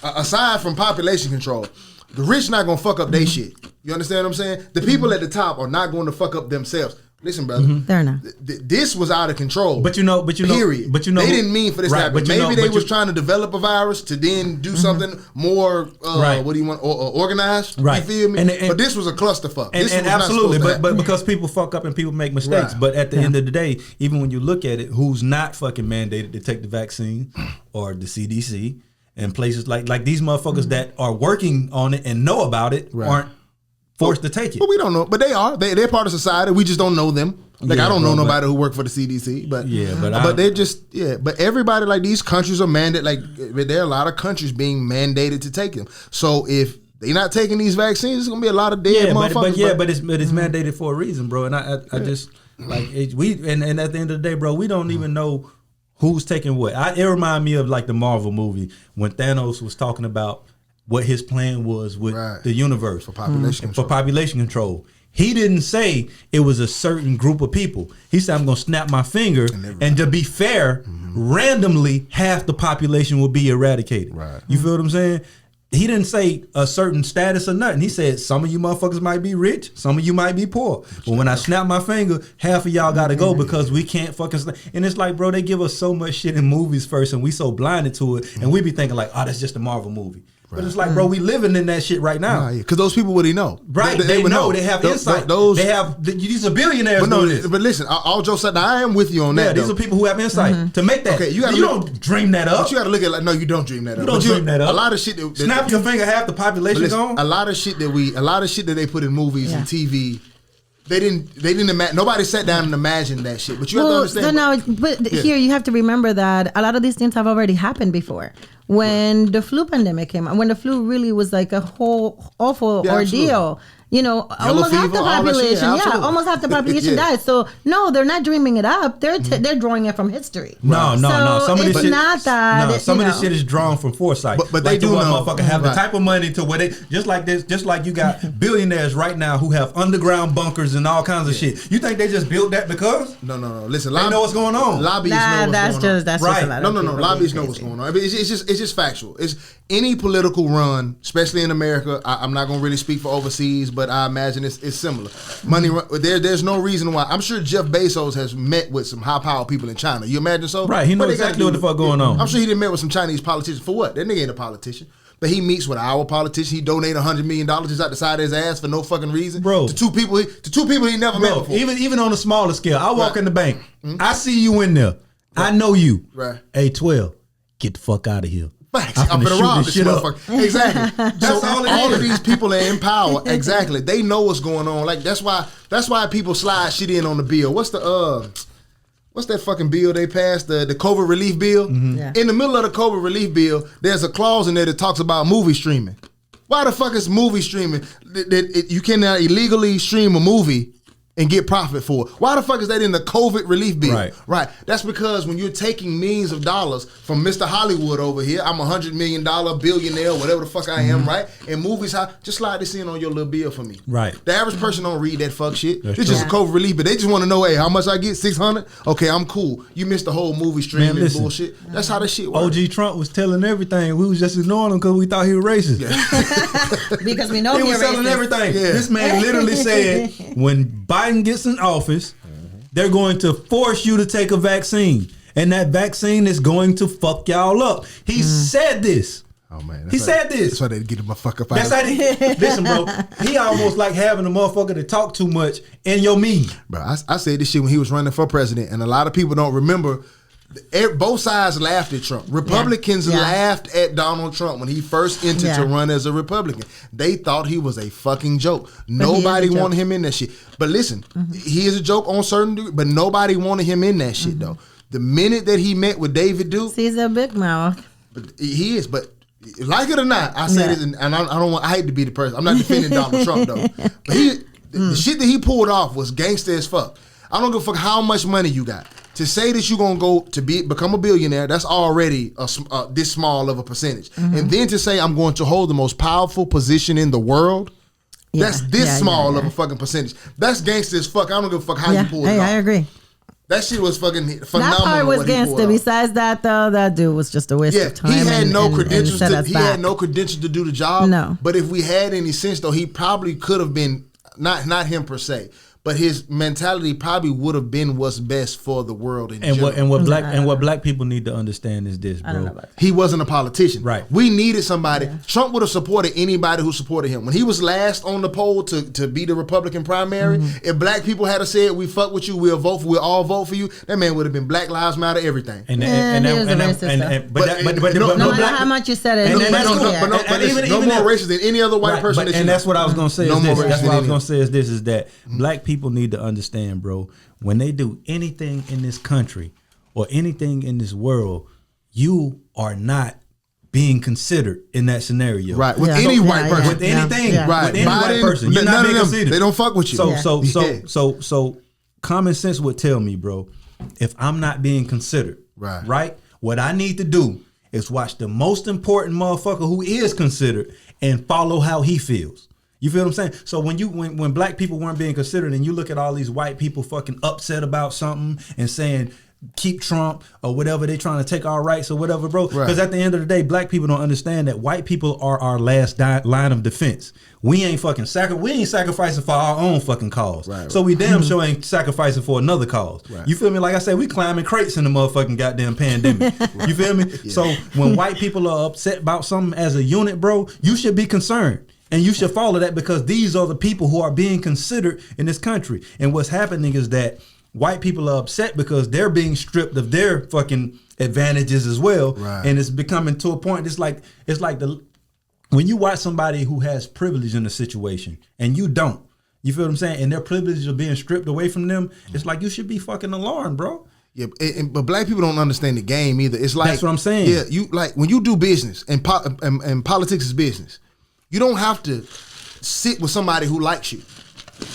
[SPEAKER 1] aside from population control, the rich not gonna fuck up their shit. You understand what I'm saying? The people at the top are not going to fuck up themselves. Listen, brother,
[SPEAKER 2] they're not.
[SPEAKER 1] This was out of control.
[SPEAKER 4] But you know,
[SPEAKER 1] period. They didn't mean for this to happen. Maybe they was trying to develop a virus to then do something more. What do you want? Organized. Right. You feel me? But this was a clusterfuck.
[SPEAKER 4] And absolutely, but because people fuck up and people make mistakes. Right. But at the end of the day, even when you look at it, who's not fucking mandated to take the vaccine or the CDC and places like these motherfuckers that are working on it and know about it aren't forced to take it.
[SPEAKER 1] But we don't know. But they are. They're part of society. We just don't know them. Like I don't know nobody who work for the CDC. But they're just But everybody, like, these countries are mandated. Like, there are a lot of countries being mandated to take them. So if they're not taking these vaccines, there's gonna be a lot of dead motherfuckers.
[SPEAKER 4] But it's mandated for a reason, bro. And I just like and at the end of the day, bro, we don't even know who's taking what. It reminds me of like the Marvel movie when Thanos was talking about what his plan was with the universe for population control. He didn't say it was a certain group of people. He said, I'm going to snap my finger, and to be fair, randomly half the population will be eradicated. Right. You feel what I'm saying? He didn't say a certain status or nothing. He said some of you motherfuckers might be rich, some of you might be poor. But when I snap my finger, half of y'all got to go because we can't fucking. And it's like, bro, they give us so much shit in movies first, and we so blinded to it, and we be thinking like, oh, that's just a Marvel movie. But it's like, bro, we living in that shit right now.
[SPEAKER 1] Because those people wouldn't know.
[SPEAKER 4] Right, they would know. They have insight. These are billionaires.
[SPEAKER 1] But listen, all jokes aside, I am with you on that.
[SPEAKER 4] Yeah, these are people who have insight to make that. Okay, you don't dream that up.
[SPEAKER 1] But you got to look at no, you don't dream that up.
[SPEAKER 4] You don't dream that up.
[SPEAKER 1] A lot of shit.
[SPEAKER 4] Snap your finger, half the population gone.
[SPEAKER 1] A lot of shit that they put in movies and TV. They didn't imagine. Nobody sat down and imagined that shit. But you have to understand.
[SPEAKER 2] Here you have to remember that a lot of these things have already happened before. When the flu pandemic came out, when the flu really was like a whole awful ordeal. Absolutely. You know, almost half the population, almost half the population died. So no, they're not dreaming it up. They're drawing it from history.
[SPEAKER 4] No. Some of this shit,
[SPEAKER 2] not that.
[SPEAKER 4] Some of this shit is drawn from foresight.
[SPEAKER 1] But they do know.
[SPEAKER 4] Motherfucker have the type of money to where they just like you got billionaires right now who have underground bunkers and all kinds of shit. You think they just built that because?
[SPEAKER 1] No. Listen,
[SPEAKER 4] they know what's going on.
[SPEAKER 1] Lobbyists know what's going on.
[SPEAKER 2] That's right. Just
[SPEAKER 1] no. Lobbyists know what's going on. I mean, it's just factual. It's any political run, especially in America. I'm not gonna really speak for overseas, but I imagine it's similar. Money, there's no reason why. I'm sure Jeff Bezos has met with some high power people in China. You imagine so?
[SPEAKER 4] Right, he knows exactly what the fuck going on.
[SPEAKER 1] I'm sure he didn't met with some Chinese politicians for what? That nigga ain't a politician. But he meets with our politician. He donate $100 million just out the side of his ass for no fucking reason,
[SPEAKER 4] bro.
[SPEAKER 1] To two people he never met before.
[SPEAKER 4] Even on a smaller scale, I walk in the bank. I see you in there. I know you.
[SPEAKER 1] Right.
[SPEAKER 4] Hey, 12, get the fuck out of here.
[SPEAKER 1] I'm gonna rob this motherfucker. Exactly. So all of these people are in power. Exactly. They know what's going on. Like that's why people slide shit in on the bill. What's that fucking bill they passed? The COVID relief bill. Mm-hmm. Yeah. In the middle of the COVID relief bill, there's a clause in there that talks about movie streaming. Why the fuck is movie streaming? You cannot illegally stream a movie and get profit for it. Why the fuck is that in the COVID relief bill?
[SPEAKER 4] Right.
[SPEAKER 1] That's because when you're taking millions of dollars from Mr. Hollywood over here, I'm $100 million billionaire, whatever the fuck I am, right? And movies, just slide this in on your little bill for me.
[SPEAKER 4] Right.
[SPEAKER 1] The average person don't read that fuck shit.
[SPEAKER 4] That's
[SPEAKER 1] It's
[SPEAKER 4] true.
[SPEAKER 1] just a COVID relief bill. They just want to know, hey, how much I get? 600? Okay, I'm cool. You missed the whole movie stream and
[SPEAKER 4] listen.
[SPEAKER 1] bullshit. That's how that shit works.
[SPEAKER 4] OG Trump was telling everything. We was just ignoring him because we thought he was racist.
[SPEAKER 2] Because we know
[SPEAKER 4] He was
[SPEAKER 2] you're
[SPEAKER 4] selling
[SPEAKER 2] racist.
[SPEAKER 4] everything.
[SPEAKER 1] Yeah.
[SPEAKER 4] This man literally said, when Biden gets in office, they're going to force you to take a vaccine. And that vaccine is going to fuck y'all up. He said this.
[SPEAKER 1] Oh, man.
[SPEAKER 4] He said this.
[SPEAKER 1] That's why they get the motherfucker up
[SPEAKER 4] That's
[SPEAKER 1] out
[SPEAKER 4] how
[SPEAKER 1] of
[SPEAKER 4] they, listen, bro. He almost like having a motherfucker to talk too much in your meeting.
[SPEAKER 1] Bro, I said this shit when he was running for president, and a lot of people don't remember. Both sides laughed at Trump. Republicans laughed at Donald Trump when he first entered to run as a Republican. They thought he was a fucking joke. Nobody wanted him in that shit. But listen, he is a joke on certain degree, but nobody wanted him in that shit though. The minute that he met with David Duke,
[SPEAKER 2] He's a big mouth.
[SPEAKER 1] but he is. But like it or not, I say this, and I don't want. I hate to be the person. I'm not defending Donald Trump though. But the shit that he pulled off was gangster as fuck. I don't give a fuck how much money you got. To say that you're gonna go to become a billionaire, that's already this small of a percentage. And then to say I'm going to hold the most powerful position in the world, that's this small of a fucking percentage. That's gangster as fuck. I don't give a fuck how you pulled it off.
[SPEAKER 2] I agree.
[SPEAKER 1] That shit was fucking phenomenal.
[SPEAKER 2] That part was
[SPEAKER 1] what he pulled
[SPEAKER 2] gangster.
[SPEAKER 1] off.
[SPEAKER 2] Besides that, though, that dude was just a waste of time.
[SPEAKER 1] He had no credentials.
[SPEAKER 2] set us
[SPEAKER 1] He
[SPEAKER 2] back.
[SPEAKER 1] had no credentials to do the job.
[SPEAKER 2] No.
[SPEAKER 1] But if we had any sense, though, he probably could have been not him per se, but his mentality probably would have been what's best for the world in general.
[SPEAKER 4] What black people need to understand is this,
[SPEAKER 2] I don't know
[SPEAKER 4] bro.
[SPEAKER 2] about that.
[SPEAKER 1] He wasn't a politician.
[SPEAKER 4] Right.
[SPEAKER 1] We needed somebody. Trump would have supported anybody who supported him. When he was last on the poll to be the Republican primary, if black people had said, we fuck with you, we'll all vote for you, that man would have been Black Lives Matter everything.
[SPEAKER 2] No matter how much you said it,
[SPEAKER 1] No more racist than any other white person.
[SPEAKER 4] And that's what I was gonna say.
[SPEAKER 1] No more racist
[SPEAKER 4] That's
[SPEAKER 1] than
[SPEAKER 4] what I was
[SPEAKER 1] any
[SPEAKER 4] gonna say is this: is that black people need to understand, bro. When they do anything in this country or anything in this world, you are not being considered in that scenario.
[SPEAKER 1] Right. With any white person.
[SPEAKER 4] With anything.
[SPEAKER 1] Right.
[SPEAKER 4] With any white person. You're not being considered.
[SPEAKER 1] They don't fuck with you.
[SPEAKER 4] So common sense would tell me, bro, if I'm not being considered, right? What I need to do is watch the most important motherfucker who is considered and follow how he feels. You feel what I'm saying? So when black people weren't being considered and you look at all these white people fucking upset about something and saying keep Trump or whatever, they trying to take our rights or whatever, bro. Because at the end of the day, black people don't understand that white people are our last line of defense. We ain't fucking sacrificing for our own fucking cause. So we damn sure ain't sacrificing for another cause. You feel me? Like I said, we climbing crates in the motherfucking goddamn pandemic. You feel me? So when white people are upset about something as a unit, bro, you should be concerned. And you should follow that because these are the people who are being considered in this country. And what's happening is that white people are upset because they're being stripped of their fucking advantages as well. And it's becoming to a point, it's like when you watch somebody who has privilege in a situation and you don't, you feel what I'm saying? And their privileges are being stripped away from them. It's like you should be fucking alarmed, bro.
[SPEAKER 1] Yeah, but black people don't understand the game either. It's like,
[SPEAKER 4] that's what I'm saying.
[SPEAKER 1] Yeah, you like when you do business and politics is business. You don't have to sit with somebody who likes you.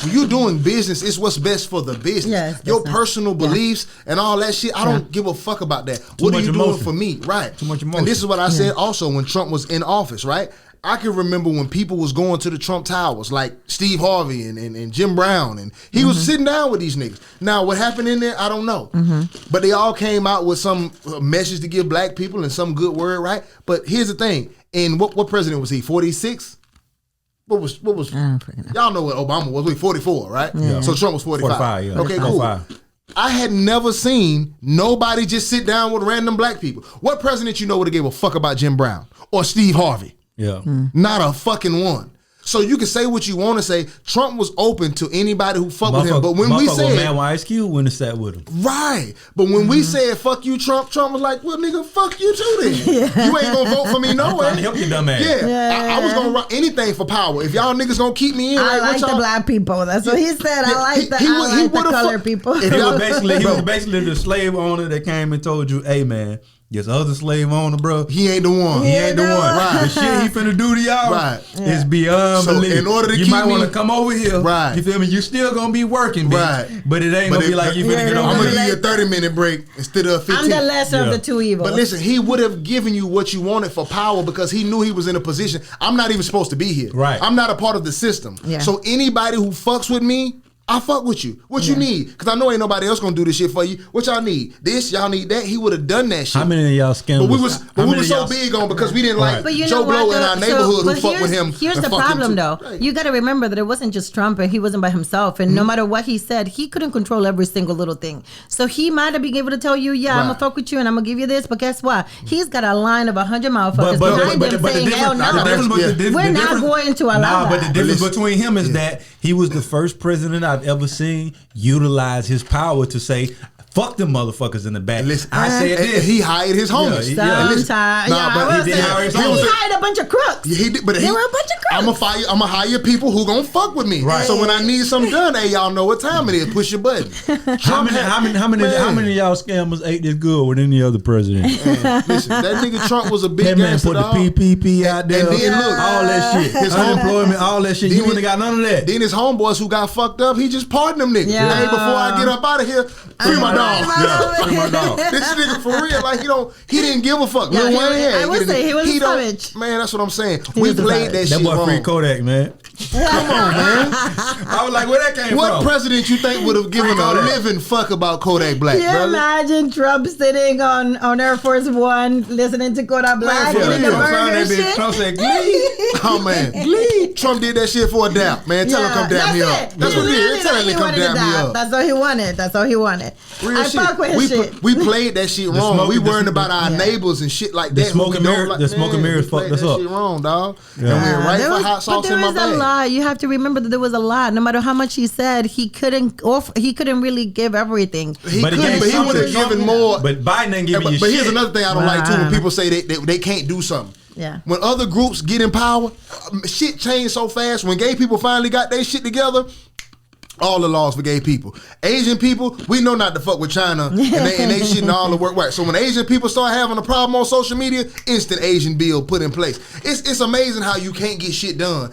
[SPEAKER 1] When you're doing business, it's what's best for the business. Your personal beliefs and all that shit, I don't give a fuck about that. What are you doing for me? Right.
[SPEAKER 4] Too much emotion.
[SPEAKER 1] And this is what I said also when Trump was in office, right? I can remember when people was going to the Trump Towers, like Steve Harvey and Jim Brown, and he was sitting down with these niggas. Now, what happened in there, I don't know. But they all came out with some message to give black people and some good word, right? But here's the thing. And what president was he? 46? What was y'all know what Obama was? We 44, right? Yeah. So Trump was 45.
[SPEAKER 4] 45, yeah.
[SPEAKER 1] Okay, cool. 45. I had never seen nobody just sit down with random black people. What president you know would have gave a fuck about Jim Brown or Steve Harvey?
[SPEAKER 4] Yeah.
[SPEAKER 1] Not a fucking one. So you can say what you want to say. Trump was open to anybody who fucked with him. But when we said,
[SPEAKER 4] man, why Ice Cube wouldn't have sat with him?
[SPEAKER 1] Right. But when we said fuck you, Trump was like, well, nigga, fuck you too then. You ain't gonna vote for me no way.
[SPEAKER 4] I'm trying to help you, dumb ass.
[SPEAKER 1] Yeah. I was gonna run anything for power. If y'all niggas gonna keep me in,
[SPEAKER 2] I like the black people. That's what he said. I like the colored people.
[SPEAKER 4] He was basically the slave owner that came and told you, hey man, This other slave owner, bro.
[SPEAKER 1] He ain't the one.
[SPEAKER 4] He ain't the one.
[SPEAKER 1] Right.
[SPEAKER 4] The shit he finna do to y'all is beyond
[SPEAKER 1] So
[SPEAKER 4] belief.
[SPEAKER 1] in order to
[SPEAKER 4] you
[SPEAKER 1] keep
[SPEAKER 4] might want to
[SPEAKER 1] me-
[SPEAKER 4] come over here.
[SPEAKER 1] Right.
[SPEAKER 4] You feel me? You still gonna be working, bitch.
[SPEAKER 1] Right.
[SPEAKER 4] But it ain't gonna be like you finna get
[SPEAKER 1] I'm
[SPEAKER 4] over
[SPEAKER 1] gonna give
[SPEAKER 4] here.
[SPEAKER 1] you a 30-minute break instead of 15.
[SPEAKER 2] I'm the lesser of the two evils.
[SPEAKER 1] But listen, he would have given you what you wanted for power because he knew he was in a position. I'm not even supposed to be here.
[SPEAKER 4] Right.
[SPEAKER 1] I'm not a part of the system.
[SPEAKER 2] Yeah.
[SPEAKER 1] So anybody who fucks with me, I fuck with you. What you need? Because I know ain't nobody else gonna do this shit for you. What y'all need? This, y'all need that. He would have done that shit.
[SPEAKER 4] How many of y'all scandals?
[SPEAKER 1] But we was so big on because we didn't like
[SPEAKER 2] But you
[SPEAKER 1] Joe
[SPEAKER 2] know what,
[SPEAKER 1] Blow in
[SPEAKER 2] though?
[SPEAKER 1] our neighborhood who
[SPEAKER 2] but
[SPEAKER 1] fucked with him.
[SPEAKER 2] Here's
[SPEAKER 1] and
[SPEAKER 2] the
[SPEAKER 1] fucked him
[SPEAKER 2] problem,
[SPEAKER 1] too.
[SPEAKER 2] though.
[SPEAKER 1] Right.
[SPEAKER 2] You got to remember that it wasn't just Trump, and he wasn't by himself. And no matter what he said, he couldn't control every single little thing. So he might have been able to tell you, yeah, I'm
[SPEAKER 1] Right.
[SPEAKER 2] going to fuck with you and I'm going to give you this. But guess what? He's got a line of 100 motherfuckers behind him saying, hell no. We're not going to allow
[SPEAKER 4] But the
[SPEAKER 2] that.
[SPEAKER 4] difference between him is that he was the first president I've ever seen utilize his power to say, fuck them motherfuckers in the back.
[SPEAKER 1] Listen,
[SPEAKER 4] I said
[SPEAKER 1] and
[SPEAKER 4] this.
[SPEAKER 1] he hired his homies.
[SPEAKER 2] Sometimes.
[SPEAKER 1] But
[SPEAKER 4] he did hire his
[SPEAKER 2] He
[SPEAKER 4] homies.
[SPEAKER 2] hired a bunch of crooks.
[SPEAKER 1] Yeah, he did, but
[SPEAKER 2] They were a bunch of crooks.
[SPEAKER 1] I'm gonna hire people who gonna fuck with me.
[SPEAKER 4] Right.
[SPEAKER 1] So when I need something done, hey, y'all know what time it is. Push your button.
[SPEAKER 4] How many of y'all scammers ate this good with any other president?
[SPEAKER 1] Man, listen, that nigga Trump was a big
[SPEAKER 4] That man
[SPEAKER 1] gangster,
[SPEAKER 4] put the
[SPEAKER 1] dog.
[SPEAKER 4] PPP out there,
[SPEAKER 1] And then look,
[SPEAKER 4] all that shit,
[SPEAKER 1] his
[SPEAKER 4] unemployment, all that shit. You
[SPEAKER 1] Then
[SPEAKER 4] wouldn't have got none of that.
[SPEAKER 1] Then his homeboys who got fucked up, he just pardoned them niggas.
[SPEAKER 2] Yeah.
[SPEAKER 1] Hey, before I get up out of here, free my dog.
[SPEAKER 4] Yeah, free my dog.
[SPEAKER 1] This nigga for real, like he didn't give a fuck.
[SPEAKER 2] Yeah,
[SPEAKER 1] Lil
[SPEAKER 2] he
[SPEAKER 1] Wayne,
[SPEAKER 2] was- I would say he was a
[SPEAKER 1] don't-
[SPEAKER 2] savage.
[SPEAKER 1] Man, that's what I'm saying. We
[SPEAKER 2] was a
[SPEAKER 1] played that
[SPEAKER 2] savage.
[SPEAKER 1] shit
[SPEAKER 4] That boy
[SPEAKER 1] wrong.
[SPEAKER 4] free Kodak, man.
[SPEAKER 1] Come on, man.
[SPEAKER 4] I was like, where that came
[SPEAKER 1] What
[SPEAKER 4] from?
[SPEAKER 1] president you think would have given a
[SPEAKER 4] Kodak.
[SPEAKER 1] living fuck about Kodak Black,
[SPEAKER 2] Can you
[SPEAKER 1] brother?
[SPEAKER 2] imagine Trump sitting on Air Force One listening to Kodak Black
[SPEAKER 1] for
[SPEAKER 2] and
[SPEAKER 1] real.
[SPEAKER 2] the
[SPEAKER 1] Trump
[SPEAKER 2] burger shit?
[SPEAKER 4] Trump said, Glee.
[SPEAKER 1] Oh man, Glee. Trump did that shit for a dap, man. Tell him come dap me up. That's what he did. Tell him to come dap me up.
[SPEAKER 2] That's all he wanted. That's all he wanted.
[SPEAKER 1] Real
[SPEAKER 2] I
[SPEAKER 1] shit.
[SPEAKER 2] fuck with his shit.
[SPEAKER 1] We played that shit wrong.
[SPEAKER 4] smoke-
[SPEAKER 1] We
[SPEAKER 4] the-
[SPEAKER 1] worrying about our
[SPEAKER 2] yeah.
[SPEAKER 1] neighbors and shit like
[SPEAKER 4] The
[SPEAKER 1] that.
[SPEAKER 4] smoke and mirror- the smoke and mirrors
[SPEAKER 1] we played
[SPEAKER 4] fucked us
[SPEAKER 1] that
[SPEAKER 4] up.
[SPEAKER 1] shit wrong, dog. And we
[SPEAKER 4] Yeah.
[SPEAKER 1] went right
[SPEAKER 2] There
[SPEAKER 1] for
[SPEAKER 2] was-
[SPEAKER 1] hot sauce
[SPEAKER 2] but there
[SPEAKER 1] in my
[SPEAKER 2] is a
[SPEAKER 1] bag.
[SPEAKER 2] lot. You have to remember that there was a lot. No matter how much he said, he couldn't really give everything.
[SPEAKER 1] He
[SPEAKER 4] But
[SPEAKER 1] could,
[SPEAKER 4] again,
[SPEAKER 1] but he would have
[SPEAKER 4] something-
[SPEAKER 1] given more.
[SPEAKER 4] But Biden ain't giving you
[SPEAKER 1] But
[SPEAKER 4] shit.
[SPEAKER 1] here's another thing I don't like too: when
[SPEAKER 2] Right.
[SPEAKER 1] people say they can't do something.
[SPEAKER 2] Yeah.
[SPEAKER 1] When other groups get in power, shit changed so fast. When gay people finally got their shit together, all the laws for gay people. Asian people, we know not to fuck with China, and they shit and all the work right. So when Asian people start having a problem on social media, instant Asian bill put in place. It's amazing how you can't get shit done.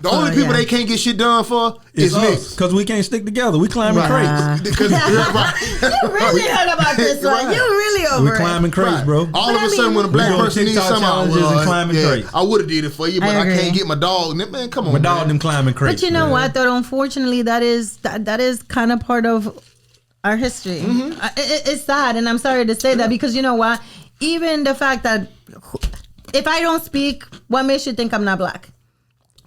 [SPEAKER 1] The only people
[SPEAKER 2] yeah.
[SPEAKER 1] they can't get shit done for
[SPEAKER 4] It's
[SPEAKER 1] is
[SPEAKER 4] us,
[SPEAKER 1] niggas.
[SPEAKER 4] because we can't stick together. We climbing crates.
[SPEAKER 1] Because, right.
[SPEAKER 2] You really heard about this one.
[SPEAKER 1] Right.
[SPEAKER 2] You really over
[SPEAKER 4] We
[SPEAKER 2] it.
[SPEAKER 4] climbing crates,
[SPEAKER 1] Right.
[SPEAKER 4] bro.
[SPEAKER 1] All of
[SPEAKER 2] But
[SPEAKER 1] a sudden, when a black
[SPEAKER 4] doing
[SPEAKER 1] person needs
[SPEAKER 4] TikTok
[SPEAKER 1] something,
[SPEAKER 4] challenges and climbing crates.
[SPEAKER 1] I would have did it for you, but
[SPEAKER 2] I
[SPEAKER 1] I,
[SPEAKER 2] agree.
[SPEAKER 1] can't get my dog. Man, come on,
[SPEAKER 4] My dog
[SPEAKER 1] man.
[SPEAKER 4] them climbing crates.
[SPEAKER 2] But you know
[SPEAKER 4] man.
[SPEAKER 2] what? Though, unfortunately, that is kind of part of our history. It's sad, and I'm sorry to say that because you know what? Even the fact that if I don't speak, what makes you think I'm not black?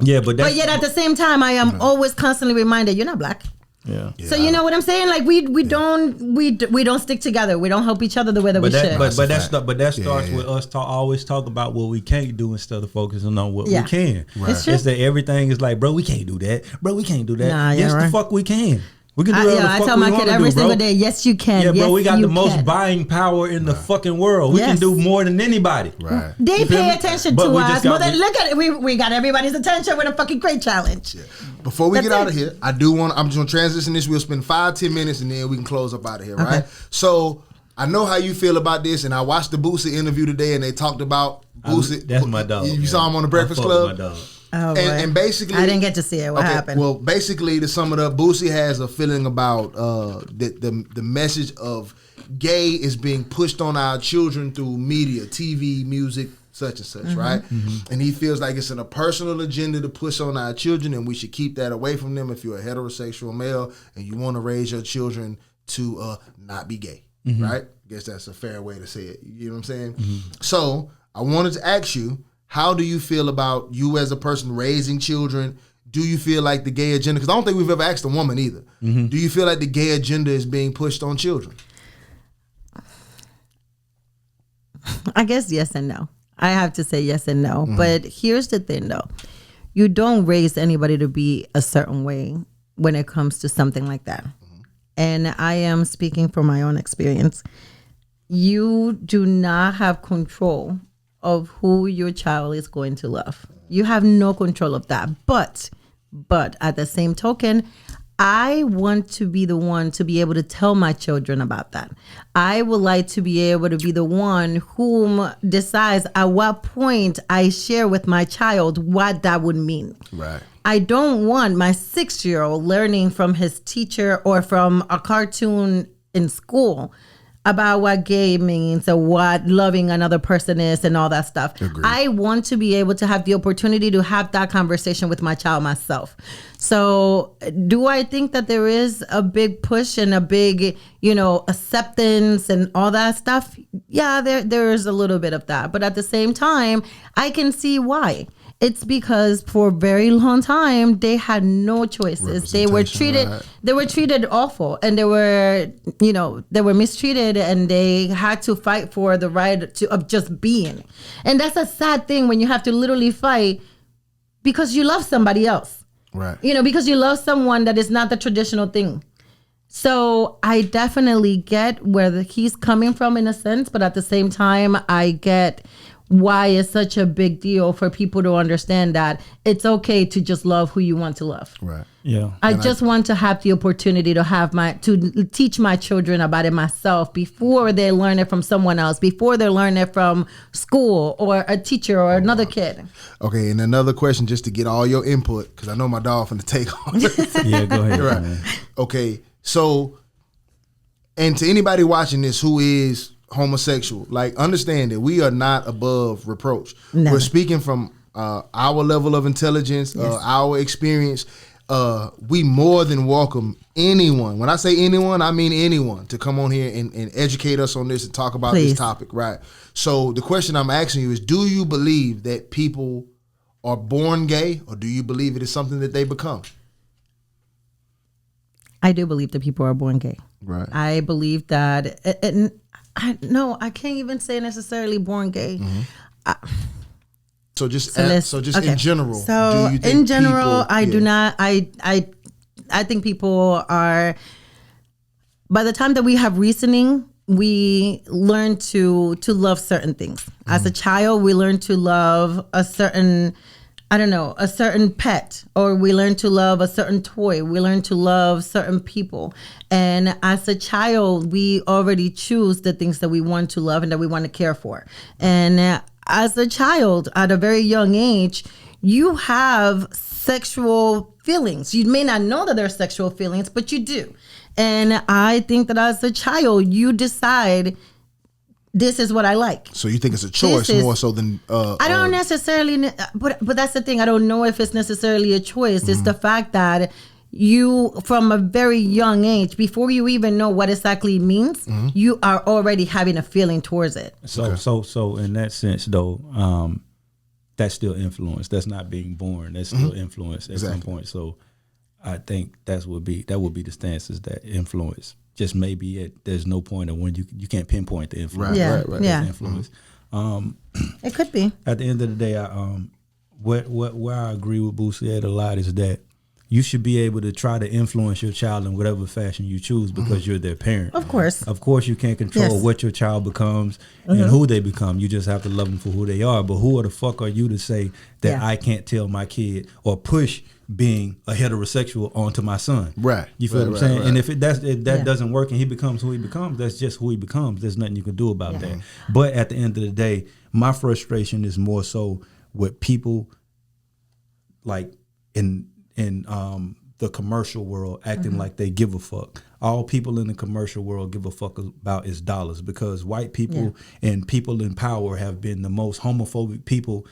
[SPEAKER 4] Yeah, but that's,
[SPEAKER 2] But yet at the same time, I am always constantly reminded you're not black.
[SPEAKER 4] yeah.
[SPEAKER 2] So you know what I'm saying? Like we don't stick together. We don't help each other the way that we should.
[SPEAKER 4] But that starts
[SPEAKER 1] Yeah.
[SPEAKER 4] with us always talk about what we can't do instead of focusing on what
[SPEAKER 2] Yeah.
[SPEAKER 4] we can.
[SPEAKER 2] It's true.
[SPEAKER 4] It's that everything is like, bro, we can't do that. Bro, we can't do that.
[SPEAKER 2] Nah,
[SPEAKER 4] yes,
[SPEAKER 2] you're
[SPEAKER 4] the
[SPEAKER 2] right.
[SPEAKER 4] fuck we can. We can do whatever the
[SPEAKER 2] I
[SPEAKER 4] fuck
[SPEAKER 2] tell
[SPEAKER 4] we
[SPEAKER 2] my
[SPEAKER 4] want
[SPEAKER 2] kid
[SPEAKER 4] to
[SPEAKER 2] every
[SPEAKER 4] do, bro.
[SPEAKER 2] single day, yes, you can.
[SPEAKER 4] Yeah, bro,
[SPEAKER 2] Yes,
[SPEAKER 4] we got
[SPEAKER 2] you
[SPEAKER 4] the most
[SPEAKER 2] can.
[SPEAKER 4] buying power in the fucking world. We
[SPEAKER 2] Yes.
[SPEAKER 4] can do more than anybody.
[SPEAKER 1] Right.
[SPEAKER 2] They
[SPEAKER 4] You feel
[SPEAKER 2] pay
[SPEAKER 4] me?
[SPEAKER 2] attention
[SPEAKER 4] But
[SPEAKER 2] to
[SPEAKER 4] we
[SPEAKER 2] us.
[SPEAKER 4] just got-
[SPEAKER 2] Well, then look at it. We got everybody's attention with a fucking great challenge.
[SPEAKER 1] Before we
[SPEAKER 2] That's
[SPEAKER 1] get out
[SPEAKER 2] it.
[SPEAKER 1] of here, I'm just gonna transition this. We'll spend 5-10 minutes and then we can close up out of here, right? So I know how you feel about this, and I watched the Boosie interview today, and they talked about Boosie.
[SPEAKER 4] That's my dog.
[SPEAKER 1] You
[SPEAKER 4] man.
[SPEAKER 1] saw him on the Breakfast
[SPEAKER 4] I fuck with
[SPEAKER 1] Club.
[SPEAKER 4] My dog.
[SPEAKER 2] Oh, boy.
[SPEAKER 1] And basically,
[SPEAKER 2] I didn't get to see it. What happened?
[SPEAKER 1] Well, basically, to sum it up, Boosie has a feeling about the message of gay is being pushed on our children through media, TV, music, such and such, right? And he feels like it's a personal agenda to push on our children, and we should keep that away from them. If you're a heterosexual male and you want to raise your children to not be gay, right? I guess that's a fair way to say it. You know what I'm saying? So I wanted to ask you, how do you feel about you as a person raising children? Do you feel like the gay agenda, because I don't think we've ever asked a woman either, do you feel like the gay agenda is being pushed on children?
[SPEAKER 2] I guess yes and no. I have to say yes and no. But here's the thing, though. You don't raise anybody to be a certain way when it comes to something like that. And I am speaking from my own experience. You do not have control of who your child is going to love. You have no control of that. But at the same token, I want to be the one to be able to tell my children about that. I would like to be able to be the one whom decides at what point I share with my child what that would mean.
[SPEAKER 1] Right.
[SPEAKER 2] I don't want my 6-year-old learning from his teacher or from a cartoon in school about what gay means or what loving another person is and all that stuff.
[SPEAKER 1] Agreed.
[SPEAKER 2] I want to be able to have the opportunity to have that conversation with my child myself. So do I think that there is a big push and a big, acceptance and all that stuff? Yeah, there is a little bit of that. But at the same time, I can see why. It's because for a very long time they had no choices. They were treated awful, and they were mistreated, and they had to fight for the right of just being. And that's a sad thing when you have to literally fight because you love somebody else.
[SPEAKER 1] Right.
[SPEAKER 2] Because you love someone that is not the traditional thing. So I definitely get where he's coming from in a sense, but at the same time, I get why it's such a big deal for people to understand that it's okay to just love who you want to love.
[SPEAKER 1] Right.
[SPEAKER 4] Yeah.
[SPEAKER 2] I just want to have the opportunity to teach my children about it myself before they learn it from someone else, before they learn it from school or a teacher or another kid.
[SPEAKER 1] Okay, and another question just to get all your input, because I know my dog finna take off.
[SPEAKER 4] Yeah, go ahead.
[SPEAKER 1] Right.
[SPEAKER 4] Man.
[SPEAKER 1] Okay, so, and to anybody watching this who is homosexual, like, understand that we are not above reproach.
[SPEAKER 2] Never.
[SPEAKER 1] We're speaking from our level of intelligence, our experience. We more than welcome anyone. When I say anyone, I mean anyone to come on here and educate us on this and talk about this topic, right? So the question I'm asking you is, do you believe that people are born gay, or do you believe it is something that they become?
[SPEAKER 2] I do believe that people are born gay.
[SPEAKER 1] Right.
[SPEAKER 2] I believe that, I can't even say necessarily born gay.
[SPEAKER 1] Mm-hmm. So just
[SPEAKER 2] Okay.
[SPEAKER 1] in general.
[SPEAKER 2] So
[SPEAKER 1] do you think
[SPEAKER 2] in general,
[SPEAKER 1] people,
[SPEAKER 2] I do not. I think people are. By the time that we have reasoning, we learn to love certain things. As a child, we learn to love a certain pet, or we learn to love a certain toy. We learn to love certain people. And as a child, we already choose the things that we want to love and that we want to care for. And as a child, at a very young age, you have sexual feelings. You may not know that they're sexual feelings, but you do. And I think that as a child, you decide, this is what I like.
[SPEAKER 1] So you think it's a choice more so than
[SPEAKER 2] I don't necessarily, but that's the thing. I don't know if it's necessarily a choice. It's the fact that you, from a very young age, before you even know what exactly it means, you are already having a feeling towards it.
[SPEAKER 4] So in that sense, though, that's still influence. That's not being born. That's still influence at some point. So I think that would be the stances that influence. Just maybe there's no point of when you can't pinpoint the influence.
[SPEAKER 1] Right.
[SPEAKER 2] Yeah.
[SPEAKER 4] Influence.
[SPEAKER 2] It could be.
[SPEAKER 4] At the end of the day, where I agree with Boosie at a lot is that you should be able to try to influence your child in whatever fashion you choose because you're their parent.
[SPEAKER 2] Of course.
[SPEAKER 4] Of course, you can't control what your child becomes and who they become. You just have to love them for who they are. But who the fuck are you to say that I can't tell my kid or push being a heterosexual onto my son?
[SPEAKER 1] Right.
[SPEAKER 4] You feel what I'm saying?
[SPEAKER 1] Right.
[SPEAKER 4] And if that doesn't work and he becomes who he becomes, that's just who he becomes. There's nothing you can do about that. But at the end of the day, my frustration is more so with people like in the commercial world acting like they give a fuck. All people in the commercial world give a fuck about is dollars, because white people and people in power have been the most homophobic people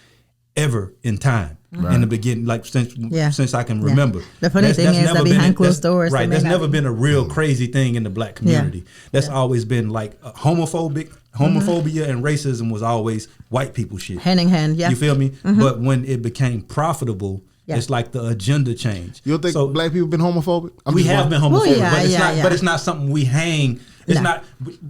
[SPEAKER 4] ever in time. In the beginning, like since I can remember.
[SPEAKER 2] The funny thing is that behind closed doors,
[SPEAKER 4] right? That's never been a real crazy thing in the black community. That's always been like homophobia and racism was always white people shit.
[SPEAKER 2] Hand in hand,
[SPEAKER 4] You feel me? But when it became profitable, it's like the agenda changed.
[SPEAKER 1] You don't think black people been homophobic?
[SPEAKER 4] We have been homophobic,
[SPEAKER 2] well,
[SPEAKER 4] but it's not something we hang. It's not.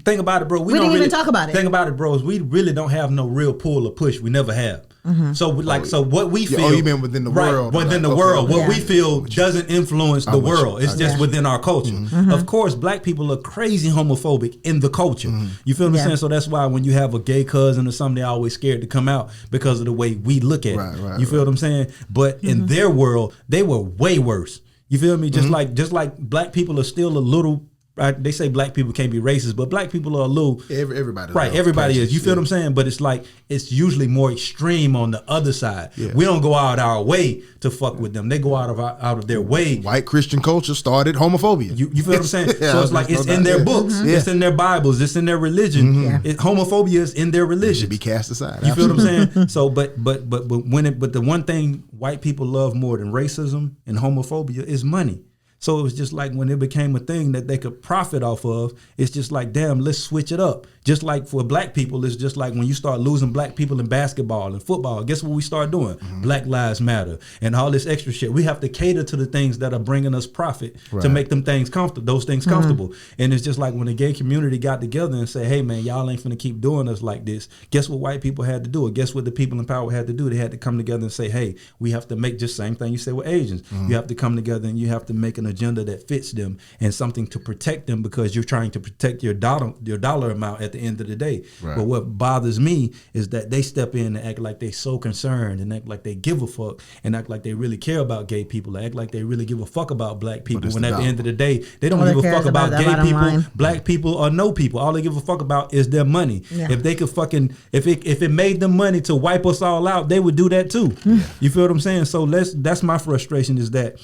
[SPEAKER 4] Think about it, bro.
[SPEAKER 2] We didn't even talk about it.
[SPEAKER 4] Think about it, bros. We really don't have no real pull or push. We never have. So what we feel.
[SPEAKER 1] Oh, you mean within the world?
[SPEAKER 4] Within the world, what we feel doesn't influence the world. It's just within our culture. Of course, black people are crazy homophobic in the culture. You feel what I'm saying? So that's why when you have a gay cousin or something, they're always scared to come out because of the way we look at it. You feel what I'm saying? But in their world, they were way worse. You feel me? Just like black people are still a little. Right? They say black people can't be racist, but black people are a little.
[SPEAKER 1] Everybody.
[SPEAKER 4] Right, everybody is. You feel what I'm saying? But it's like it's usually more extreme on the other side. Yeah. We don't go out our way to fuck with them. They go out of their way.
[SPEAKER 1] White Christian culture started homophobia.
[SPEAKER 4] You feel what I'm saying? So it's like it's in their books, it's in their Bibles, it's in their religion. Homophobia is in their religion. It
[SPEAKER 1] should be cast aside.
[SPEAKER 4] You feel what I'm saying? So, but the one thing white people love more than racism and homophobia is money. So it was just like when it became a thing that they could profit off of, it's just like, damn, let's switch it up. Just like for black people, it's just like when you start losing black people in basketball and football, guess what we start doing? Black Lives Matter and all this extra shit. We have to cater to the things that are bringing us profit to make them things comfortable, those things comfortable. And it's just like when the gay community got together and say, hey man, y'all ain't finna keep doing us like this. Guess what white people had to do? Or guess what the people in power had to do? They had to come together and say, hey, we have to make just same thing you say with Asians. You have to come together and you have to make an agenda that fits them and something to protect them because you're trying to protect your dollar amount at the end of the day. But what bothers me is that they step in and act like they so concerned and act like they give a fuck and act like they really care about gay people, act like they really give a fuck about black people. When at the end of the day, they don't give a fuck about gay people, black people, or no people. All they give a fuck about is their money. If they could fucking, if it made them money to wipe us all out, they would do that too. You feel what I'm saying? So that's my frustration is that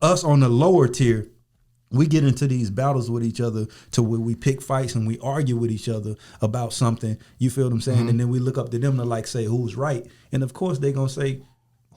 [SPEAKER 4] us on the lower tier, we get into these battles with each other to where we pick fights and we argue with each other about something. You feel what I'm saying? And then we look up to them to like say who's right. And of course they're gonna say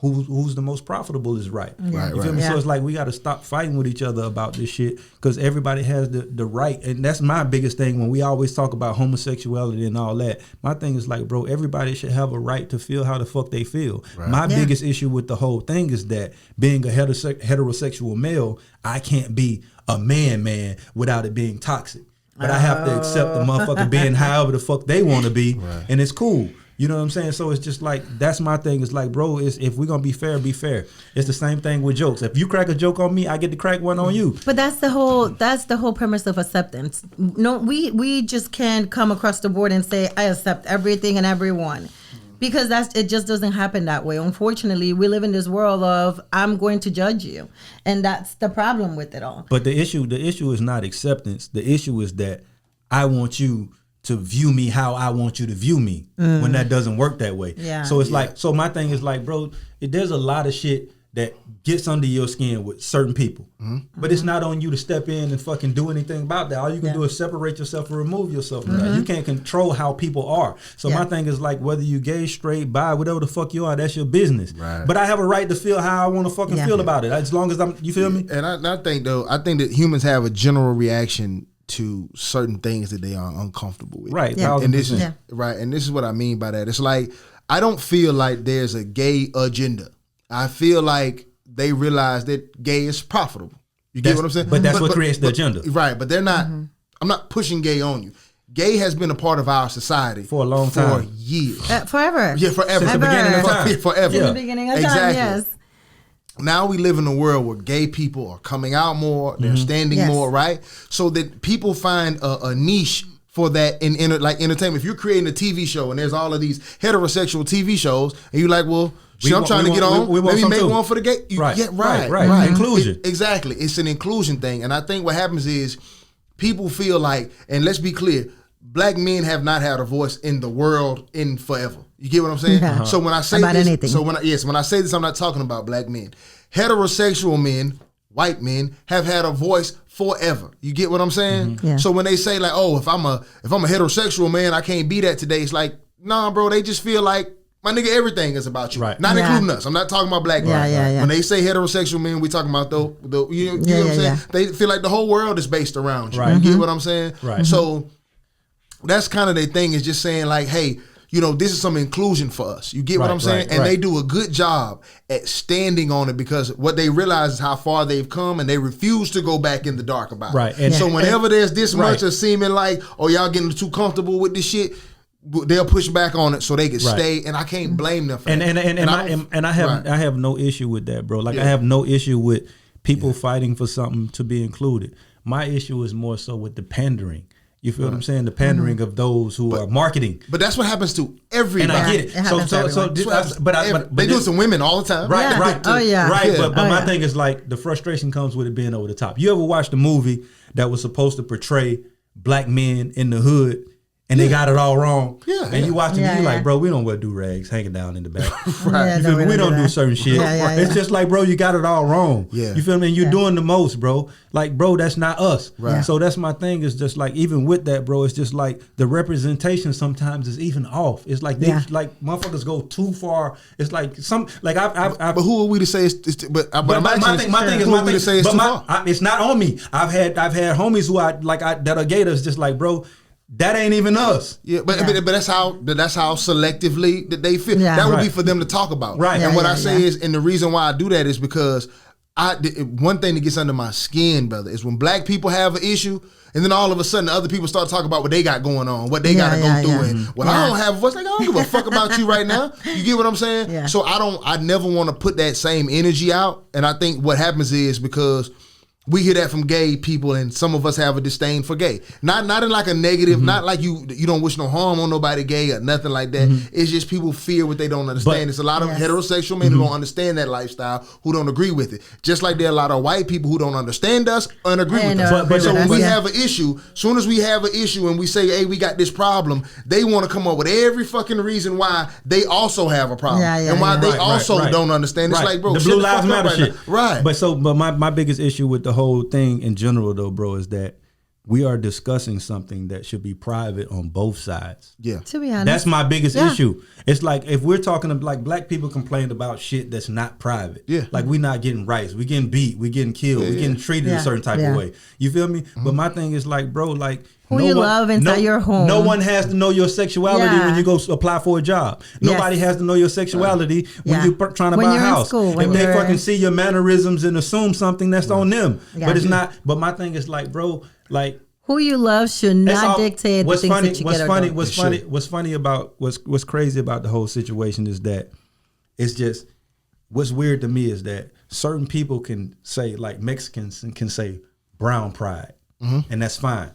[SPEAKER 4] who's the most profitable is right. You feel me? So it's like we got to stop fighting with each other about this shit because everybody has the right. And that's my biggest thing when we always talk about homosexuality and all that. My thing is like, bro, everybody should have a right to feel how the fuck they feel. My biggest issue with the whole thing is that being a heterosexual male, I can't be a man without it being toxic. But I have to accept the motherfucker being however the fuck they want to be, and it's cool. You know what I'm saying? So it's just like, that's my thing. It's like, bro, if we're going to be fair, be fair. It's the same thing with jokes. If you crack a joke on me, I get to crack one on you.
[SPEAKER 2] But that's the whole premise of acceptance. No, we just can't come across the board and say, I accept everything and everyone. Because it just doesn't happen that way. Unfortunately, we live in this world of I'm going to judge you. And that's the problem with it all.
[SPEAKER 4] But the issue is not acceptance. The issue is that I want you to view me how I want you to view me when that doesn't work that way. So it's like, so my thing is like, bro, there's a lot of shit that gets under your skin with certain people. But it's not on you to step in and fucking do anything about that. All you can do is separate yourself and remove yourself from that. You can't control how people are. So my thing is like, whether you gay, straight, bi, whatever the fuck you are, that's your business. But I have a right to feel how I want to fucking feel about it. As long as you feel me?
[SPEAKER 1] And I think that humans have a general reaction to certain things that they are uncomfortable with.
[SPEAKER 4] And
[SPEAKER 1] this is and this is what I mean by that. It's like, I don't feel like there's a gay agenda. I feel like they realize that gay is profitable. You get what I'm saying?
[SPEAKER 4] But that's what creates the agenda.
[SPEAKER 1] Right, but they're not, I'm not pushing gay on you. Gay has been a part of our society
[SPEAKER 4] for a long time.
[SPEAKER 1] For years.
[SPEAKER 2] Forever.
[SPEAKER 1] Yeah, forever.
[SPEAKER 4] Since the beginning of time.
[SPEAKER 1] Forever.
[SPEAKER 2] Since the beginning of time, yes.
[SPEAKER 1] Now we live in a world where gay people are coming out more, they're standing more, right? So that people find a niche for that in like entertainment. If you're creating a TV show and there's all of these heterosexual TV shows, and you're like, well, I'm trying to get on. Let me make one for the gay. Right.
[SPEAKER 4] Inclusion.
[SPEAKER 1] Exactly. It's an inclusion thing. And I think what happens is people feel like, and let's be clear, black men have not had a voice in the world in forever. You get what I'm saying? So when I say
[SPEAKER 2] about
[SPEAKER 1] this,
[SPEAKER 2] anything.
[SPEAKER 1] when I say this, I'm not talking about black men. Heterosexual men, white men, have had a voice forever. You get what I'm saying? So when they say like, oh, if I'm a heterosexual man, I can't be that today. It's like, nah, bro. They just feel like, my nigga, everything is about you. Not including us. I'm not talking about black men. When they say heterosexual men, we talking about the you know what I'm saying? They feel like the whole world is based around you. You get what I'm saying? So that's kind of their thing, is just saying like, hey, you know, this is some inclusion for us. You get what I'm saying? And they do a good job at standing on it, because what they realize is how far they've come, and they refuse to go back in the dark about it. And so whenever there's this much of seeming like, oh, y'all getting too comfortable with this shit, they'll push back on it so they can stay, and I can't blame them for that.
[SPEAKER 4] And I have no issue with that, bro. Like I have no issue with people fighting for something to be included. My issue is more so with the pandering You feel what I'm saying? The pandering of those who are marketing.
[SPEAKER 1] But that's what happens to everybody.
[SPEAKER 4] And I get it.
[SPEAKER 2] It happens to everyone.
[SPEAKER 4] But
[SPEAKER 1] they do it to women all the time.
[SPEAKER 4] Right,
[SPEAKER 2] Yeah.
[SPEAKER 4] right.
[SPEAKER 2] Oh, yeah.
[SPEAKER 4] Right,
[SPEAKER 2] Yeah.
[SPEAKER 4] but my thing is like the frustration comes with it being over the top. You ever watched a movie that was supposed to portray black men in the hood and they got it all wrong?
[SPEAKER 1] Yeah,
[SPEAKER 4] And you watch it and you
[SPEAKER 2] Yeah.
[SPEAKER 4] like, bro, we don't wear do-rags hanging down in the back.
[SPEAKER 2] Yeah,
[SPEAKER 4] You feel me? We don't do
[SPEAKER 2] that.
[SPEAKER 4] certain shit.
[SPEAKER 2] Yeah.
[SPEAKER 4] It's just like, bro, you got it all wrong.
[SPEAKER 1] Yeah.
[SPEAKER 4] You feel me? And you're doing the most, bro. Like, bro, that's not us.
[SPEAKER 1] Right.
[SPEAKER 4] So that's my thing is just like, even with that, bro, it's just like the representation sometimes is even off. It's like they like motherfuckers go too far. It's like
[SPEAKER 1] But who are we to say but
[SPEAKER 4] my thing is
[SPEAKER 1] who are we to say it's too far?
[SPEAKER 4] it's not on me. I've had homies who that are gators just like, bro, that ain't even us.
[SPEAKER 1] Yeah, but that's how selectively that they feel.
[SPEAKER 2] Yeah.
[SPEAKER 1] That would be for them to talk about.
[SPEAKER 4] Right.
[SPEAKER 1] And
[SPEAKER 2] Yeah,
[SPEAKER 1] what
[SPEAKER 2] yeah,
[SPEAKER 1] I say is, and the reason why I do that is because one thing that gets under my skin, brother, is when black people have an issue, and then all of a sudden other people start talking about what they got going on, what they got to go through. And I don't have a voice, like I don't give a fuck about you right now. You get what I'm saying?
[SPEAKER 2] Yeah.
[SPEAKER 1] So I never want to put that same energy out. And I think what happens is because we hear that from gay people, and some of us have a disdain for gay. Not in like a negative, not like you don't wish no harm on nobody gay or nothing like that. It's just people fear what they don't understand. It's a lot of heterosexual men who don't understand that lifestyle, who don't agree with it. Just like there are a lot of white people who don't understand us and agree with us. But so when we have an issue, soon as we have an issue and we say, hey, we got this problem, they want to come up with every fucking reason why they also have a problem. And why they also don't understand. It's like, bro,
[SPEAKER 4] the Blue Lives Matter shit.
[SPEAKER 1] Right.
[SPEAKER 4] But my biggest issue with the whole thing in general though, bro, is that we are discussing something that should be private on both sides.
[SPEAKER 1] Yeah.
[SPEAKER 2] To be honest,
[SPEAKER 4] That's my biggest issue. It's like if we're talking like black people complain about shit that's not private.
[SPEAKER 1] Yeah.
[SPEAKER 4] Like we not getting rights, we getting beat, we getting killed, we getting treated a certain type of way. You feel me? But my thing is like, bro, like
[SPEAKER 2] who you love inside your home.
[SPEAKER 4] No one has to know your sexuality when you go apply for a job. Nobody has to know your sexuality when you're trying to buy a house.
[SPEAKER 2] School,
[SPEAKER 4] if they fucking see your mannerisms and assume something, that's on them.
[SPEAKER 2] Yeah.
[SPEAKER 4] But it's not. But my thing is like, bro, like
[SPEAKER 2] who you love should not dictate the things that you get or don't.
[SPEAKER 4] What's funny about what's crazy about the whole situation is that it's just what's weird to me is that certain people can say, like Mexicans can say brown pride, and that's fine.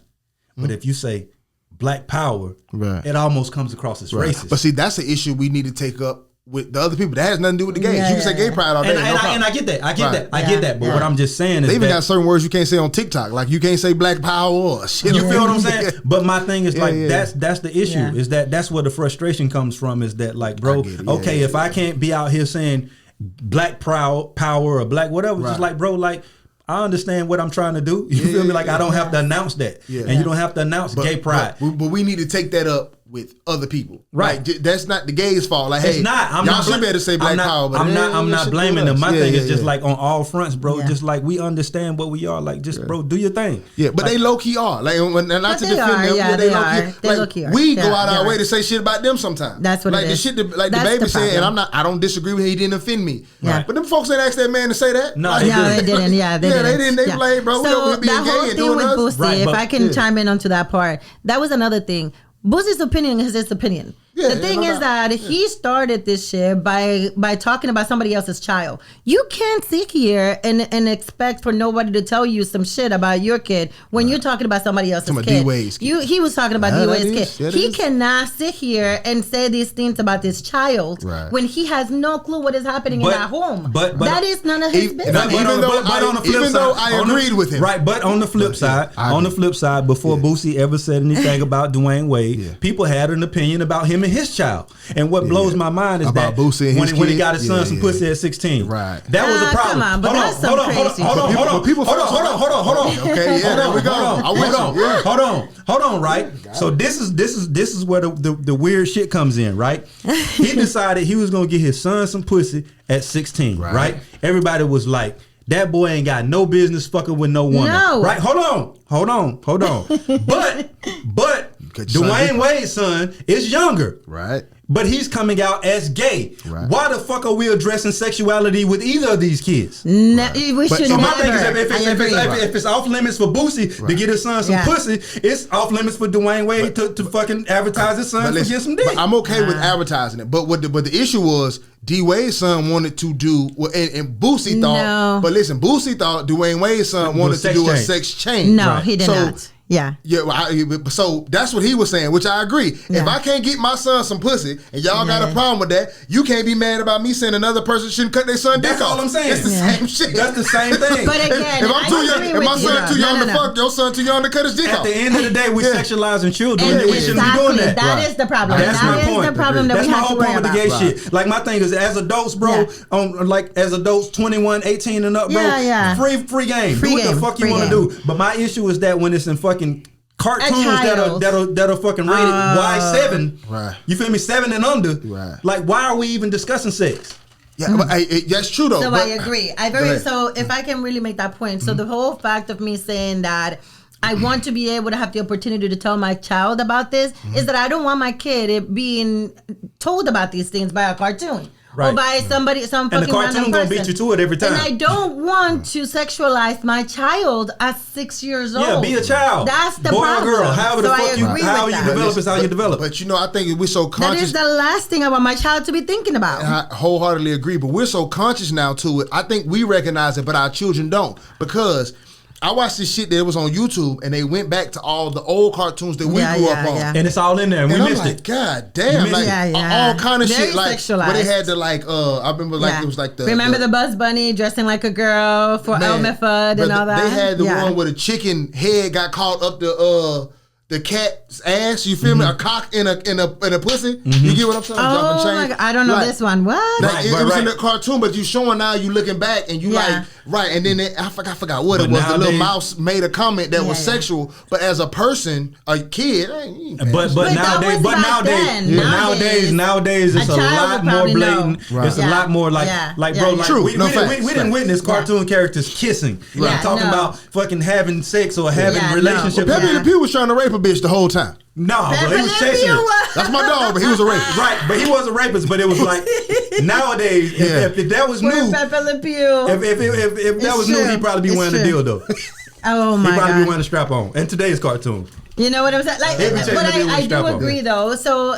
[SPEAKER 4] But if you say black power, it almost comes across as racist.
[SPEAKER 1] But see, that's an issue we need to take up with the other people. That has nothing to do with the gays. You can say gay pride all day.
[SPEAKER 4] And I get that. I get that. But what I'm just saying is
[SPEAKER 1] they even got certain words you can't say on TikTok. Like you can't say black power or shit.
[SPEAKER 4] You feel what I'm saying? But my thing is like that's the issue.
[SPEAKER 2] Yeah.
[SPEAKER 4] Is that's where the frustration comes from, is that like, bro, if I can't be out here saying black power or black whatever, just like, bro, like I understand what I'm trying to do. You feel me? Like I don't have to announce that. And you don't have to announce gay pride.
[SPEAKER 1] But we need to take that up with other people.
[SPEAKER 4] Right.
[SPEAKER 1] Like, that's not the gays' fault. Like,
[SPEAKER 4] It's
[SPEAKER 1] hey,
[SPEAKER 4] not.
[SPEAKER 1] y'all should better say black power. But
[SPEAKER 4] I'm not blaming them. My thing is just like on all fronts, bro. Just like we understand what we are. Like, just bro, do your thing.
[SPEAKER 1] Yeah, but they low key are. Like, and not to defend them.
[SPEAKER 2] Yeah,
[SPEAKER 1] they
[SPEAKER 2] low key.
[SPEAKER 1] We go out our way to say shit about them sometimes.
[SPEAKER 2] That's what
[SPEAKER 1] like
[SPEAKER 2] it
[SPEAKER 1] the
[SPEAKER 2] is.
[SPEAKER 1] shit that, like the baby said, and I don't disagree with him. He didn't offend me.
[SPEAKER 2] Yeah.
[SPEAKER 1] But them folks ain't asked that man to say that.
[SPEAKER 4] No,
[SPEAKER 1] like,
[SPEAKER 4] they
[SPEAKER 2] didn't. Yeah, they didn't.
[SPEAKER 1] They played, bro.
[SPEAKER 2] So
[SPEAKER 1] we being
[SPEAKER 2] that whole
[SPEAKER 1] gay and
[SPEAKER 2] thing
[SPEAKER 1] doing
[SPEAKER 2] with
[SPEAKER 1] us.
[SPEAKER 2] Boosie, if I can chime in onto that part, that was another thing. Boosie's opinion is his opinion. The thing is that he started this shit by talking about somebody else's child. You can't sit here and expect for nobody to tell you some shit about your kid when you're talking about somebody else's kid.
[SPEAKER 1] D-Wade's kid.
[SPEAKER 2] He was talking about D-Wade's kid. He
[SPEAKER 1] is.
[SPEAKER 2] cannot sit here and say these things about this child when he has no clue what is happening in that home. But that is none of his business.
[SPEAKER 1] Even though I agreed with him.
[SPEAKER 4] Right, but on the flip side, before Boosie ever said anything about Dwayne Wade, people had an opinion about him and his child. And what blows my mind is
[SPEAKER 1] about
[SPEAKER 4] that
[SPEAKER 1] Boosie and his
[SPEAKER 4] when he
[SPEAKER 1] kid?
[SPEAKER 4] got his son some pussy at 16.
[SPEAKER 1] Right.
[SPEAKER 4] That was a problem.
[SPEAKER 2] Come on, but that's some crazy.
[SPEAKER 4] Hold on.
[SPEAKER 1] Hold on. Okay, yeah, there we go.
[SPEAKER 4] Hold on, right? So this is where the weird shit comes in, right? He decided he was gonna get his son some pussy at 16, right? Everybody was like, that boy ain't got no business fucking with no woman.
[SPEAKER 2] No.
[SPEAKER 4] Right? Hold on. But Dwayne Wade's son is younger.
[SPEAKER 1] Right.
[SPEAKER 4] But he's coming out as gay.
[SPEAKER 1] Right.
[SPEAKER 4] Why the fuck are we addressing sexuality with either of these kids?
[SPEAKER 2] We should
[SPEAKER 4] So
[SPEAKER 2] never.
[SPEAKER 4] my thing is, if it's off limits for Boosie to get his son some pussy, it's off limits for Dwayne Wade to fucking advertise his son to get some dick.
[SPEAKER 1] But I'm okay with advertising it. But the issue was D Wade's son wanted to do, and Boosie thought.
[SPEAKER 2] No.
[SPEAKER 1] But listen, Boosie thought Dwayne Wade's son wanted to do a sex change.
[SPEAKER 2] No, he did not. Yeah.
[SPEAKER 1] So that's what he was saying, which I agree.
[SPEAKER 2] Yeah.
[SPEAKER 1] If I can't get my son some pussy and y'all got a problem with that, you can't be mad about me saying another person shouldn't cut their son dick off.
[SPEAKER 4] That's all I'm saying.
[SPEAKER 1] It's the same shit.
[SPEAKER 4] That's the same thing.
[SPEAKER 2] But again,
[SPEAKER 1] if I'm too young, if my son too young to
[SPEAKER 2] No.
[SPEAKER 1] fuck, your son too young to cut his dick
[SPEAKER 4] At
[SPEAKER 1] off.
[SPEAKER 4] the end of the day, we sexualizing children.
[SPEAKER 2] And
[SPEAKER 4] We shouldn't be doing that.
[SPEAKER 2] That is the problem.
[SPEAKER 4] That's
[SPEAKER 2] That
[SPEAKER 4] my
[SPEAKER 2] is
[SPEAKER 4] point.
[SPEAKER 2] the problem that
[SPEAKER 4] That's
[SPEAKER 2] we
[SPEAKER 4] my
[SPEAKER 2] have to
[SPEAKER 4] whole
[SPEAKER 2] worry
[SPEAKER 4] point with the
[SPEAKER 2] about.
[SPEAKER 4] gay shit. Like my thing is, as adults, bro, like as adults, 21, 18 and up, bro, free game. Do what the fuck you want to do. But my issue is that when it's in fucking cartoons that are fucking rated Y7,
[SPEAKER 1] right?
[SPEAKER 4] You feel me? 7 and under,
[SPEAKER 1] right?
[SPEAKER 4] Like, why are we even discussing sex?
[SPEAKER 1] Yeah, but that's true though.
[SPEAKER 2] So
[SPEAKER 1] but,
[SPEAKER 2] I agree. So if I can really make that point, so the whole fact of me saying that I want to be able to have the opportunity to tell my child about this is that I don't want my kid being told about these things by a cartoon.
[SPEAKER 4] Right.
[SPEAKER 2] Or by some fucking random person.
[SPEAKER 4] And the cartoon gonna beat you to it every time.
[SPEAKER 2] And I don't want to sexualize my child at 6 years old.
[SPEAKER 4] Yeah, be a child.
[SPEAKER 2] That's the
[SPEAKER 4] boy
[SPEAKER 2] problem.
[SPEAKER 4] or girl. However the fuck you, how you develop is how you develop.
[SPEAKER 1] But you know, I think we're so conscious.
[SPEAKER 2] That is the last thing I want my child to be thinking about.
[SPEAKER 1] And I wholeheartedly agree, but we're so conscious now to it. I think we recognize it, but our children don't. Because I watched this shit that was on YouTube, and they went back to all the old cartoons that we grew up on.
[SPEAKER 4] And it's all in there, and we missed
[SPEAKER 1] I'm like,
[SPEAKER 4] it.
[SPEAKER 1] God damn, like all kind of
[SPEAKER 2] Very
[SPEAKER 1] shit, like
[SPEAKER 2] sexualized.
[SPEAKER 1] where they had to like, I remember like it was like the
[SPEAKER 2] remember the Buzz Bunny dressing like a girl for Elmer Fudd and all that.
[SPEAKER 1] They had the one where the chicken head got caught up the cat's ass. You feel me? A cock in a pussy. You get what I'm saying?
[SPEAKER 2] Oh my God, I don't know this one. What?
[SPEAKER 1] Like, it was in the cartoon, but you showing now. You looking back and you like right, and then I forgot what it was. The little mouse made a comment that was sexual, but as a person, a kid,
[SPEAKER 4] but nowadays it's a lot more blatant. It's a lot more like bro, like
[SPEAKER 1] true.
[SPEAKER 4] We didn't witness cartoon characters kissing. Talking about fucking having sex or having relationships.
[SPEAKER 1] Pepe Le Pew was trying to rape a bitch the whole time.
[SPEAKER 4] No, bro, he was chasing her.
[SPEAKER 1] That's my dog, but he was a rapist.
[SPEAKER 4] Right, but he was a rapist. But it was like nowadays, if that was new,
[SPEAKER 2] Pepe Le Pew.
[SPEAKER 4] If that was new, he'd probably be wearing a dildo.
[SPEAKER 2] Oh my God,
[SPEAKER 4] he'd probably be wearing a strap on. And today's cartoon.
[SPEAKER 2] You know what I'm saying? Like, but I do agree though. So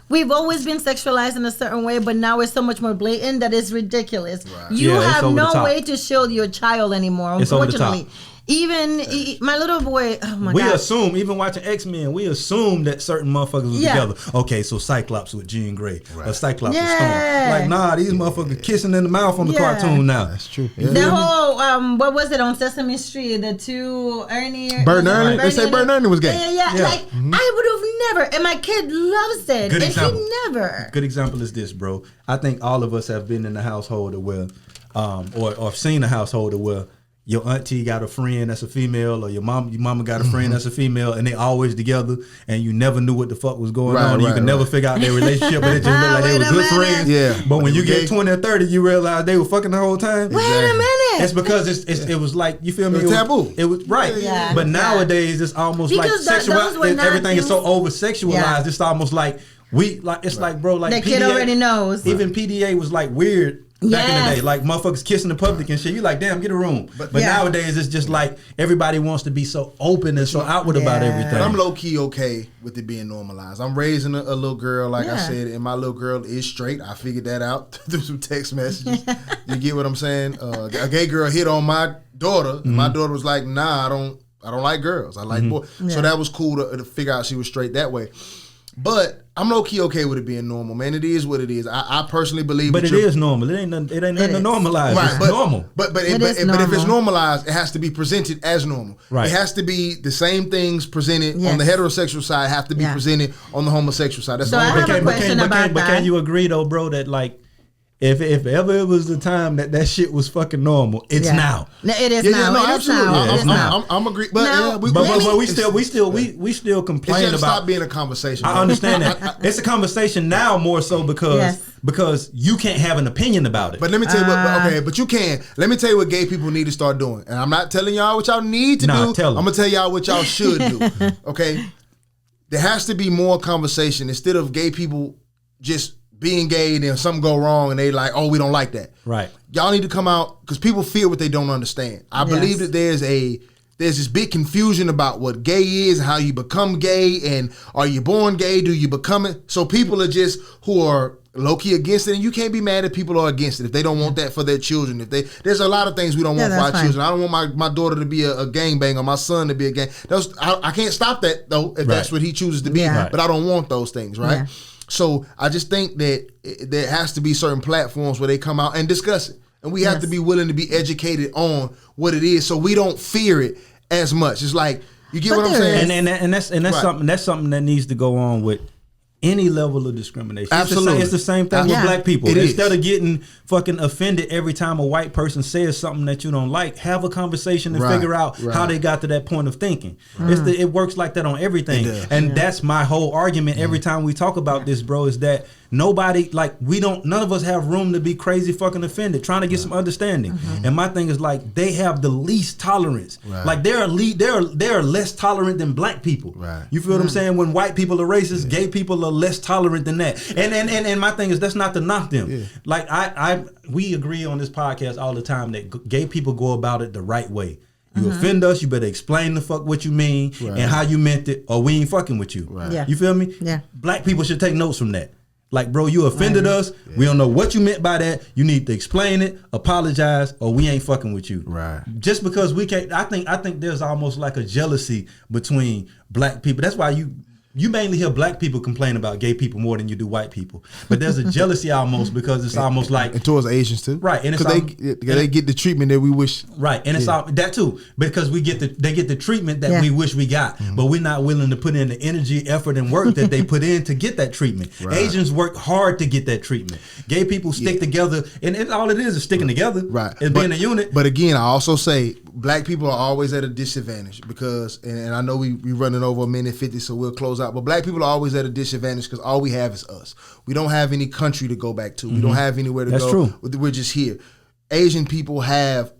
[SPEAKER 2] we've always been sexualized in a certain way, but now it's so much more blatant that it's ridiculous. Right. You have no way to shield your child anymore, unfortunately. Even my little boy, oh my God.
[SPEAKER 4] We assume, even watching X-Men, we assume that certain motherfuckers were together. Okay, so Cyclops with Jean Grey, or Cyclops with Storm. Like, nah, these motherfuckers kissing in the mouth on the cartoon now.
[SPEAKER 1] That's true.
[SPEAKER 2] The whole, what was it on Sesame Street? The two
[SPEAKER 1] Bert and Ernie? They say Bert and Ernie was gay.
[SPEAKER 2] Yeah. Like, I would have never, and my kid loves it.
[SPEAKER 4] Good
[SPEAKER 2] and
[SPEAKER 4] example.
[SPEAKER 2] he never.
[SPEAKER 4] Good example is this, bro. I think all of us have been in a household where, or seen a household where your auntie got a friend that's a female, or your mama got a friend that's a female, and they always together, and you never knew what the fuck was going on. You could never figure out their relationship, but it just looked like they were good friends.
[SPEAKER 1] Yeah.
[SPEAKER 4] But when you get 20 or 30, you realize they were fucking the whole time.
[SPEAKER 2] Wait a minute.
[SPEAKER 4] It's because it was like, you feel me?
[SPEAKER 1] It was taboo.
[SPEAKER 4] It was right.
[SPEAKER 2] Yeah.
[SPEAKER 4] But nowadays it's almost
[SPEAKER 2] because
[SPEAKER 4] like everything is so over sexualized.
[SPEAKER 2] Yeah.
[SPEAKER 4] It's almost like like bro, like
[SPEAKER 2] the kid already knows.
[SPEAKER 4] Even PDA was like weird. Back in the day, like motherfuckers kissing in public and shit. You like, damn, get a room. But nowadays, it's just like everybody wants to be so open and so outward about everything.
[SPEAKER 1] But I'm low key okay with it being normalized. I'm raising a little girl, like I said, and my little girl is straight. I figured that out through some text messages. You get what I'm saying? A gay girl hit on my daughter. And my daughter was like, nah, I don't like girls. I like boys. So that was cool to figure out she was straight that way. But I'm low key okay with it being normal, man. It is what it is. I personally believe.
[SPEAKER 4] But it is normal. It ain't nothing to normalize. Right, it's normal.
[SPEAKER 1] But if it's normalized, it has to be presented as normal. Right. It has to be the same things presented on the heterosexual side have to be presented on the homosexual side. That's
[SPEAKER 2] so I have a question about that.
[SPEAKER 4] But can you agree though, bro, that like if ever it was the time that shit was fucking normal, it's now.
[SPEAKER 2] It is now.
[SPEAKER 1] No,
[SPEAKER 2] it
[SPEAKER 1] absolutely.
[SPEAKER 2] is now.
[SPEAKER 1] I'm agree. But
[SPEAKER 2] now,
[SPEAKER 1] we
[SPEAKER 4] still complain about.
[SPEAKER 1] Stop being a conversation.
[SPEAKER 4] I understand that. It's a conversation now more so because you can't have an opinion about it.
[SPEAKER 1] But let me tell you but you can. Let me tell you what gay people need to start doing. And I'm not telling y'all what y'all need to do. I'm gonna tell y'all what y'all should do. Okay? There has to be more conversation instead of gay people just being gay and then something go wrong and they like, oh, we don't like that.
[SPEAKER 4] Right.
[SPEAKER 1] Y'all need to come out because people feel what they don't understand. I believe that there's there's this big confusion about what gay is and how you become gay, and are you born gay? Do you become it? So people are just who are low-key against it, and you can't be mad if people are against it if they don't want that for their children. There's a lot of things we don't want for our children. I don't want my daughter to be a gangbanger, my son to be a gang. I can't stop that though if that's what he chooses to be, but I don't want those things, right? Yeah. So I just think that there has to be certain platforms where they come out and discuss it, and we have to be willing to be educated on what it is, so we don't fear it as much. It's like, you get what I'm saying,
[SPEAKER 4] and that's something that needs to go on with any level of discrimination.
[SPEAKER 1] Absolutely.
[SPEAKER 4] It's the same thing with black people. Instead of getting fucking offended every time a white person says something that you don't like, have a conversation and figure out how they got to that point of thinking. It works like that on everything. And that's my whole argument every time we talk about this, bro, is that nobody, like, none of us have room to be crazy fucking offended, trying to get some understanding. And my thing is, like, they have the least tolerance. Like, they're less tolerant than black people. You feel what I'm saying? When white people are racist, gay people are less tolerant than that. And my thing is, that's not to knock them. Like, we agree on this podcast all the time that gay people go about it the right way. You offend us, you better explain the fuck what you mean and how you meant it, or we ain't fucking with you. You feel me? Black people should take notes from that. Like, bro, you offended us. We don't know what you meant by that. You need to explain it, apologize, or we ain't fucking with you. Just because we can't, I think there's almost like a jealousy between black people. That's why you mainly hear black people complain about gay people more than you do white people. But there's a jealousy almost, because it's almost like, and
[SPEAKER 1] towards Asians too,
[SPEAKER 4] right? And it's
[SPEAKER 1] they get the treatment that we wish,
[SPEAKER 4] right? And it's all that too, because they get the treatment that we wish we got, but we're not willing to put in the energy, effort, and work that they put in to get that treatment. Asians work hard to get that treatment. Gay people stick together, and all it is sticking together, right? And being a unit.
[SPEAKER 1] But again, I also say black people are always at a disadvantage because, and I know we running over a minute 50, so we'll close out. But black people are always at a disadvantage because all we have is us. We don't have any country to go back to. We don't have anywhere to go. That's true. We're just here. Asian people have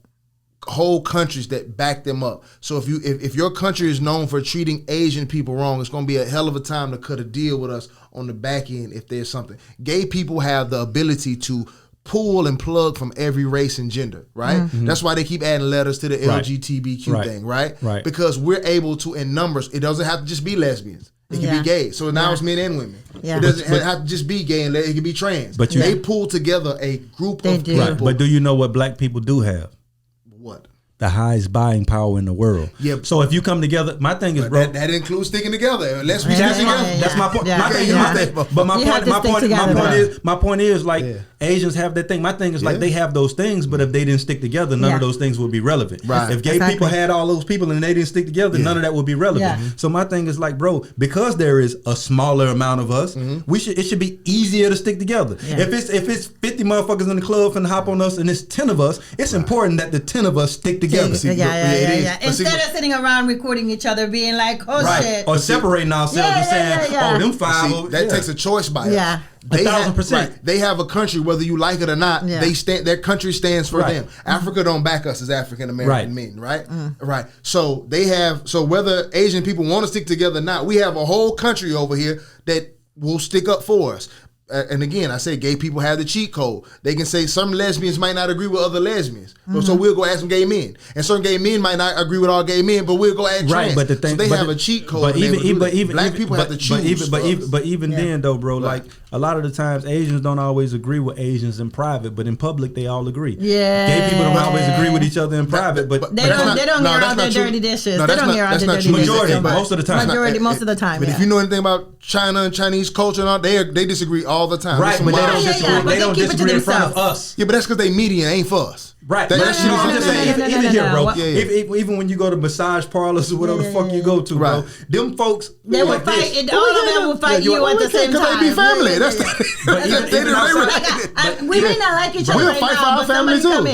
[SPEAKER 1] whole countries that back them up. So if your country is known for treating Asian people wrong, it's going to be a hell of a time to cut a deal with us on the back end if there's something. Gay people have the ability to pull and plug from every race and gender, right? That's why they keep adding letters to the LGBTQ thing, right? Because we're able to, in numbers, it doesn't have to just be lesbians. It can be gay. So now it's men and women. It doesn't have to just be gay, and it can be trans. But they pull together a group of people.
[SPEAKER 4] Right. But do you know what black people do have?
[SPEAKER 1] What?
[SPEAKER 4] The highest buying power in the world. Yeah. So if you come together, my thing is, bro,
[SPEAKER 1] that includes sticking together. Unless we stick together.
[SPEAKER 4] That's my point. My thing is, but my point is, like, Asians have that thing. My thing is, like, they have those things, but if they didn't stick together, none of those things would be relevant. Right. If gay people had all those people and they didn't stick together, none of that would be relevant. So my thing is, like, bro, because there is a smaller amount of us, it should be easier to stick together. If it's 50 motherfuckers in the club and hop on us and it's 10 of us, it's important that the 10 of us stick together.
[SPEAKER 2] Instead of sitting around recording each other, being like, "Oh shit,"
[SPEAKER 4] or separating ourselves and saying, "Oh, them five."
[SPEAKER 1] That takes a choice by us.
[SPEAKER 4] 1,000%.
[SPEAKER 1] They have a country, whether you like it or not. Their country stands for them. Africa don't back us as African American men, right? Right. So whether Asian people want to stick together or not, we have a whole country over here that will stick up for us. And again, I say gay people have the cheat code. They can say some lesbians might not agree with other lesbians, so we'll go ask some gay men, and some gay men might not agree with all gay men, but we'll go ask trans. But the thing, so they have a cheat code.
[SPEAKER 4] But even
[SPEAKER 1] black people have to choose.
[SPEAKER 4] But even then, though, bro, like, a lot of the times Asians don't always agree with Asians in private, but in public they all agree. Gay people don't always agree with each other in private, but
[SPEAKER 2] they don't air out their dirty dishes. They don't air out their dirty dishes.
[SPEAKER 4] Majority, most of the time.
[SPEAKER 2] Most of the time.
[SPEAKER 1] But if you know anything about China and Chinese culture and all, they disagree all the time.
[SPEAKER 4] Right, but they don't disagree in front of us.
[SPEAKER 1] Yeah, but that's because they media ain't for us.
[SPEAKER 4] Right. That shit is just saying, even here, bro. Even when you go to massage parlors or whatever the fuck you go to, bro, them folks,
[SPEAKER 2] they will fight. All of them will fight you at the same time.
[SPEAKER 1] Because they be family. That's
[SPEAKER 2] we may not like each other.
[SPEAKER 1] We'll fight for our family too.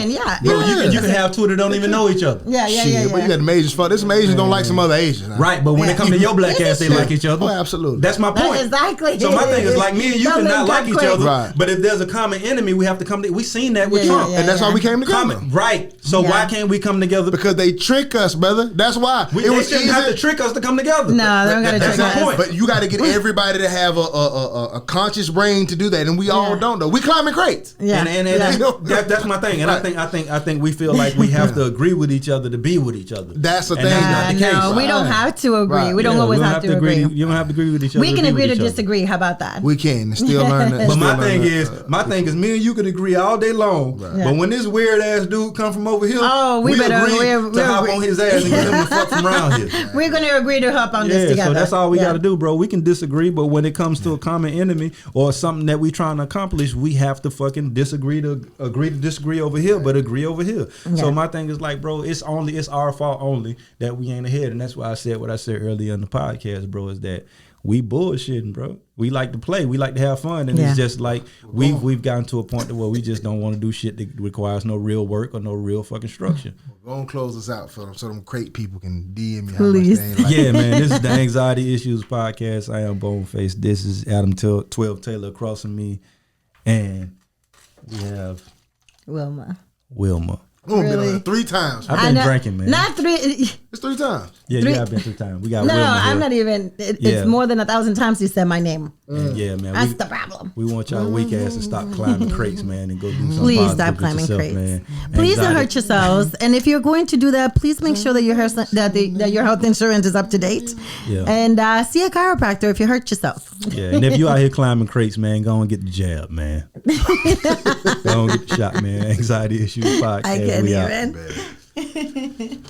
[SPEAKER 4] You can have two that don't even know each other.
[SPEAKER 2] Yeah.
[SPEAKER 1] But you got the Asians fuck. Some Asians don't like some other Asians.
[SPEAKER 4] Right, but when it comes to your black ass, they like each other.
[SPEAKER 1] Oh, absolutely.
[SPEAKER 4] That's my point.
[SPEAKER 2] Exactly.
[SPEAKER 4] So my thing is, like, me and you cannot like each other, but if there's a common enemy, we have to come. We seen that with Trump,
[SPEAKER 1] and that's why we came together.
[SPEAKER 4] coming. Right. So why can't we come together?
[SPEAKER 1] Because they trick us, brother. That's why.
[SPEAKER 4] They shouldn't have to trick us to come together.
[SPEAKER 2] No, they don't got to trick
[SPEAKER 4] That's the
[SPEAKER 2] us.
[SPEAKER 4] point.
[SPEAKER 1] But you got to get everybody to have a conscious brain to do that, and we all don't though. We climbing crates.
[SPEAKER 2] Yeah.
[SPEAKER 4] And
[SPEAKER 2] yeah.
[SPEAKER 4] that's my thing. And I think we feel like we have to agree with each other to be with each other.
[SPEAKER 1] That's the
[SPEAKER 4] And
[SPEAKER 1] thing.
[SPEAKER 4] that's not the
[SPEAKER 2] No,
[SPEAKER 4] case.
[SPEAKER 2] we don't have to agree.
[SPEAKER 1] Right.
[SPEAKER 2] We don't always have to agree.
[SPEAKER 4] You don't have to agree with each other.
[SPEAKER 2] We can
[SPEAKER 4] be
[SPEAKER 2] agree
[SPEAKER 4] with
[SPEAKER 2] to
[SPEAKER 4] each other.
[SPEAKER 2] disagree. How about that?
[SPEAKER 1] We can still learn that.
[SPEAKER 4] But
[SPEAKER 1] still
[SPEAKER 4] my
[SPEAKER 1] learn
[SPEAKER 4] thing is, me and you can agree all day long.
[SPEAKER 1] Right.
[SPEAKER 2] Yeah.
[SPEAKER 4] But when this weird ass dude come from over here,
[SPEAKER 2] We
[SPEAKER 4] we
[SPEAKER 2] better-
[SPEAKER 4] agree
[SPEAKER 2] we're
[SPEAKER 4] to hop
[SPEAKER 2] agree.
[SPEAKER 4] on his ass and get him the fuck from around here.
[SPEAKER 2] We're going to agree to hop on this
[SPEAKER 4] Yeah,
[SPEAKER 2] together.
[SPEAKER 4] so that's all we
[SPEAKER 2] Yeah.
[SPEAKER 4] got to do, bro. We can disagree, but when it comes to a common enemy or something that we trying to accomplish, we have to fucking agree to disagree over here, but agree over here. So my thing is like, bro, it's our fault only that we ain't ahead, and that's why I said what I said earlier in the podcast, bro. Is that we bullshitting, bro. We like to play, we like to have fun, and it's just like we've gotten to a point where we just don't want to do shit that requires no real work or no real fucking structure.
[SPEAKER 1] Go and close us out for them, so them crate people can DM me.
[SPEAKER 2] Please.
[SPEAKER 1] How much they ain't like
[SPEAKER 4] Yeah, man. This is the Anxiety Issues Podcast. I am Boneface. This is Adam 12 Taylor across from me, and we have
[SPEAKER 2] Wilma.
[SPEAKER 4] Wilma.
[SPEAKER 1] We've been on
[SPEAKER 2] Really?
[SPEAKER 1] there 3 times.
[SPEAKER 4] I've been drinking, man.
[SPEAKER 2] Not 3.
[SPEAKER 1] It's 3 times.
[SPEAKER 4] Yeah,
[SPEAKER 2] Three-
[SPEAKER 4] you have been 3 times. We got
[SPEAKER 2] No,
[SPEAKER 4] Wilma
[SPEAKER 2] I'm
[SPEAKER 4] here.
[SPEAKER 2] not even.
[SPEAKER 4] Yeah.
[SPEAKER 2] It's more than 1,000 times you said my name.
[SPEAKER 4] And yeah, man.
[SPEAKER 2] That's the problem.
[SPEAKER 4] We want y'all weak ass to stop climbing crates, man, and go do something
[SPEAKER 2] Please
[SPEAKER 4] positive
[SPEAKER 2] stop
[SPEAKER 4] with
[SPEAKER 2] climbing
[SPEAKER 4] yourself,
[SPEAKER 2] crates.
[SPEAKER 4] man.
[SPEAKER 2] Please don't
[SPEAKER 4] Anxiety-
[SPEAKER 2] hurt yourselves. And if you're going to do that, please make sure that that your health insurance is up to date.
[SPEAKER 4] Yeah.
[SPEAKER 2] And see a chiropractor if you hurt yourself.
[SPEAKER 4] Yeah, and if you out here climbing crates, man, go and get the jab, man. Go and get the shot, man. Anxiety Issues Podcast.
[SPEAKER 2] I can't
[SPEAKER 4] We out.
[SPEAKER 2] even.
[SPEAKER 1] Man.